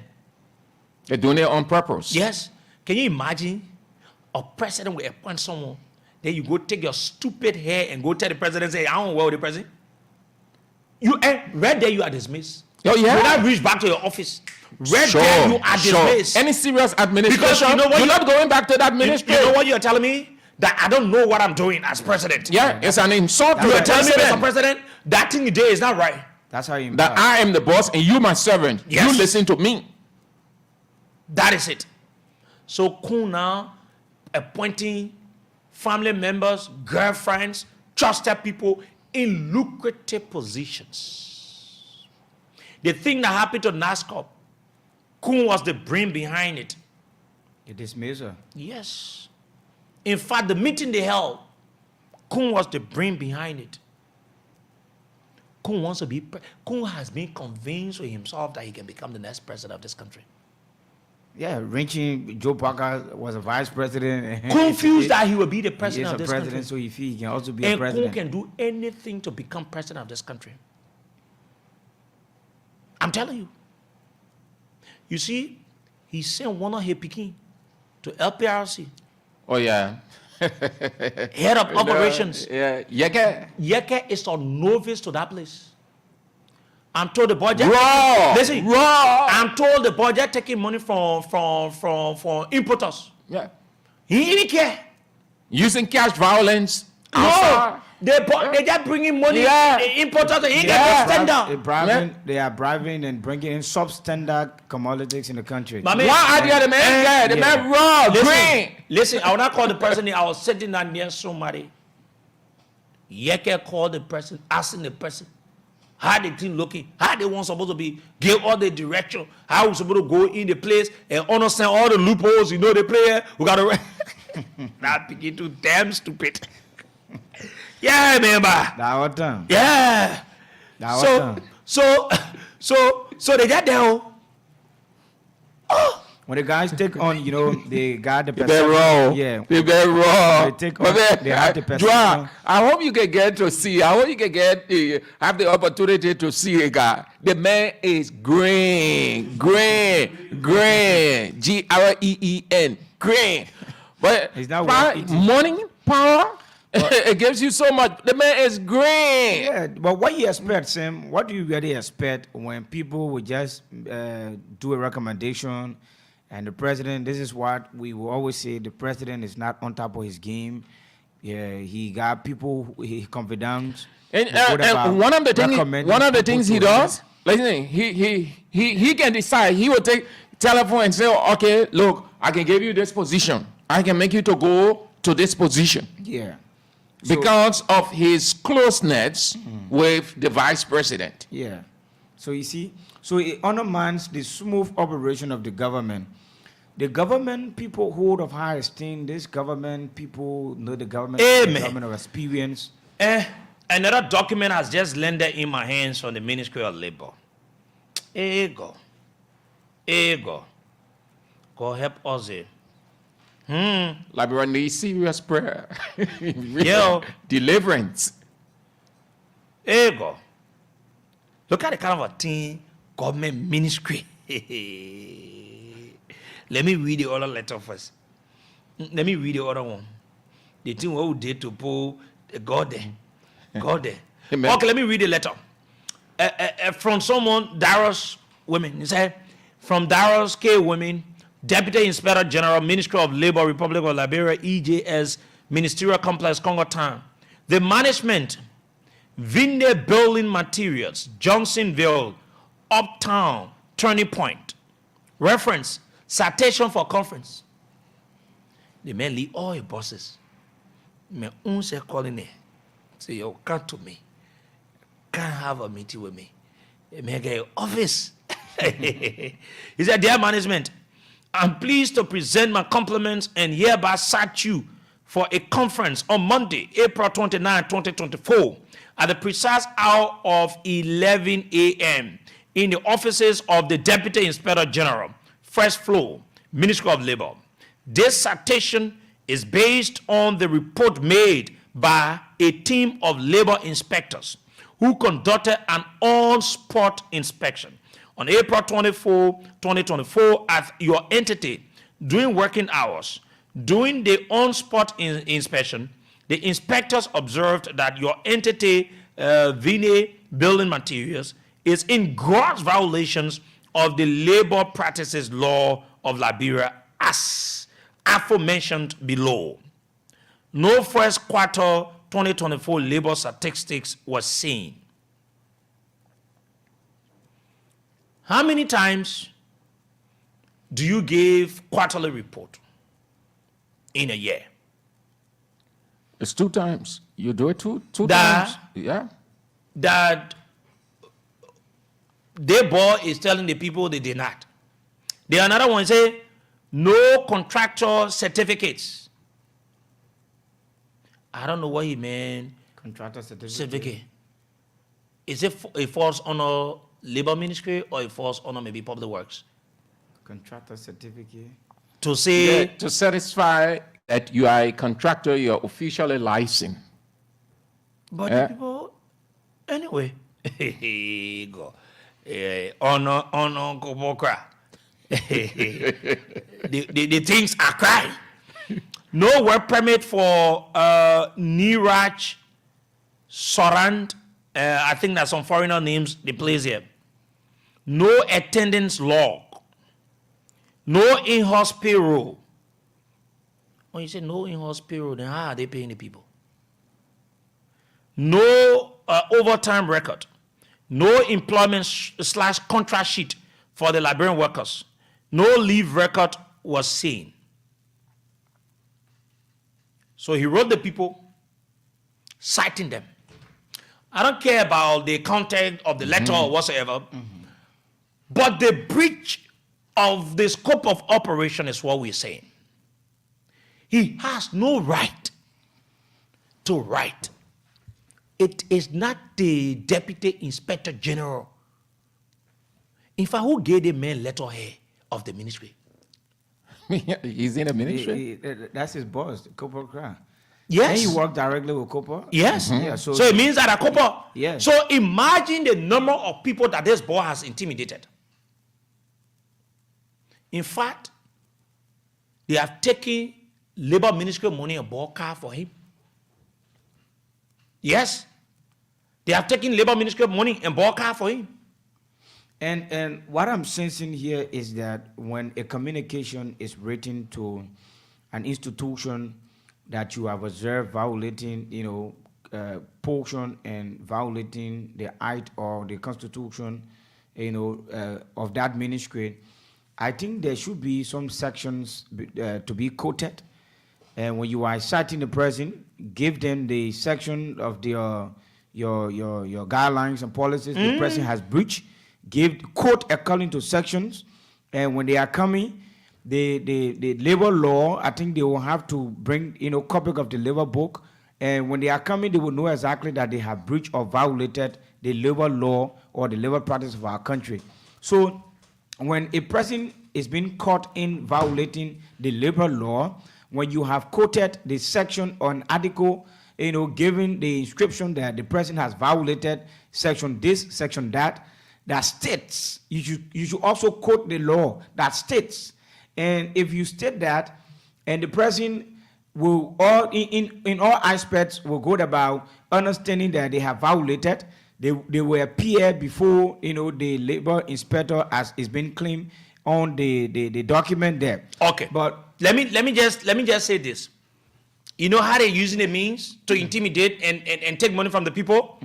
They're doing it on purpose. Yes. Can you imagine a president will appoint someone, then you go take your stupid hair and go tell the president, say, I don't work with the president. Right there you are dismissed. Oh, yeah. You not reach back to your office. Right there you are dismissed. Any serious administration, Because you know what you're not going back to that ministry. You know what you're telling me? that I don't know what I'm doing as president. Yeah, it's an insult to You the are telling me, Mr. president President, that thing you did is not right. That's how you. that I am the boss and you my servant. Yes. You listen to me. That is it. So Kun now appointing family members, girlfriends, trusted people in lucrative positions. The thing that happened to NASCOP, Kun was the brain behind it. You dismiss her. Yes. In fact, the meeting they held, Kun was the brain behind it. Kun wants to be. Kun has been convinced with himself that he can become the next president of this country. Yeah, Rinchi Joe Parker was a vice president. Confused that he will be the president He of is this a country. president, so he can also be a And president. Kun can do anything to become president of this country. I'm telling you. You see, he sent one of his Peking to LPRC. Oh yeah. Head of operations. Yeah. Yeke is a novice to that place. I'm told the budget. Raw. Listen, Raw. I'm told the budget taking money from importers. Yeah. He even care. Using cash violence. No, they just bringing money. Yeah. The importers, he get to stand down. They are bribing and bringing in substandard commodities in the country. My man, Why are the other man? Yeah, the man raw, green. Listen, I will not call the president. I was sitting down near somebody. Yeke called the president, asking the president how the thing looking, how they want supposed to be, give all the direction, how we supposed to go in the place and understand all the loopholes. You know they play here. We gotta that begin to damn stupid. Yeah, remember. That was time. Yeah. That was time. So they get there. When the guys take on, they got the They perception. raw. Yeah. They raw. They take on, they have the perception. Joa, I hope you can get to see. I hope you can have the opportunity to see a guy. The man is green. GREEN. Green. But He's not morning power. It gives you so much. The man is green. Yeah, but what you expect, Sam? What do you really expect when people will just do a recommendation and the president, this is what we will always say, the president is not on top of his game. Yeah, he got people, he confidants. And one of the things he does, listen, he can decide. He will take telephone and say, okay, look, I can give you this position. I can make you to go to this position. Yeah. Because of his closeness with the vice president. Yeah. So you see, so it undermines the smooth operation of the government. The government people hold of high esteem. This government people know the government, the government of experience. Another document has just landed in my hands from the Ministry of Labor. Ego. God help us here. Liberia needs serious prayer. Yo. Deliverance. Ego. Look at the kind of a thing government ministry. Let me read the other letter first. Let me read the other one. The thing what we did to pull God there. Amen. Okay, let me read the letter. From someone, Darius Women. He said, from Darius K. Women, Deputy Inspector General, Ministry of Labor, Republic of Liberia, EJS, Ministerial Complex, Congo Town. The management, Vinde Building Materials, Johnsonville, Uptown, Turning Point. Reference, citation for conference. The man lead all your bosses. Me say calling it. Say, yo, come to me. Can't have a meeting with me. They make your office. He said, dear management, I'm pleased to present my compliments and hereby cite you for a conference on Monday, April 29, 2024, at the precise hour of 11 a.m. in the offices of the Deputy Inspector General, first floor, Ministry of Labor. This citation is based on the report made by a team of labor inspectors who conducted an on-spot inspection on April 24, 2024 at your entity during working hours. During the on-spot inspection, the inspectors observed that your entity, Vine Building Materials, is in gross violations of the labor practices law of Liberia as aforementioned below. no first quarter 2024 labor statistics was seen. How many times do you give quarterly report in a year? It's 2 times. You do it two That- times. Yeah. That the boy is telling the people they did not. The another one say no contractor certificates. I don't know what he meant. Contractor certificate. Is it it falls under labor ministry or it falls under maybe public works? Contractor certificate. To say Yeah, to satisfy that you are a contractor, you are officially licensed. but Yeah. the people anyway. Go. Honor Kobokra. The things are crying. No work permit for Niraj Sorand. I think that's some foreigner names they place here. No attendance log. No in-house payroll. When you say no in-house payroll, then how are they paying the people? No overtime record. No employment / contract sheet for the Liberian workers. No leave record was seen. So he wrote the people, citing them. I don't care about the content of the letter or whatsoever, but the breach of the scope of operation is what we're saying. He has no right to write. It is not the Deputy Inspector General. In fact, who gave the man letterhead of the ministry? He's in the ministry. That's his boss, Corporal Kra. Yes. And you work directly with Corporal? Yes. Yeah, So it means that a couple. Yeah. So imagine the number of people that this boy has intimidated. In fact, they have taken labor ministry money and bought car for him. Yes. They have taken labor ministry money and bought car for him. And what I'm sensing here is that when a communication is written to an institution that you have observed violating, portion and violating the act or the constitution, of that ministry, I think there should be some sections to be quoted. And when you are citing the president, give them the section of your guidelines and policies the president has breached. Give quote according to sections, and when they are coming, the labor law, I think they will have to bring copy of the labor book, and when they are coming, they will know exactly that they have breached or violated the labor law or the labor practice of our country. So when a person is being caught in violating the labor law, when you have quoted the section on article, giving the inscription that the person has violated section this, section that states, you should also quote the law that states. And if you state that, and the person will in all aspects will go about understanding that they have violated, they will appear before the labor inspector as is being claimed on the document there. Okay. But let me just say this. You know how they're using the means to intimidate and take money from the people?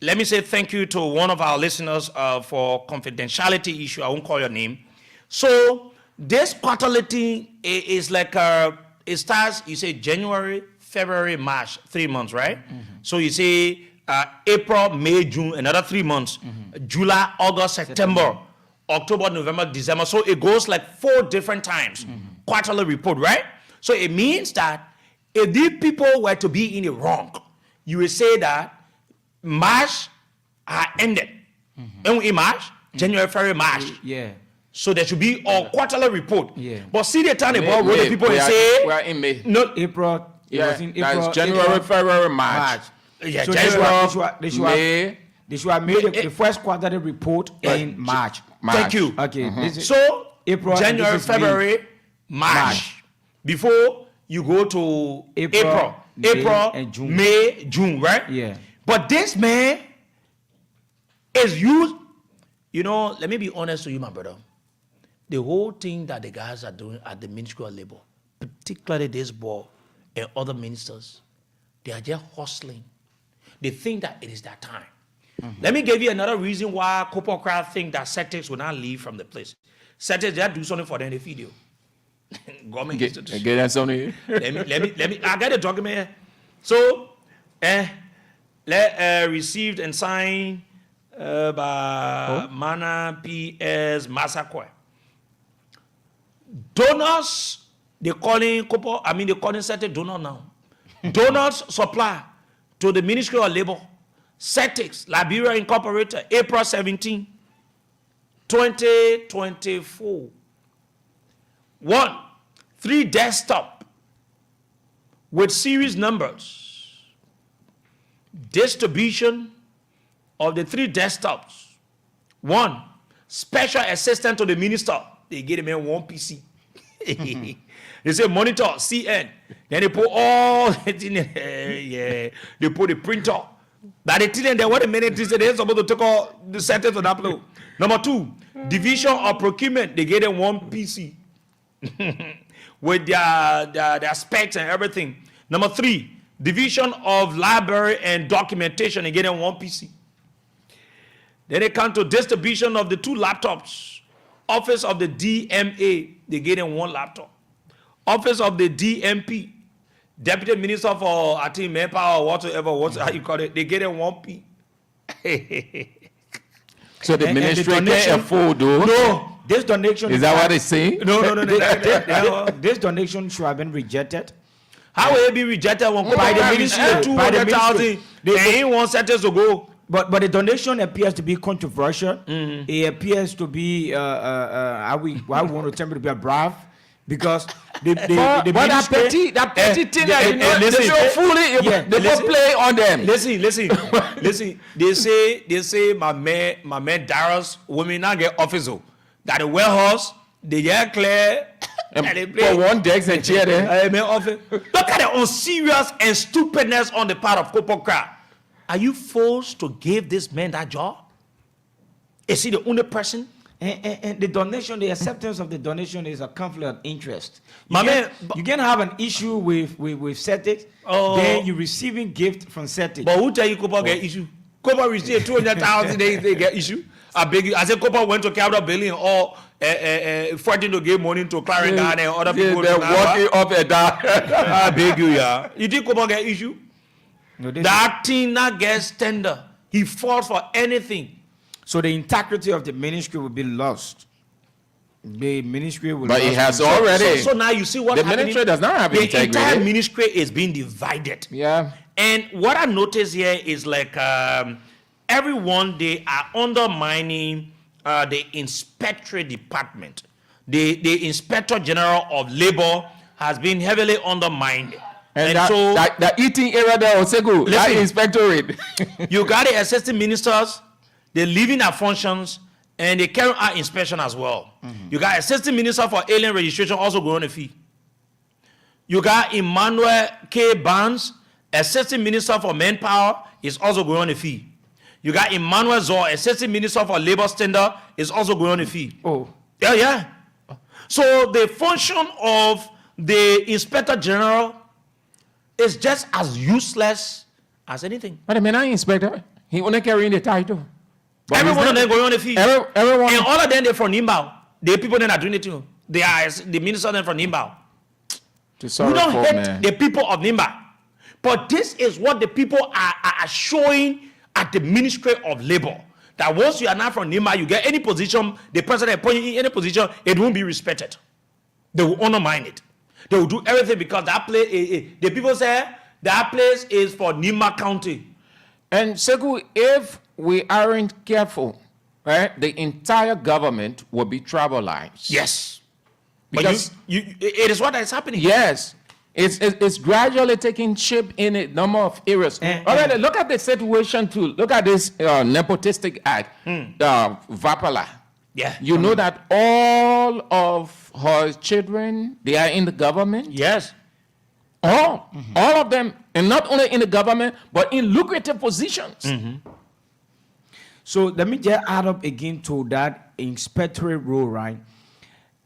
Let me say thank you to one of our listeners for confidentiality issue. I won't call your name. So this quarterly thing is like it starts, you say January, February, March, 3 months, right? So you say April, May, June, another 3 months. July, August, September, October, November, December. So it goes like 4 different times. Quarterly report, right? So it means that if these people were to be in the wrong, you will say that March ended. And in March, January, February, March. Yeah. So there should be a quarterly report. Yeah. But see the time about where the people we are, say we are in May. no April. Yeah, was in that's April, January, April, February, March. Yeah, So January, they should May. have made the first quarterly report in March. Thank you. Okay. This is So April, and January, this is May. February, March. Before you go to April, April, May, and June. May, June, right? Yeah. But this man is used. Let me be honest to you, my brother. The whole thing that the guys are doing at the Ministry of Labor, particularly this boy, and other ministers, they are just hustling. They think that it is their time. Let me give you another reason why Kopokra think that Celtics will not leave from the place. Celtics, they do something for them, they feed you. Government Get that something. let me, I got a document here. So, received and signed by Mana P.S. Masakwe. Donors, they're calling Celtics donor now. Donors supply to the Ministry of Labor, Celtics, Liberia Incorporated, April 17, 2024. 1, 3 desktop with series numbers. Distribution of the 3 desktops. 1, special assistant to the minister. They get him in 1 PC. They say monitor, CN. Then they put all yeah. They put the printer. But they tell them what a minute is they're supposed to take all the sentence and upload. Number 2, division of procurement. They get them 1 PC. With their specs and everything. Number 3, division of library and documentation. They get them 1 PC. Then they come to distribution of the 2 laptops. Office of the DMA. They get them 1 laptop. Office of the DMP, Deputy Minister for, I think, Manpower or whatever, how you call it, they get them 1 P. So the ministry can't afford those? No, this donation... Is that what they say? No. This donation should have been rejected. How will it be rejected by the ministry? 200,000, they ain't 1 sentence to go. But the donation appears to be controversial. It appears to be, how we want to tell to be a brave. Because the that petty thing they don't play on them. Listen. They say my man Darius women now get officer. That the warehouse, they get clear. And they play for 1 desk and chair there. Look at the unserious and stupidness on the part of Kopokra. Are you forced to give this man that job? Is he the only person? And the donation, the acceptance of the donation is a conflict of interest. You can have an issue with Celtics, then you're receiving gift from Celtics. But who tell you Copa get issue? Copa received 200,000, they get issue. I beg you. I said Copa went to Capital Building or fighting to give money to Clarendon and other people. They're walking up and down. I beg you, yeah. You think Copa get issue? No, that thing not gets tender. He fought for anything. So the integrity of the ministry will be lost. The ministry will. But it has already. So now you see what the ministry does not have integrity. The entire ministry is being divided. Yeah. And what I notice here is like everyone, they are undermining the inspectorate department. The Inspector General of Labor has been heavily undermined. And so the eating area there also good. That inspectorate. You got the assistant ministers. They live in their functions and they carry out inspection as well. You got assistant minister for alien registration also going on a fee. You got Emmanuel K. Barnes, assistant minister for manpower, is also going on a fee. You got Emmanuel Zor, assistant minister for labor standard, is also going on a fee. Oh. Yeah. So the function of the inspector general is just as useless as anything. But the man inspector, he only carrying the title. But everyone of them going on the fee. Everyone. And all of them, they're from Nimbao. The people that are doing it too. They are the ministers from Nimbao. We don't hate the people of Nimba. But this is what the people are showing at the Ministry of Labor. That once you are not from Nimba, you get any position, the president appoint you in any position, it won't be respected. They will undermine it. They will do everything because that place, the people say that place is for Nimba County. And Segu, if we aren't careful, right, the entire government will be tribalized. Yes. Because it is what is happening. Yes. It's gradually taking shape in a number of areas. Already, look at the situation too. Look at this nepotistic act, Vapala. Yeah. You know that all of her children, they are in the government? Yes. All of them, and not only in the government, but in lucrative positions. So let me just add up again to that inspectorate role, right?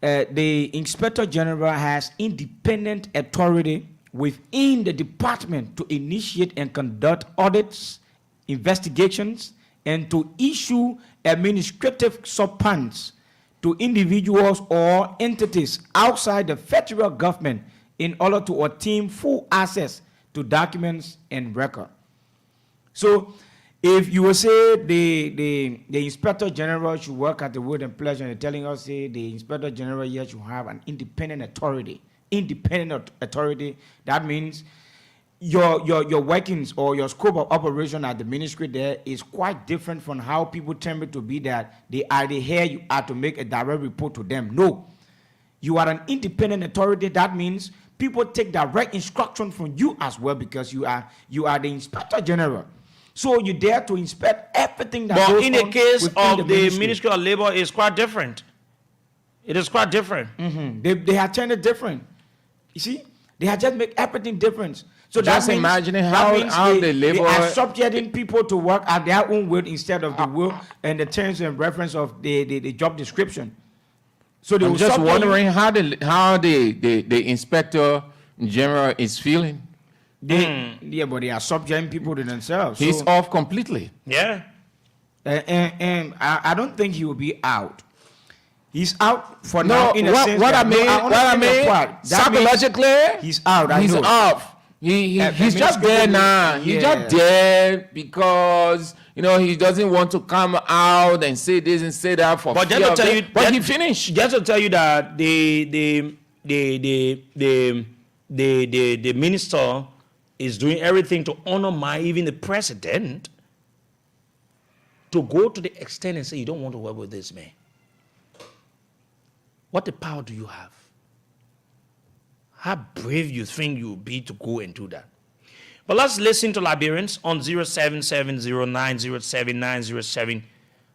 The Inspector General has independent authority within the department to initiate and conduct audits, investigations, and to issue administrative subpoenas to individuals or entities outside the federal government in order to obtain full access to documents and record. So if you will say the Inspector General should work at the word and pleasure, and telling us say the Inspector General here should have an independent authority. Independent authority, that means your workings or your scope of operation at the ministry there is quite different from how people tend it to be, that they are the here you are to make a direct report to them. No, you are an independent authority. That means people take direct instruction from you as well, because you are the Inspector General. So you're there to inspect everything that goes on. But in the case of the Ministry of Labor, it's quite different. It is quite different. They have turned it different. You see, they have just make everything different. So just that means, imagining how the labor, they are subjecting people to work at their own will instead of the will and the terms and reference of the job description. So they I'm just wondering how the Inspector General is feeling. Yeah, but they are subjecting people to themselves. He's off completely. Yeah. And I don't think he will be out. He's out for now. In a sense what I mean, psychologically, he's out. He's off. He's just there now. Yeah. He's just there because he doesn't want to come out and say this and say that for fear of it. But he finished. Just to tell you that the minister is doing everything to honor even the president, to go to the extent and say you don't want to work with this man. What the power do you have? How brave you think you'll be to go and do that? But let's listen to Liberians on 07709079070,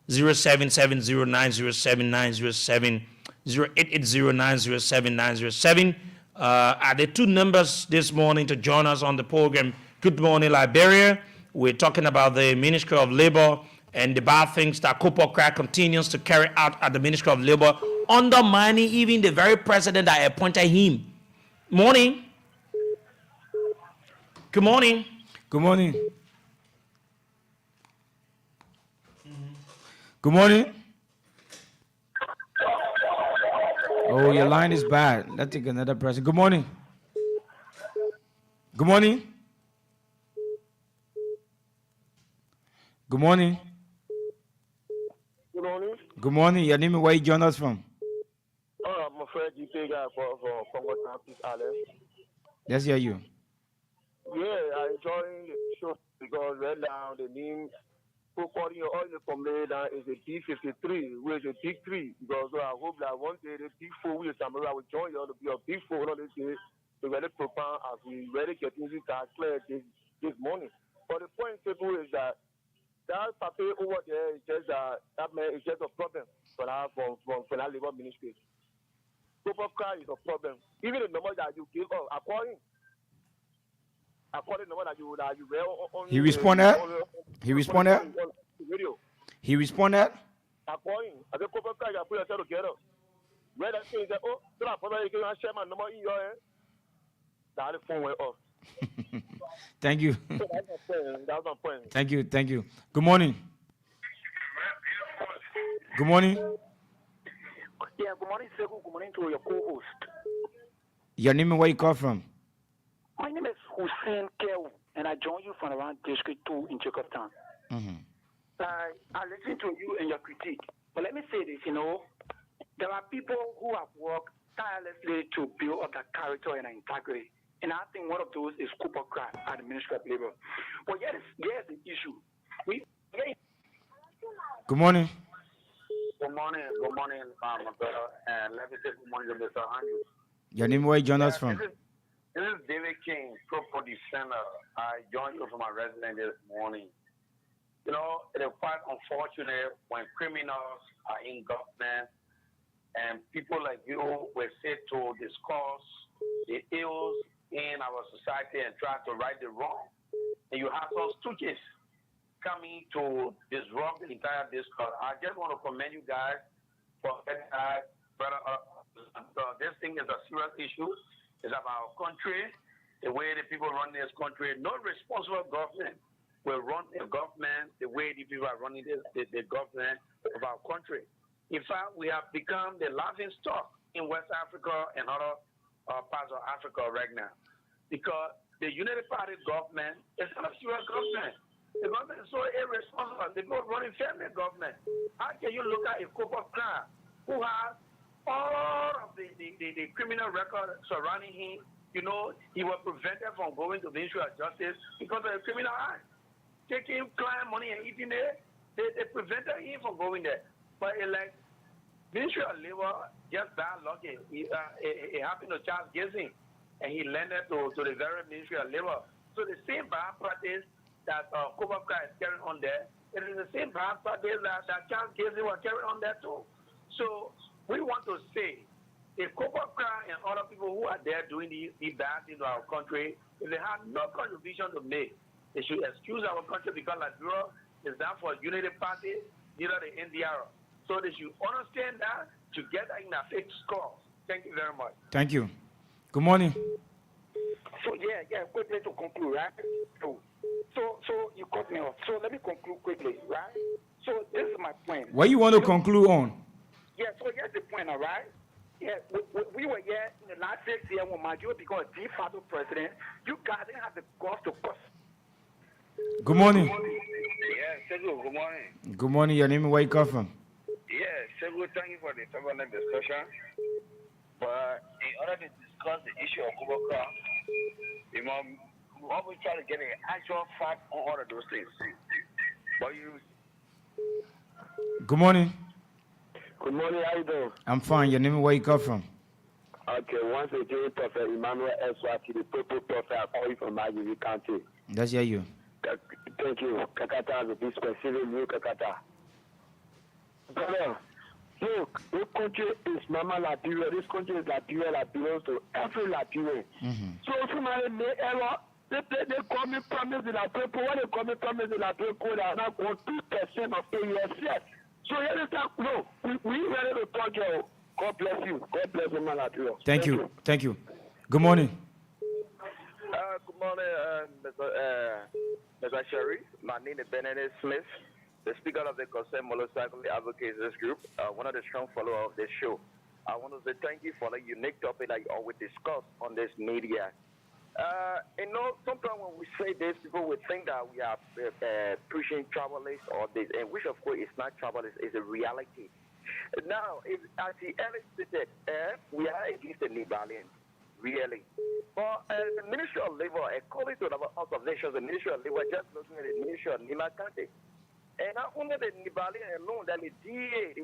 07709079070, 08809079070. Are the two numbers this morning to join us on the program. Good morning, Liberia. We're talking about the Ministry of Labor and the bad things that Copocrat continues to carry out at the Ministry of Labor, undermining even the very president that appointed him. Morning. Good morning. Good morning. Good morning. Oh, your line is bad. Let's take another person. Good morning. Good morning. Good morning. Good morning. Good morning. Your name and where you join us from? I'm a friend GP guy for Congo Southeast Island. Let's hear you. Yeah, I enjoy the show because right now the name according to all the complaint is a D53, which is a big 3. Because I hope that one day the big 4 will will join you to be a big 4 on this day to really propound as we really get music that clear this morning. But the point simple is that paper over there is just that man is just a problem for that labor ministry. Super car is a problem. Even the number that you give up, according to the number that you read on He responded. He responded. Radio. He responded. According, I the corporate car you put yourself together. Where that thing is that so I probably can share my number in your hand. That the phone went off. Thank you. So that's my point. Thank you. Good morning. Good morning. Yeah, good morning, Sekou. Good morning to your co-host. Your name and where you call from? My name is Hussein Kew, and I join you from around District 2 in Jakarta. I listen to you and your critique. But let me say this, there are people who have worked tirelessly to build up their character and integrity. And I think one of those is Cooper Craft at the Ministry of Labor. But here's the issue. Good morning. Good morning, my brother. And let me say good morning to Mr. Andrew. Your name where you join us from? This is David King, Pro Defender. I joined you from my residence this morning. It is quite unfortunate when criminals are in government and people like you were set to discuss the ills in our society and try to right the wrong. And you have some stooges coming to disrupt the entire discourse. I just want to commend you guys for that. This thing is a serious issue. It's about our country. the way the people run this country. No responsible government will run a government the way the people are running the government of our country. In fact, we have become the laughing stock in West Africa and other parts of Africa right now, because the United Party government is not a serious government. The government is so irresponsible. They go running family government. How can you look at a corporate crime who has all of the criminal record surrounding him? You know, he was prevented from going to the Ministry of Justice because of a criminal act. Taking client money and eating there, they prevented him from going there. But like Ministry of Labor, just bad luck. It happened to Charles Gissing, and he landed to the very Ministry of Labor. So the same bad practice that Kobaka is carrying on there, it is the same bad practice that Charles Gissing was carrying on there too. So we want to say, if Kobaka and other people who are there doing the bad things to our country, if they have no contribution to make, they should excuse our country, because Liberia is not for Unity Party, neither the NDR. So they should understand that together in a fixed score. Thank you very much. Thank you. Good morning. So quickly to conclude, right? So you cut me off. So let me conclude quickly, right? So this is my point. What you want to conclude on? Yeah, so here's the point, all right? Yeah, we were here in the last 6 years when Major became de facto president. You guys didn't have the guts to cost. Good morning. Yes, Segu, good morning. Good morning. Your name and where you come from? Yes, Segu, thank you for the favorable discussion. But in order to discuss the issue of Kuboka, we always try to get an actual fact on all of those things. But Good morning. Good morning, how you doing? I'm fine. Your name and where you come from? Okay, once again, Prophet Emmanuel Eswati, the Purple Prophet, I call you from Maggie County. That's you. Thank you. Kakata, the specific new Kakata. Brother, look, this country is Mama Liberia. This country is Liberia that belongs to every Liberian. So if somebody made error, they call me promise in a people. When they call me promise in a people, they are not going 2% of AUSF. So you understand? No, we ready to talk here. God bless you. God bless you, man. Thank you. Thank you. Good morning. Good morning, Mr. Sherry. My name is Benedict Smith, the speaker of the Concerned Motorcycle Advocates Group, one of the strong followers of this show. I want to say thank you for the unique topic that you always discuss on this media. Sometimes when we say this, people would think that we are pushing travelers or this, and which of course is not travelers, it's a reality. Now, as the earlier stated, we are against the Liberians, really. But the Ministry of Labor, according to our observations, the Ministry of Labor just looking at the Ministry of Nima County. And not only the Liberian alone, that the DA,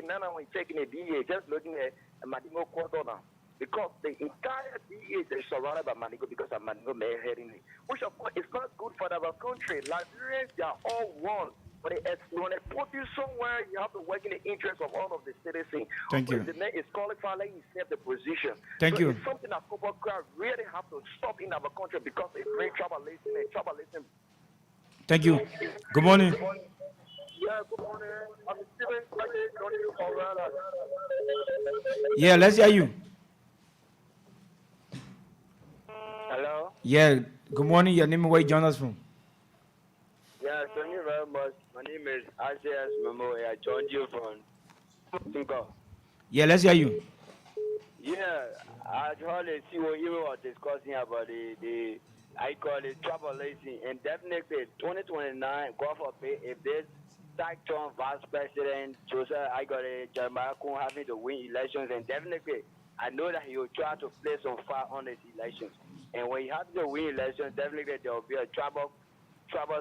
none of them taking the DA, just looking at Madingo Cordona. Because the entire DA is surrounded by Manigo because of Manigo Mayor heading it. Which, of course, is not good for our country. Liberians, they are all one. But when they put you somewhere, you have to work in the interest of all of the citizens. Thank you. The man is qualified, let him accept the position. Thank you. It's something that corporate crowd really have to stop in our country because it brings tribalism and tribalism. Thank you. Good morning. Yeah, good morning. I'm Steven. Yeah, let's hear you. Hello? Yeah, good morning. Your name and where you join us from? Yeah, thank you very much. My name is RCS Memo. I joined you from Tinko. Yeah, let's hear you. Yeah, I heard see what you were discussing about the I call it tribalism, and definitely 2029, God forbid, if this Sancton Vice President Joseph Jeremiah Kun having to win elections, and definitely I know that he will try to play some fire on his elections. And when he has to win elections, definitely there will be a trouble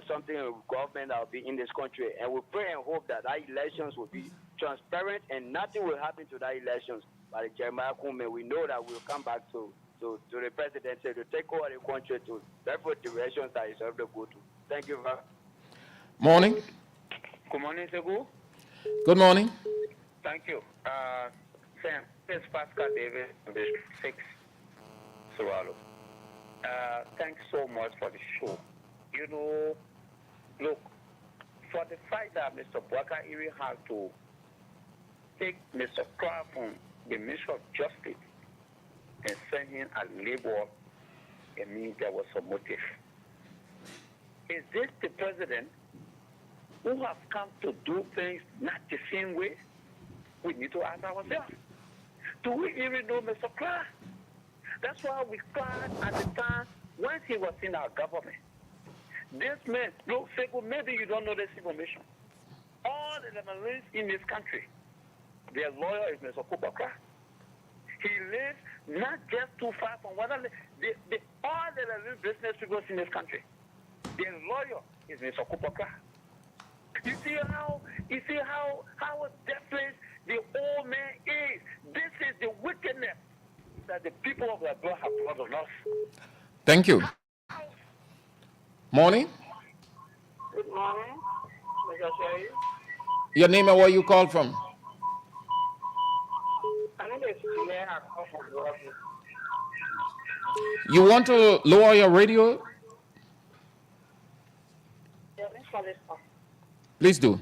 something with government that will be in this country. And we pray and hope that elections will be transparent and nothing will happen to that elections. By Jeremiah Kume, we know that we'll come back to the presidency to take over the country to therefore directions that is have to go to. Thank you very much. Morning. Good morning, Segu. Good morning. Thank you. Sam, this is Pascal David, District 6, Swallow. Thanks so much for the show. You know, look, for the fact that Mr. Bwaka Iri had to take Mr. Clark from the Ministry of Justice and send him a labor it means there was some motive. Is this the president who has come to do things not the same way? We need to ask ourselves. Do we even know Mr. Clark? That's why we cried at the time when he was in our government. This man, look, Sego, maybe you don't know this information. All the Lebanese in this country, their lawyer is Mr. Clark. He lives not just too far from one of all the Lebanese business people in this country. Their lawyer is Mr. Clark. You see how deathless the old man is. This is the wickedness that the people of the blood have brought on us. Thank you. Morning. Good morning. Mr. Sherry. Your name and where you call from? My name is Claire. I call from Brooklyn. You want to lower your radio? Yeah, let's call this one. Please do.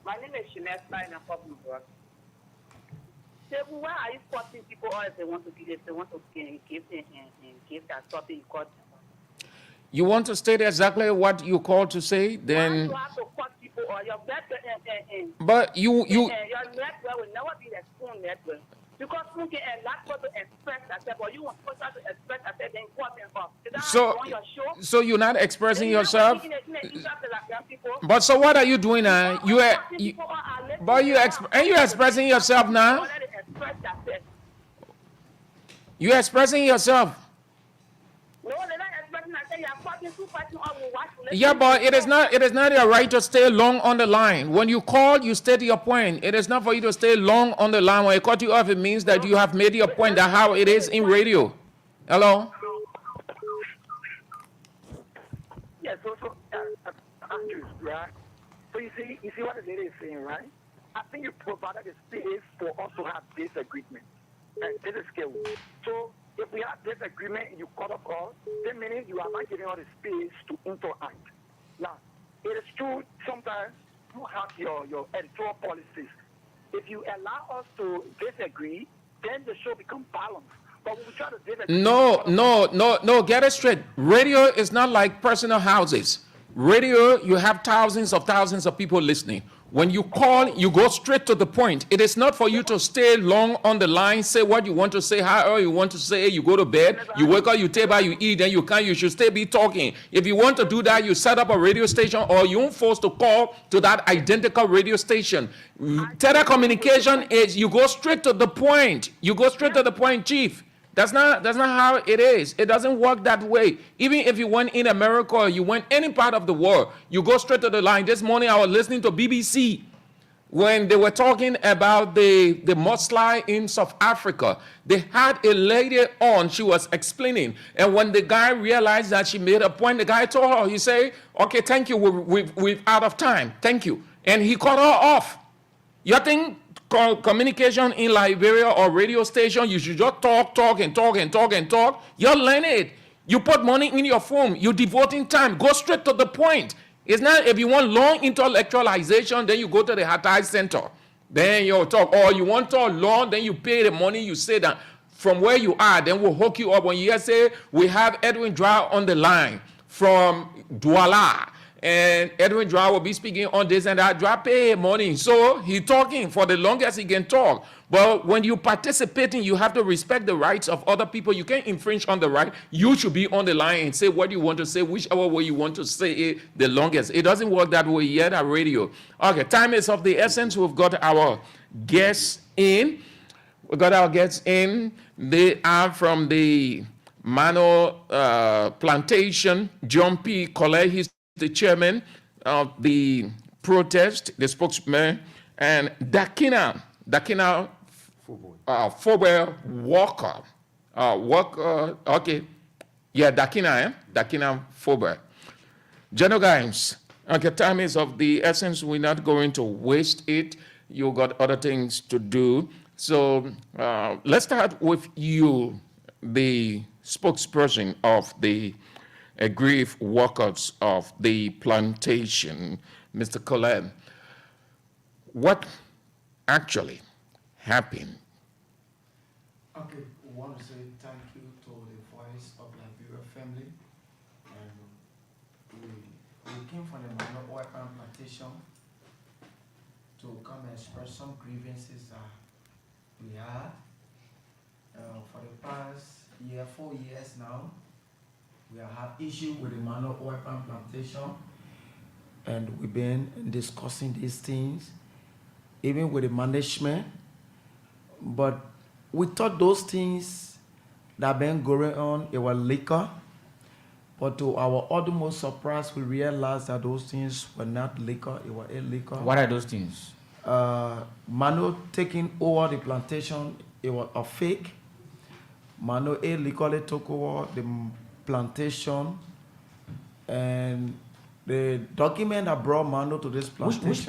My name is Jeanette Stein. I call from Brooklyn. Why are you forcing people or if they want to give, if they want to give that something you call them? You want to state exactly what you called to say, then. You have to cut people or your But you. Your network will never be the spoon network. Because spoon can allow people to express themselves, but you want people to express themselves, then cut them off. Is that how you on your show? So you're not expressing yourself? People. But so what are you doing now? You're expressing yourself now? You're expressing yourself. No, they're not expressing themselves. You're cutting two persons off. Yeah, but it is not your right to stay long on the line. When you call, you state your point. It is not for you to stay long on the line. When I cut you off, it means that you have made your point. That's how it is in radio. Hello? Yeah, so Andrews, right? So you see what the lady is saying, right? I think you provided a space for us to have disagreement. And this is scary. So if we have disagreement and you cut off all, then meaning you are not giving us the space to interact. Now, it is true sometimes you have your editorial policies. If you allow us to disagree, then the show becomes balanced. But when we try to disagree... No, get it straight. Radio is not like personal houses. Radio, you have thousands of people listening. When you call, you go straight to the point. It is not for you to stay long on the line, say what you want to say, how you want to say, you go to bed, you wake up, you take bath, you eat, then you should still be talking. If you want to do that, you set up a radio station or you're forced to call to that identical radio station. Telecommunication is you go straight to the point. You go straight to the point, Chief. That's not how it is. It doesn't work that way. Even if you went in America or you went any part of the world, you go straight to the line. This morning I was listening to BBC when they were talking about the mudslide in South Africa. They had a lady on, she was explaining. And when the guy realized that she made a point, the guy told her, he said, okay, thank you, we're out of time. Thank you. And he cut her off. You think communication in Liberia or radio station, you should just talk. You're learning it. You put money in your phone. You're devoting time. Go straight to the point. It's not if you want long intellectualization, then you go to the Hatay Center. Then you talk. Or you want to talk long, then you pay the money. You say that from where you are, then we'll hook you up. When you say we have Edwin Drow on the line from Douala. And Edwin Drow will be speaking on this and that. Drow pay money. So he's talking for the longest he can talk. But when you participating, you have to respect the rights of other people. You can't infringe on the right. You should be on the line and say what you want to say, whichever way you want to say it the longest. It doesn't work that way yet at radio. Okay, time is of the essence. We've got our guests in. They are from the Mano Plantation. John P. Collet, he's the chairman of the protest, the spokesman, and Dakina Forbel Walker. Dakina Forbel. General Games, okay, time is of the essence. We're not going to waste it. You got other things to do. So let's start with you, the spokesperson of the aggrieved workers of the plantation, Mr. Collet. What actually happened? Okay, we want to say thank you to the Voice voice of Liberia family, and we came from the Mano Oil Palm Plantation to come and express some grievances that we had for the past 4 years now. We have had issue with the Mano Oil Palm Plantation, and we've been discussing these things, even with the management. But we thought those things that have been going on, it was liquor. But to our utmost surprise, we realized that those things were not liquor, it was illegal. What are those things? Mano taking over the plantation, it was a fake. Mano illegally took over the plantation, and the document that brought Mano to this plantation. Which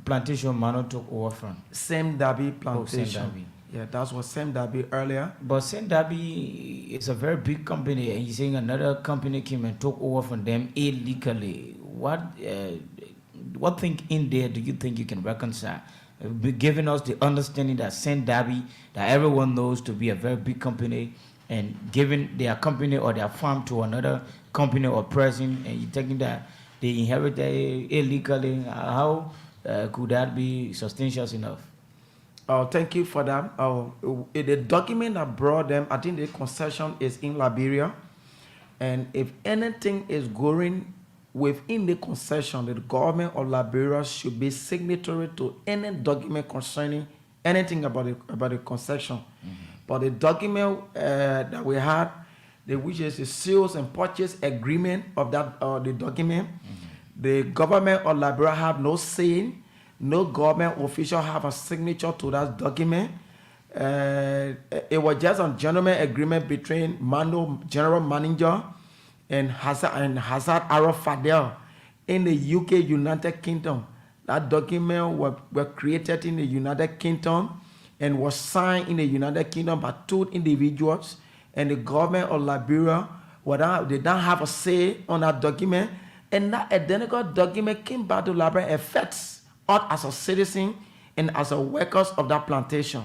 plantation Mano took over from? Sam Darby plantation. Oh, Sam Darby. Yeah, that was Sam Darby earlier. But Sam Darby is a very big company, and you're saying another company came and took over from them illegally. What thing in there do you think you can reconcile? Giving us the understanding that Sam Darby, that everyone knows to be a very big company, and giving their company or their farm to another company or person, and you're taking that they inherited illegally. How could that be substantial enough? Thank you for that. The document that brought them, I think the concession is in Liberia, and if anything is going within the concession, the government of Liberia should be signatory to any document concerning anything about the concession. Mm-hmm. But the document that we had, which is the sales and purchase agreement of that the document, mm-hmm. The government of Liberia have no say. No government official have a signature to that document. It was just a gentleman agreement between Mano general manager and Hazard Arab Fadel in the UK, United Kingdom. That document was created in the United Kingdom and was signed in the United Kingdom by 2 individuals. And the government of Liberia, they don't have a say on that document. And that identical document came back to Liberia, affects us as a citizen and as a workers of that plantation.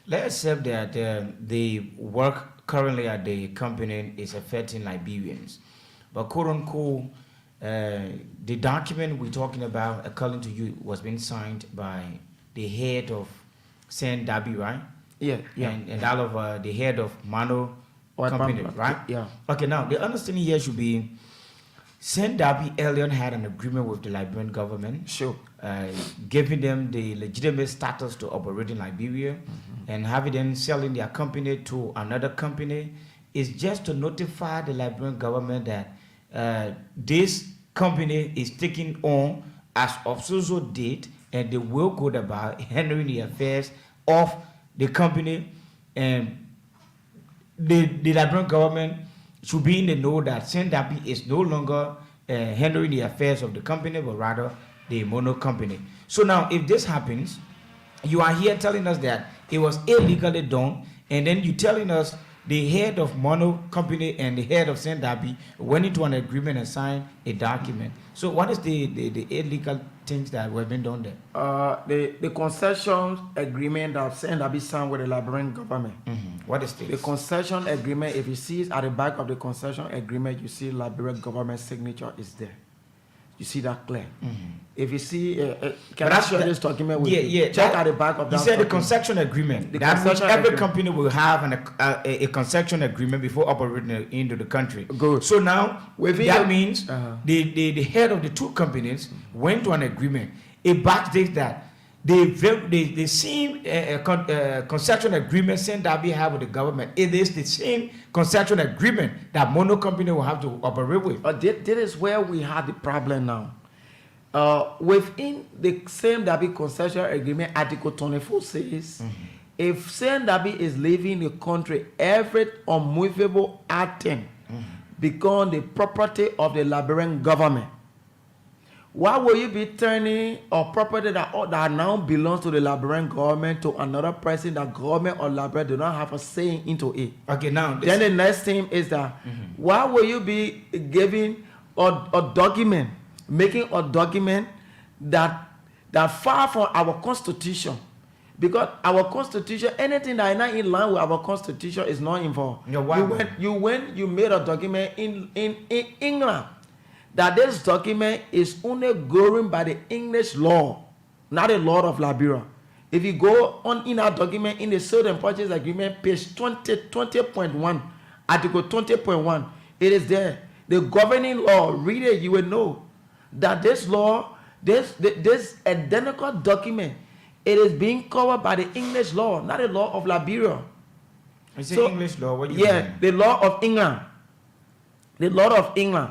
Let's accept that the work currently at the company is affecting Liberians. But quote unquote, the document we're talking about, according to you, was being signed by the head of Sam Darby, right? Yeah. And all of the head of Mano company, right? Yeah. Okay, now the understanding here should be Sam Darby earlier had an agreement with the Liberian government. Sure. Giving them the legitimate status to operate in Liberia, mm-hmm. and having them selling their company to another company is just to notify the Liberian government that this company is taking on as of so date, and they will go about handling the affairs of the company, and the Liberian government should be in the know that Sam Darby is no longer handling the affairs of the company, but rather the Mono company. So now, if this happens, you are here telling us that it was illegally done, and then you telling us the head of Mono company and the head of Sam Darby went into an agreement and signed a document. So what is the illegal things that were being done there? The concession agreement that Sam Darby signed with the Liberian government. Mm-hmm. What is this? The concession agreement, if you see it at the back of the concession agreement, you see Liberian government signature is there. You see that clear. Mm-hmm. If you see, can I share this document with you? Yeah. Check at the back of that. You said the concession agreement. That means every company will have a concession agreement before operating into the country. Good. So now, that means the head of the 2 companies went to an agreement. It backdates that the same concession agreement Sam Darby have with the government. It is the same concession agreement that Mono company will have to operate with. This is where we had the problem now. Within the Sam Darby concession agreement, Article 24 says, if Sam Darby is leaving the country, every unmovable item become the property of the Liberian government. Why will you be turning a property that now belongs to the Liberian government to another person that government or Liberia do not have a say into it? Okay, now then the next thing is that why will you be giving a document, making a document that far from our constitution, Because our constitution, anything that is not in line with our constitution is not involved. You made a document in England that this document is only governed by the English law, not the law of Liberia. If you go on in our document in the sale and purchase agreement, page 20.1, article 20.1, it is there. The governing law, read it, you will know that this law, this identical document, it is being covered by the English law, not the law of Liberia. It's the English law. What do you mean? The law of England. The law of England.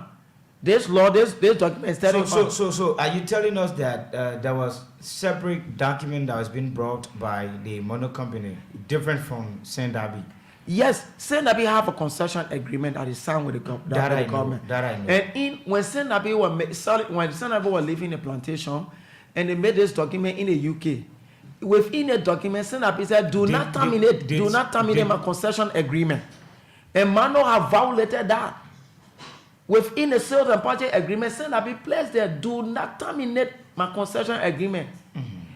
This law, this document is telling us. So, are you telling us that there was separate document that was being brought by the mono company, different from Sendabi? Yes, Sendabi have a concession agreement that is signed with the government. That I know. And when Sendabi was living in a plantation, and they made this document in the UK. Within the document, Sendabi said, "Do not terminate my concession agreement." And Mano have violated that. Within the sales and purchase agreement, Sendabi placed there, "Do not terminate my concession agreement."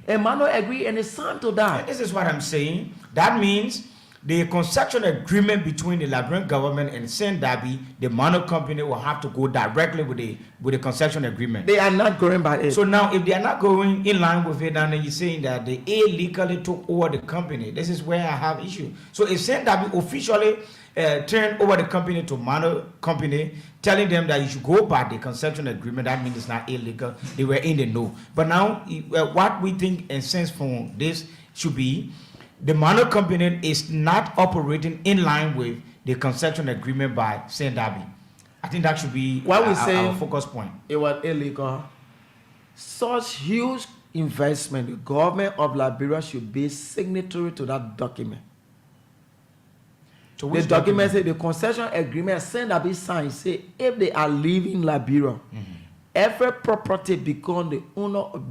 And Mano agreed and he signed to that. And this is what I'm saying. That means the concession agreement between the Liberian government and Sendabi, the mono company, will have to go directly with the concession agreement. They are not going by it. So now, if they are not going in line with it, and then you're saying that they illegally took over the company, this is where I have issue. So if Sendabi officially turned over the company to mono company, telling them that you should go by the concession agreement, that means it's not illegal. They were in the know. But now, what we think and sense from this should be, the mono company is not operating in line with the concession agreement by Sendabi. I think that should be our focus point. It was illegal. Such huge investment, the government of Liberia should be signatory to that document. So the document says the concession agreement Sendabi signed say if they are leaving Liberia, every property become the owner of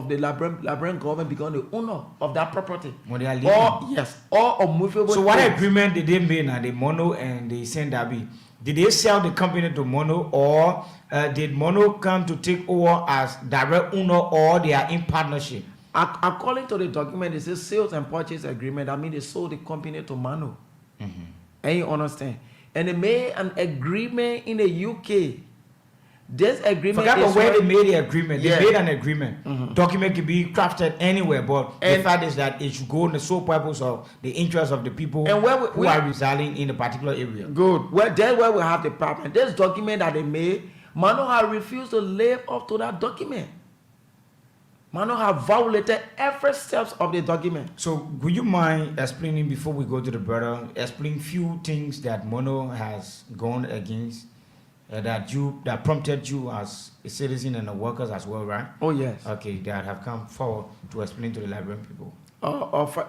the Liberian government, become the owner of that property. When they are leaving? Or unmovable. So what agreement did they make now, the Mono and the Sendabi? Did they sell the company to Mono, or did Mono come to take over as direct owner, or they are in partnership? According to the document, it says sales and purchase agreement. I mean, they sold the company to Mono. And you understand? And they made an agreement in the UK. This agreement forget where they made the agreement. They made an agreement. Document can be crafted anywhere, but the fact is that it should go in the sole purpose of the interests of the people who are residing in a particular area. Good. Well, that's where we have the problem. This document that they made, Mano have refused to live up to that document. Mano have violated every step of the document. So, would you mind explaining, before we go to the brother, explain few things that Mono has gone against? That prompted you as a citizen and the workers as well, right? Oh, yes. Okay, that have come forward to explain to the Liberian people.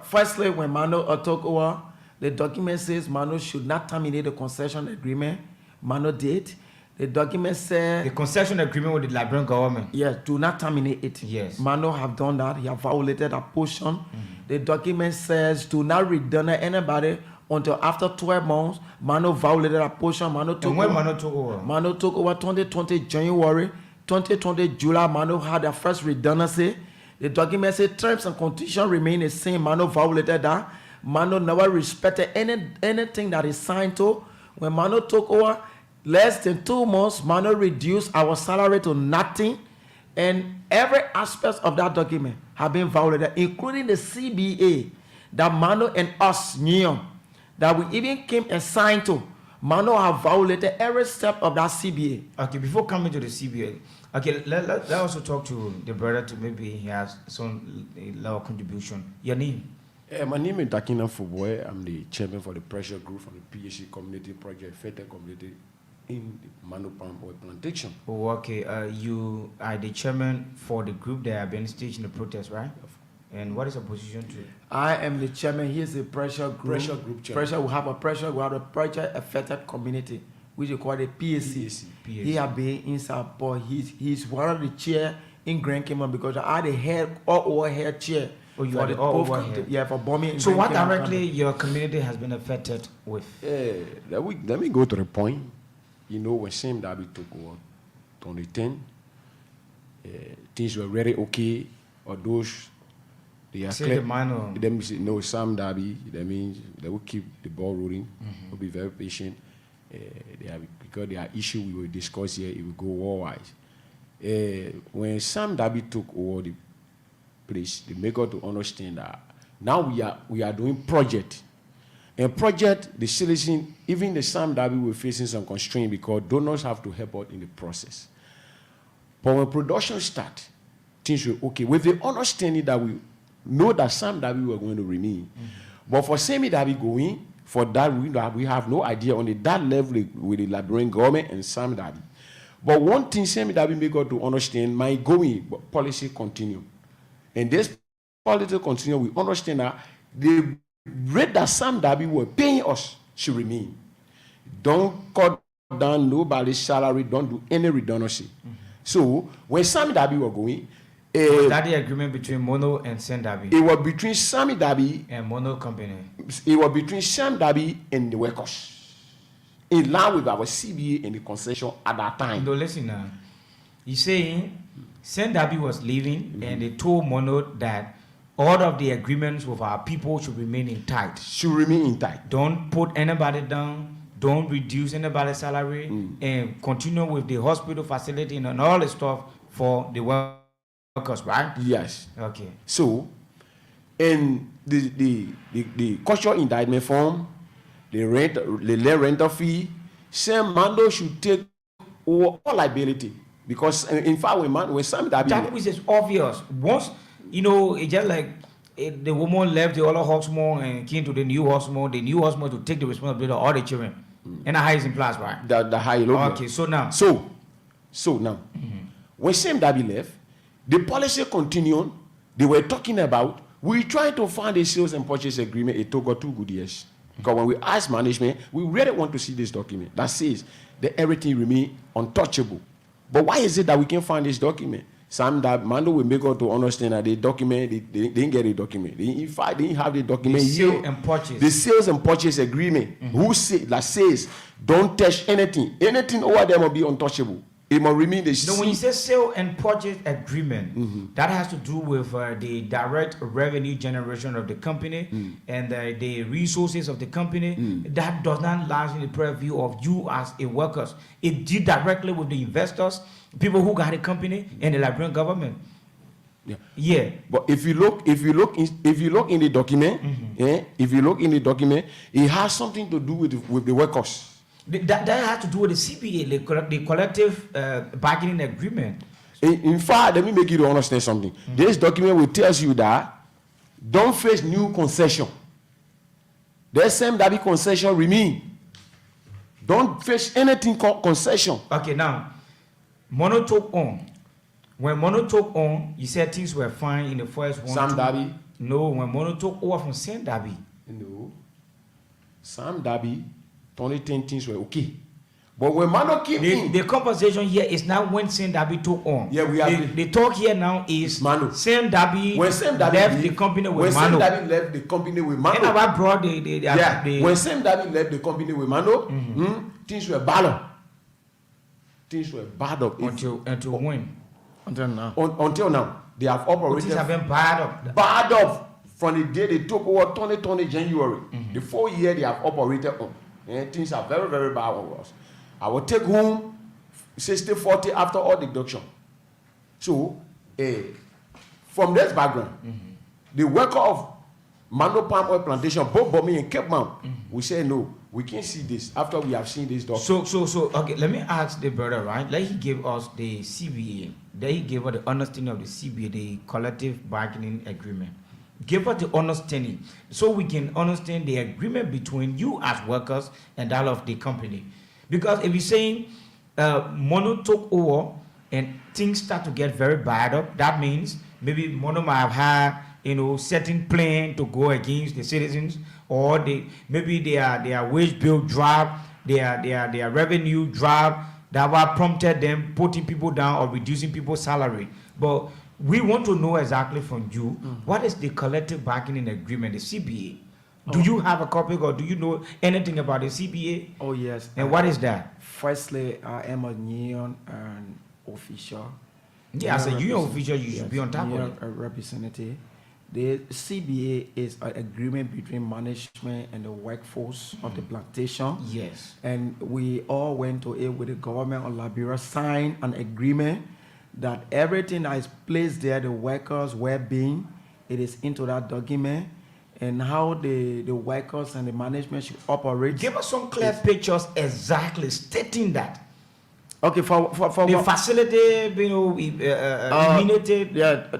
Firstly, when Mano took over, the document says Mano should not terminate the concession agreement. Mano did. The document said... The concession agreement with the Liberian government? Yes, do not terminate it. Yes. Mano have done that. He have violated that portion. The document says do not return anybody until after 12 months. Mano violated a portion. Mano took over? Mano took over? Mano took over 2020 January. 2020 July, Mano had their first redundancy. The document says terms and conditions remain the same. Mano violated that. Mano never respected anything that is signed to. When Mano took over, less than 2 months, Mano reduced our salary to nothing. And every aspect of that document have been violated, including the CBA that Mano and us knew, that we even came and signed to. Mano have violated every step of that CBA. Okay, before coming to the CBA, okay, let also talk to the brother to maybe he has some lower contribution. Your name? My name is Dakina Fuboy. I'm the chairman for the pressure group from the PhD community project, Fete community in the Mano Palm Oil Plantation. Oh, okay. You are the chairman for the group that have been staged in the protest, right? And what is your position to it? I am the chairman. He is the pressure group. Pressure group chairman. We have a pressure affected community, which we call the PAC. He has been inside, but he's one of the chair in Grand Cayman because I the head all over head chair. Oh, you are the all over head. Yeah, for bombing. So what directly your community has been affected with? Let me go to the point. You know, when Sam Darby took over 2010, things were very okay, or those They are Say clear. the minor. Them say, no, Sam Darby. That means they will keep the ball rolling. Will be very patient. Because there are issues we will discuss here. It will go worldwide. When Sam Darby took over the place, they make us to understand that now we are doing project. And project, the citizen, even the Sam Darby, we're facing some constraint because donors have to help out in the process. But when production starts, things will okay. With the understanding that we know that Sam Darby were going to remain. But for Semi Darby going, for that we have no idea on that level with the Liberian government and Sam Darby. But one thing Semi Darby make us to understand, my going policy continue. And this policy continue, we understand that the rate that Sam Darby were paying us should remain. Don't cut down nobody's salary, don't do any redundancy. So when Sam Darby were going, was that the agreement between Mono and Sam Darby? It was between Sammy Darby and Mono Company. It was between Sam Darby and the workers, in line with our CBA and the concession at that time. No, listen now. He's saying Sam Darby was leaving, and they told Mono that all of the agreements with our people should remain intact. Should remain intact. Don't put anybody down. Don't reduce anybody's salary, and continue with the hospital facility and all the stuff for the workers, right? Yes. Okay. So, in the cultural indictment form, the rental fee, Sam Mando should take all liability because in fact when Sam Darby, that is obvious. Once it's just like the woman left the other hospital and came to the new hospital. The new hospital to take the responsibility of all the children. And the high is in place, right? The high logo. Okay, so now. So now, when Sam Darby left, the policy continued. They were talking about, we tried to find a sales and purchase agreement. It took 2 good years. Because when we asked management, we really want to see this document that says that everything remain untouchable. But why is it that we can't find this document? Sam Darby, Mando will make us to understand that the document, they didn't get a document. In fact, they didn't have the document. The sales and purchase agreement. Who say that says don't touch anything. Anything over there will be untouchable. It must remain the same. No, when you say sale and purchase agreement, that has to do with the direct revenue generation of the company and the resources of the company. That does not lie in the purview of you as a worker. It deals directly with the investors, people who got the company, and the Liberian government. Yeah. But if you look in the document, if you look in the document, it has something to do with the workers. That has to do with the CBA, the collective bargaining agreement. In fact, let me make you understand something. This document will tell you that don't face new concession. The same Darby concession remain. Don't face anything concession. Okay, now, Mono took on. When Mono took on, you said things were fine in the first one. Sam Darby? No, when Mono took over from Sam Darby. No. Sam Darby, 2010 things were okay. But when Mano came in, the conversation here is now when Sam Darby took on. Yeah, we have the talk here now is Mano. Sam Darby left the company with Mano. When Sam Darby left the company with Mano. And I brought when Sam Darby left the company with Mano, things were bad. Things were bad up. Until when? Until now. Until now. They have operated. Things have been bad up. Bad up from the day they took over 2020 January. The 4 year they have operated on. And things are very, very bad on us. I will take home 60-40 after all deduction. So, from this background, the worker of Mando Palm Oil Plantation, both Bomi and Cape Mount, we say no, we can't see this after we have seen this document. So, okay, let me ask the brother, right? Let he give us the CBA. Then he gave us the understanding of the CBA, the collective bargaining agreement. Give us the understanding so we can understand the agreement between you as workers and that of the company. Because if you're saying Mono took over and things start to get very bad up, that means maybe Mono might have had certain plan to go against the citizens, or maybe their wage bill drop, their revenue drop, that what prompted them putting people down or reducing people's salary. But we want to know exactly from you, what is the collective bargaining agreement, the CBA? Do you have a copy, or do you know anything about the CBA? Oh, yes. And what is that? Firstly, I am a union official. Yeah, as a union official, you should be on top of it. A representative. The CBA is an agreement between management and the workforce of the plantation. Yes. And we all went to it with the government of Liberia, signed an agreement that everything that is placed there, the workers' well-being, it is into that document, and how the workers and the management should operate. Give us some clear pictures exactly stating that. Okay, for the facility,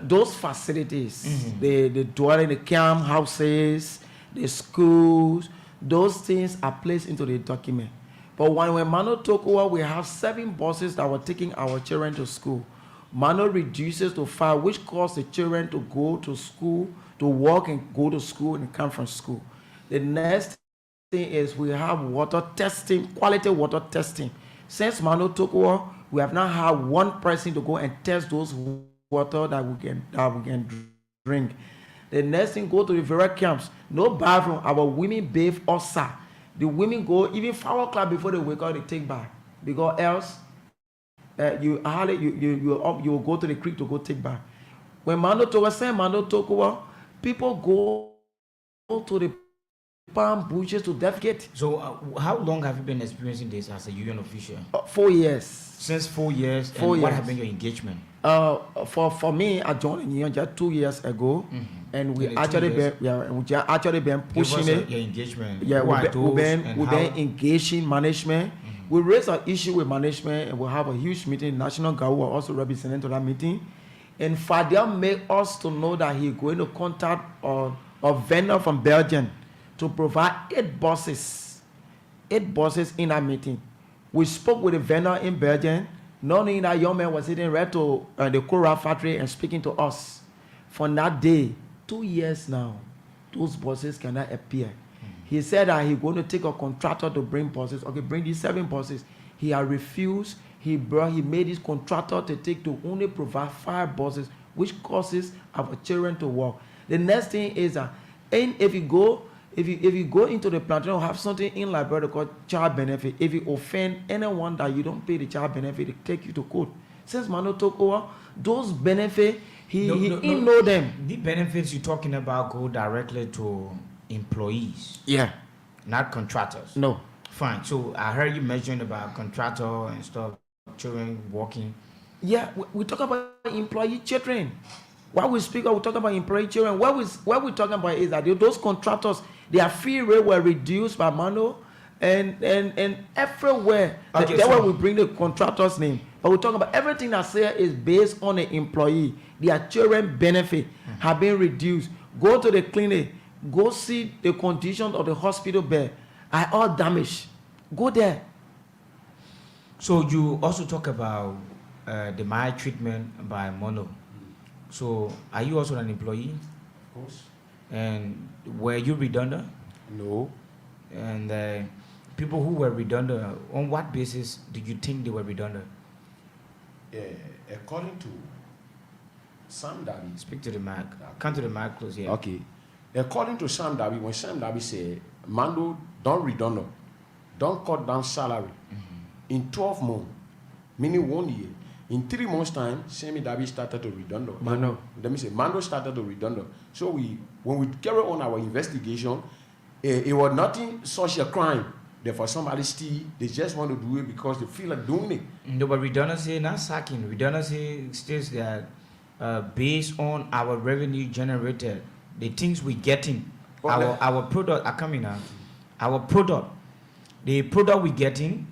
those facilities, the dwelling, the camp houses, the schools, those things are placed into the document. But when Mano took over, we have 7 buses that were taking our children to school. Mano reduces to 5, which caused the children to go to school, to walk and go to school and come from school. The next thing is we have water testing, quality water testing. Since Mano took over, we have now had one person to go and test those water that we can drink. The next thing, go to the various camps. No bathroom. Our women bathe outside. The women go even 4 o'clock before they wake up, they take bath, because else you will go to the creek to go take bath. When Mano took over, people go to the palm bushes to defecate. So how long have you been experiencing this as a union official? 4 years. Since 4 years. 4 years. What has been your engagement? For me, I joined the union just 2 years ago, and we actually been pushing it. Your engagement. Yeah, we've been engaging management. We raised an issue with management, and we'll have a huge meeting. National Guard will also represent to that meeting, and Fadel made us to know that he's going to contact a vendor from Belgium to provide 8 buses in that meeting. We spoke with the vendor in Belgium, knowing that young man was sitting right to the Cora factory and speaking to us. From that day, 2 years now, those buses cannot appear. He said that he's going to take a contractor to bring buses. Okay, bring these 7 buses. He had refused. He made his contractor to only provide 5 buses, which causes our children to walk. The next thing is that, if you go into the plantation, you have something in Liberia called child benefit. If you offend anyone that you don't pay the child benefit, they take you to court. Since Mano took over, those benefits, he know them. The benefits you're talking about go directly to employees. Yeah. Not contractors. No. Fine. So I heard you mention about contractor and stuff, children walking. Yeah, we talk about employee children. While we speak, we talk about employee children. What we're talking about is that those contractors, their fee rate were reduced by Mano, and everywhere. Okay, that's why we bring the contractor's name. But we talk about everything that's here is based on the employee. Their children benefit have been reduced. Go to the clinic, go see the conditions of the hospital bed are all damaged. Go there. So you also talk about the maltreatment by Mono. So are you also an employee? Of course. And were you redundant? No. And people who were redundant, on what basis did you think they were redundant? According to Sam Darby. Speak to the mic. Come to the mic close here. Okay. According to Sam Darby, when Sam Darby said, Mando, don't redundant, don't cut down salary. In 12 months, meaning 1 year, in 3 months' time, Sammy Darby started to redundant. Mando started to redundant. So when we carry on our investigation, it was nothing such a crime. Therefore, somebody still, they just want to do it because they feel like doing it. No, but redundancy, not sacking. Redundancy states that based on our revenue generated, the things we're getting, our product are coming out. Our product, the product we're getting,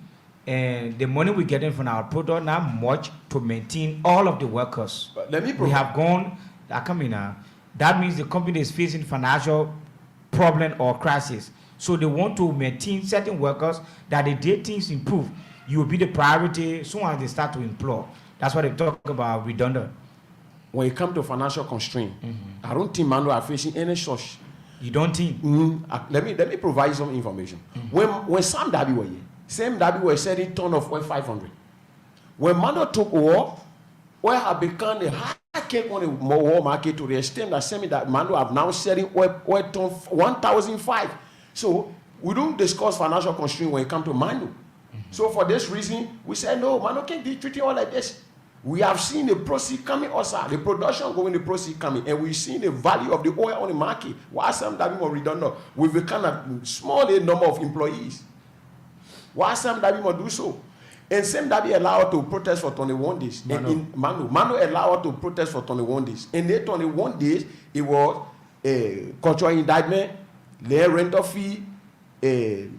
and the money we're getting from our product, not much to maintain all of the workers. We have gone, are coming out. That means the company is facing financial problem or crisis. So they want to maintain certain workers that the day things improve, you will be the priority soon as they start to employ. That's what they talk about redundant. When it comes to financial constraint, I don't think Mando are facing any such. You don't think? Let me provide some information. When Sam Darby was here, Sam Darby was selling ton of oil 500. When Mando took over, oil had become a high cake on the world market to the extent that Mando have now selling oil ton 1,005. So we don't discuss financial constraint when it comes to Mando. So for this reason, we said no, Mando can't be treating all like this. We have seen the proceeds coming outside, the production going, the proceeds coming, and we've seen the value of the oil on the market. Why some that more redundant with a kind of small number of employees? Why some that more do so? And same that be allowed to protest for 21 days. Mano. And in Manu allowed to protest for 21 days. And the 21 days, it was a cultural indictment, their rental fee, add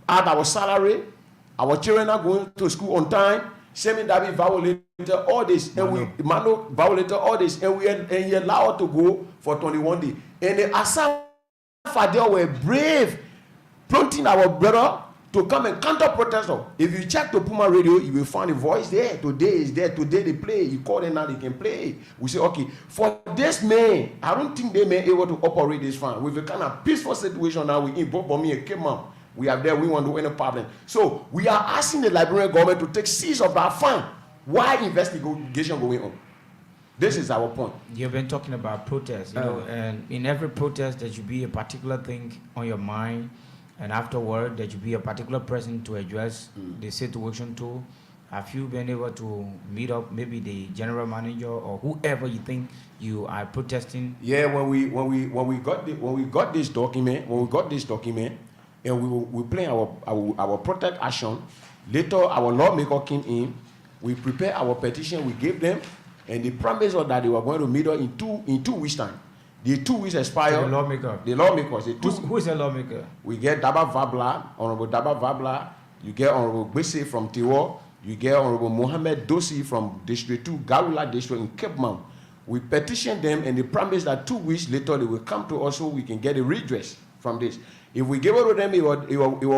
our salary, our children are going to school on time. Same that we violated all this, and Manu violated all this, and we allowed to go for 21 days. And the Assam Fadel were brave, prompting our brother to come and counter protest. If you check the Puma radio, you will find a voice there. Today is there. Today they play. You call them now, they can play. We say, okay, for this man, I don't think they may be able to operate this fund. With a kind of peaceful situation now, we involve Bomi and Kemam. We are there, we want to win a problem. So we are asking the Liberian government to take seize of that fund. Why investigation going on? This is our point. You've been talking about protests, and in every protest there should be a particular thing on your mind, and afterward there should be a particular person to address the situation to. Have you been able to meet up maybe the general manager or whoever you think you are protesting? Yeah, when we got this document, and we plan our protest action. Later, our lawmaker came in. We prepared our petition. We gave them, and they promised us that they were going to meet us in 2 weeks time. The 2 weeks expired. The lawmaker. The lawmakers. Who is the lawmaker? We get Daba Vabla, Honorable Daba Vabla. You get Honorable Gbese from Tiwa. You get Honorable Mohammed Dosi from District 2, Garula District in Cape Mount. We petitioned them, and they promised that 2 weeks later they will come to us so we can get a redress from this. If we give it to them, it was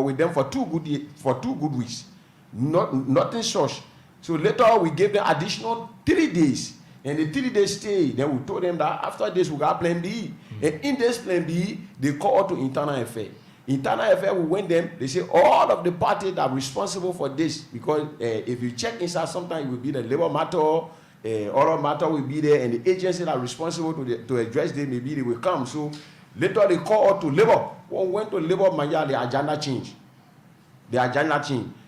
with them for 2 good weeks. Nothing such. So later we gave them additional 3 days. And the 3 days stay, then we told them that after this we got plan B. And in this plan B, they called to internal affairs. Internal affairs, we went them, they say all of the parties that are responsible for this, because if you check inside, sometimes it will be the labor matter, oral matter will be there, and the agencies that are responsible to address them, maybe they will come. So later they called to labor. When we went to labor, the agenda changed.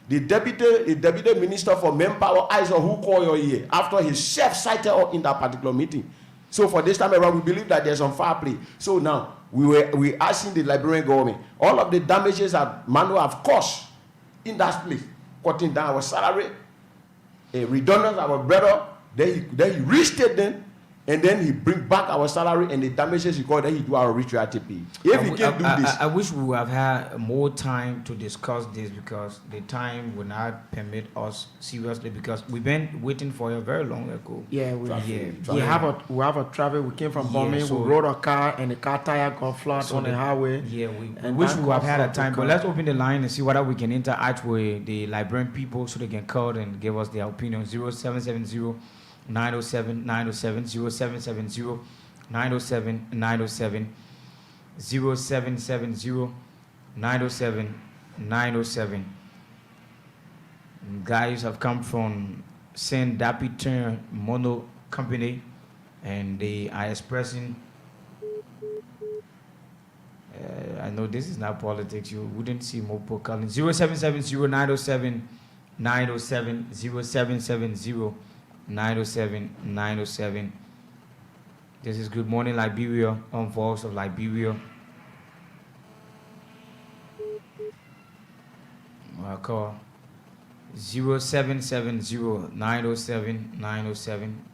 The deputy minister for manpower, Isaac, who called your ear after his chef cited us in that particular meeting. So for this time around, we believe that there's some foul play. So now we asking the Liberian government, all of the damages that Manu have caused in that place, cutting down our salary, redundant our brother, then he restate them. And then he bring back our salary and the damages he got, then he do our retroactive pay. If he can't do this. I wish we would have had more time to discuss this, because the time will not permit us seriously, because we've been waiting for a very long ago. Yeah, we have a travel. We came from Bombay, so we rode a car and the car tire got flat on the highway. Yeah, we wish we would have had a time, but let's open the line and see whether we can interact with the Liberian people so they can call and give us their opinion. 0770 907 907 0770 907 907 0770 907 907. Guys have come from Saint Dapitin Mono Company, and they are expressing. I know this is not politics. You wouldn't see Mopo calling 0770 907 907 0770 907 907. This is Good Morning Liberia on Voice of Liberia. I'll call 0770 907 907.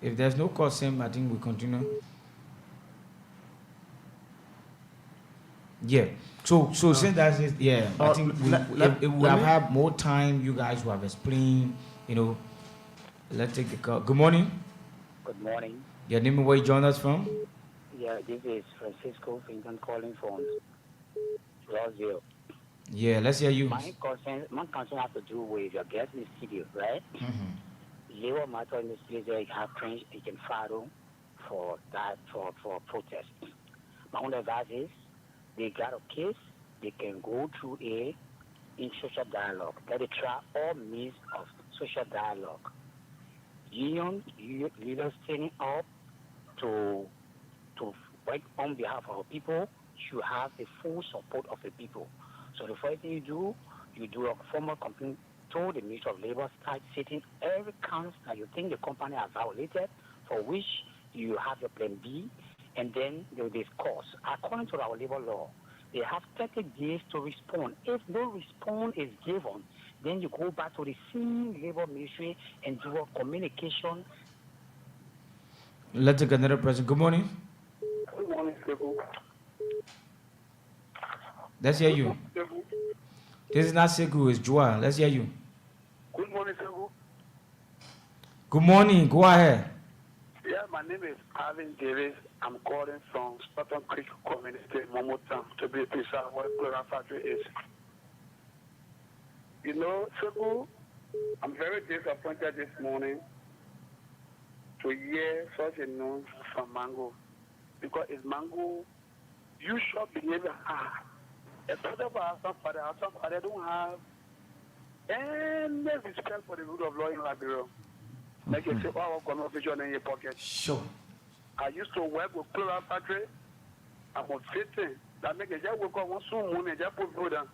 If there's no call, Sam, I think we continue. Yeah. So since that's it, yeah, I think if we have had more time, you guys will have explained, Let's take the call. Good morning. Good morning. Your name and where you join us from? Yeah, this is Francisco Finton calling from Roseville. Yeah, let's hear you. My concern has to do with your guest in the studio, right? Mm-hmm. Labor matter in the studio, they have trained, they can follow for that, for protest. My only advice is, they got a case, they can go through in social dialogue. Let it try all means of social dialogue. Union leaders standing up to work on behalf of our people should have the full support of the people. So the first thing you do a formal complaint told the Ministry of Labor, start setting every count that you think the company has violated, for which you have your plan B, and then there will be course. According to our labor law, they have 30 days to respond. If no response is given, then you go back to the same labor ministry and do a communication. Let's take another person. Good morning. Good morning, Sekou. Let's hear you. This is not Sekou, it's Joa. Let's hear you. Good morning, Sekou. Good morning. Go ahead. Yeah, my name is Alvin Davis. I'm calling from Stoughton Creek Community, Momotown, to be precise, where Chlorine Factory is. You know, Sekou, I'm very disappointed this morning to hear such a news from Mango. Because it's Mango, you should behavior. Especially for our father, don't have any respect for the rule of law in Liberia. Like you say, our conversation in your pocket. Sure. I used to work with Chlorine Factory. I was sitting. That make a job work on one soon moon and just put food down.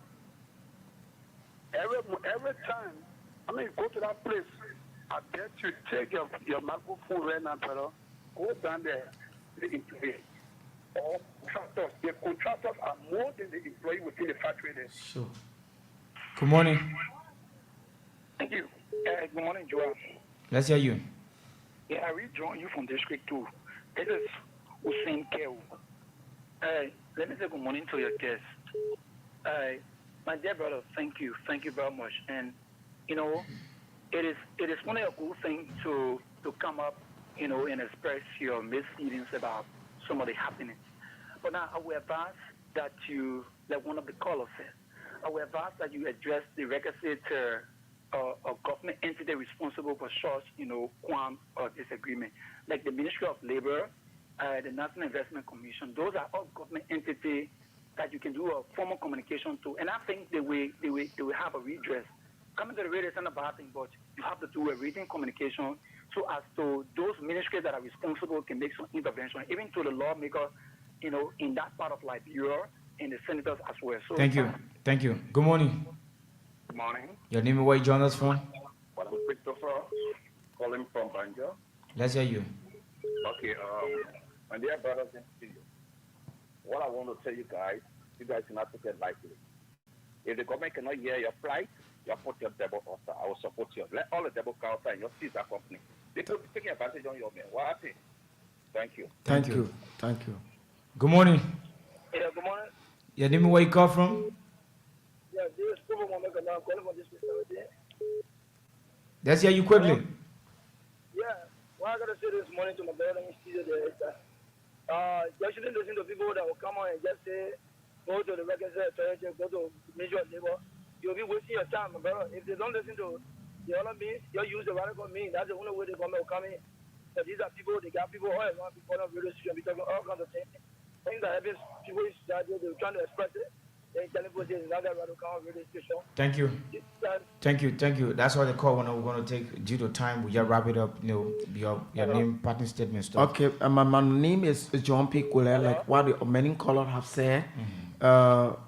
Every time, I mean, go to that place. I bet you take your microphone right now, brother. Go down there, the employee. Or contractors. The contractors are more than the employee within the factory there. Sure. Good morning. Thank you. Good morning, Joel. Let's hear you. Yeah, I rejoin you from District 2. This is Hussein Kew. Let me say good morning to your guests. My dear brother, thank you. Thank you very much. And, you know, it is one of a good thing to come up, you know, and express your misgivings about some of the happenings. But now I will advise that you, like one of the callers said, I will advise that you address the requisite a government entity responsible for such, you know, qualms or disagreement, like the Ministry of Labor, the National Investment Commission. Those are all government entities that you can do a formal communication to, and I think they will have a redress. Coming to the radio is not a bad thing, but you have to do a written communication so as to those ministries that are responsible can make some intervention, even to the lawmaker, you know, in that part of Liberia and the senators as well. So Thank you. Thank you. Good morning. Good morning. Your name and where you join us from? I'm Christopher, calling from Banjo. Let's hear you. Okay, my dear brothers and sisters, what I want to tell you guys cannot take it lightly. If the government cannot hear your plight, you put your double offer. I will support you. Let all the double counter in your sister company. They could be taking advantage on your man. What happened? Thank you. Thank you. Thank you. Good morning. Yeah, good morning. Your name and where you call from? Yeah, this is Provo Momeka. I'm calling from this facility. Let's hear you quickly. Yeah, what I got to say this morning to my brother in studio there is that you shouldn't listen to people that will come on and just say, go to the record authority, go to Ministry of Labor. You'll be wasting your time, my brother. If they don't listen to the other means, you'll use the radical means. That's the only way the government will come in. So these are people, they got people all around, people on radio station, be talking all kinds of things. Things that happen, people in society, they're trying to express it. They're telling people this is not that radical radio station. Thank you. Thank you. Thank you. That's all the call when we're going to take due to time. We just wrap it up. You know, your name, parting statement, stuff. Okay, my name is John P. Kule, like what the many callers have said.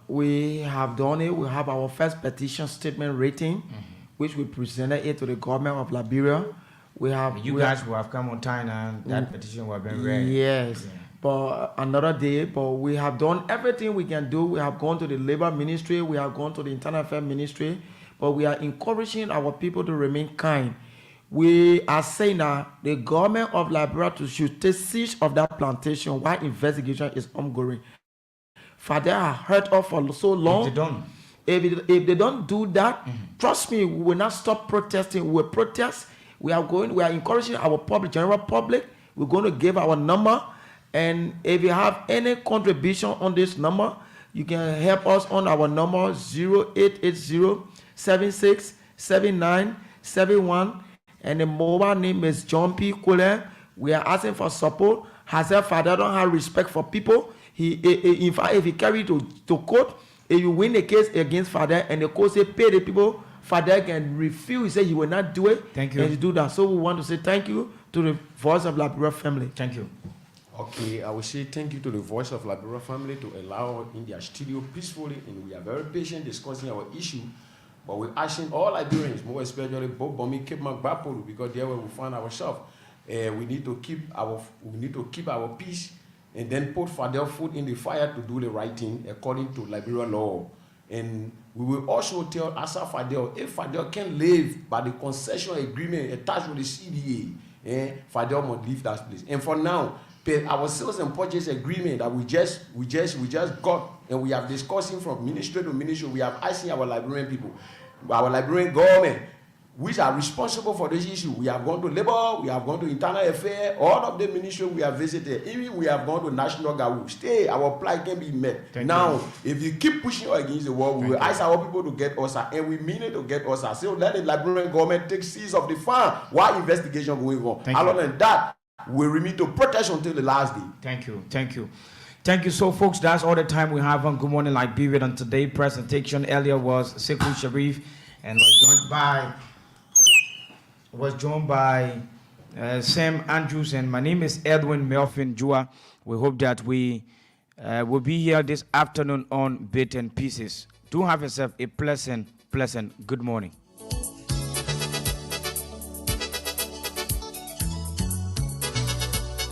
We have done it. We have our first petition statement rating, which we presented it to the government of Liberia. We have you guys will have come on time and that petition will have been read. Yes. Yeah. But another day, but we have done everything we can do. We have gone to the labor ministry, we have gone to the internal affairs ministry, but we are encouraging our people to remain kind. We are saying that the government of Liberia should take siege of that plantation while investigation is ongoing. Father has hurt us for so long. If they don't do that, trust me, we will not stop protesting. We will protest. We are encouraging our public, general public. We're going to give our number. And if you have any contribution on this number, you can help us on our number 0880-767971. And the mobile name is John P. Kule. We are asking for support. Has a father don't have respect for people. In fact, if he carry to court, if you win the case against father and the court say pay the people, father can refuse. He say he will not do it. Thank you. And do that. So we want to say thank you to the Voice of Liberia family. Thank you. Okay, I will say thank you to the Voice of Liberia family to allow us in their studio peacefully, and we are very patient discussing our issue. But we're asking all Liberians, more especially Bob Bomi, Cape Magbapolo, because there where we find ourselves. We need to keep our peace and then put Fadel foot in the fire to do the right thing according to Liberian law. And we will also tell Asa Fadel, if Fadel can live by the concession agreement attached with the CDA, Fadel must leave that place. And for now, our sales and purchase agreement that we just got, and we have discussing from ministry to ministry, we have asking our Liberian people, our Liberian government, which are responsible for this issue. We have gone to labor, we have gone to internal affairs, all of the ministry we have visited, even we have gone to national government. Stay, our plight can be met. If you keep pushing against the wall, we will ask our people to get us, and we mean it to get us. So let the Liberian government take seize of the farm while investigation going on. Other than that, we remain to protest until the last day. Thank you. So, folks, that's all the time we have on Good Morning Liberia. On today's presentation, earlier was Sekou Sharif and was joined by Sam Andrews, and my name is Edwin Melvin Jua. We hope that we will be here this afternoon on Bit and Pieces. Do have yourself a pleasant good morning.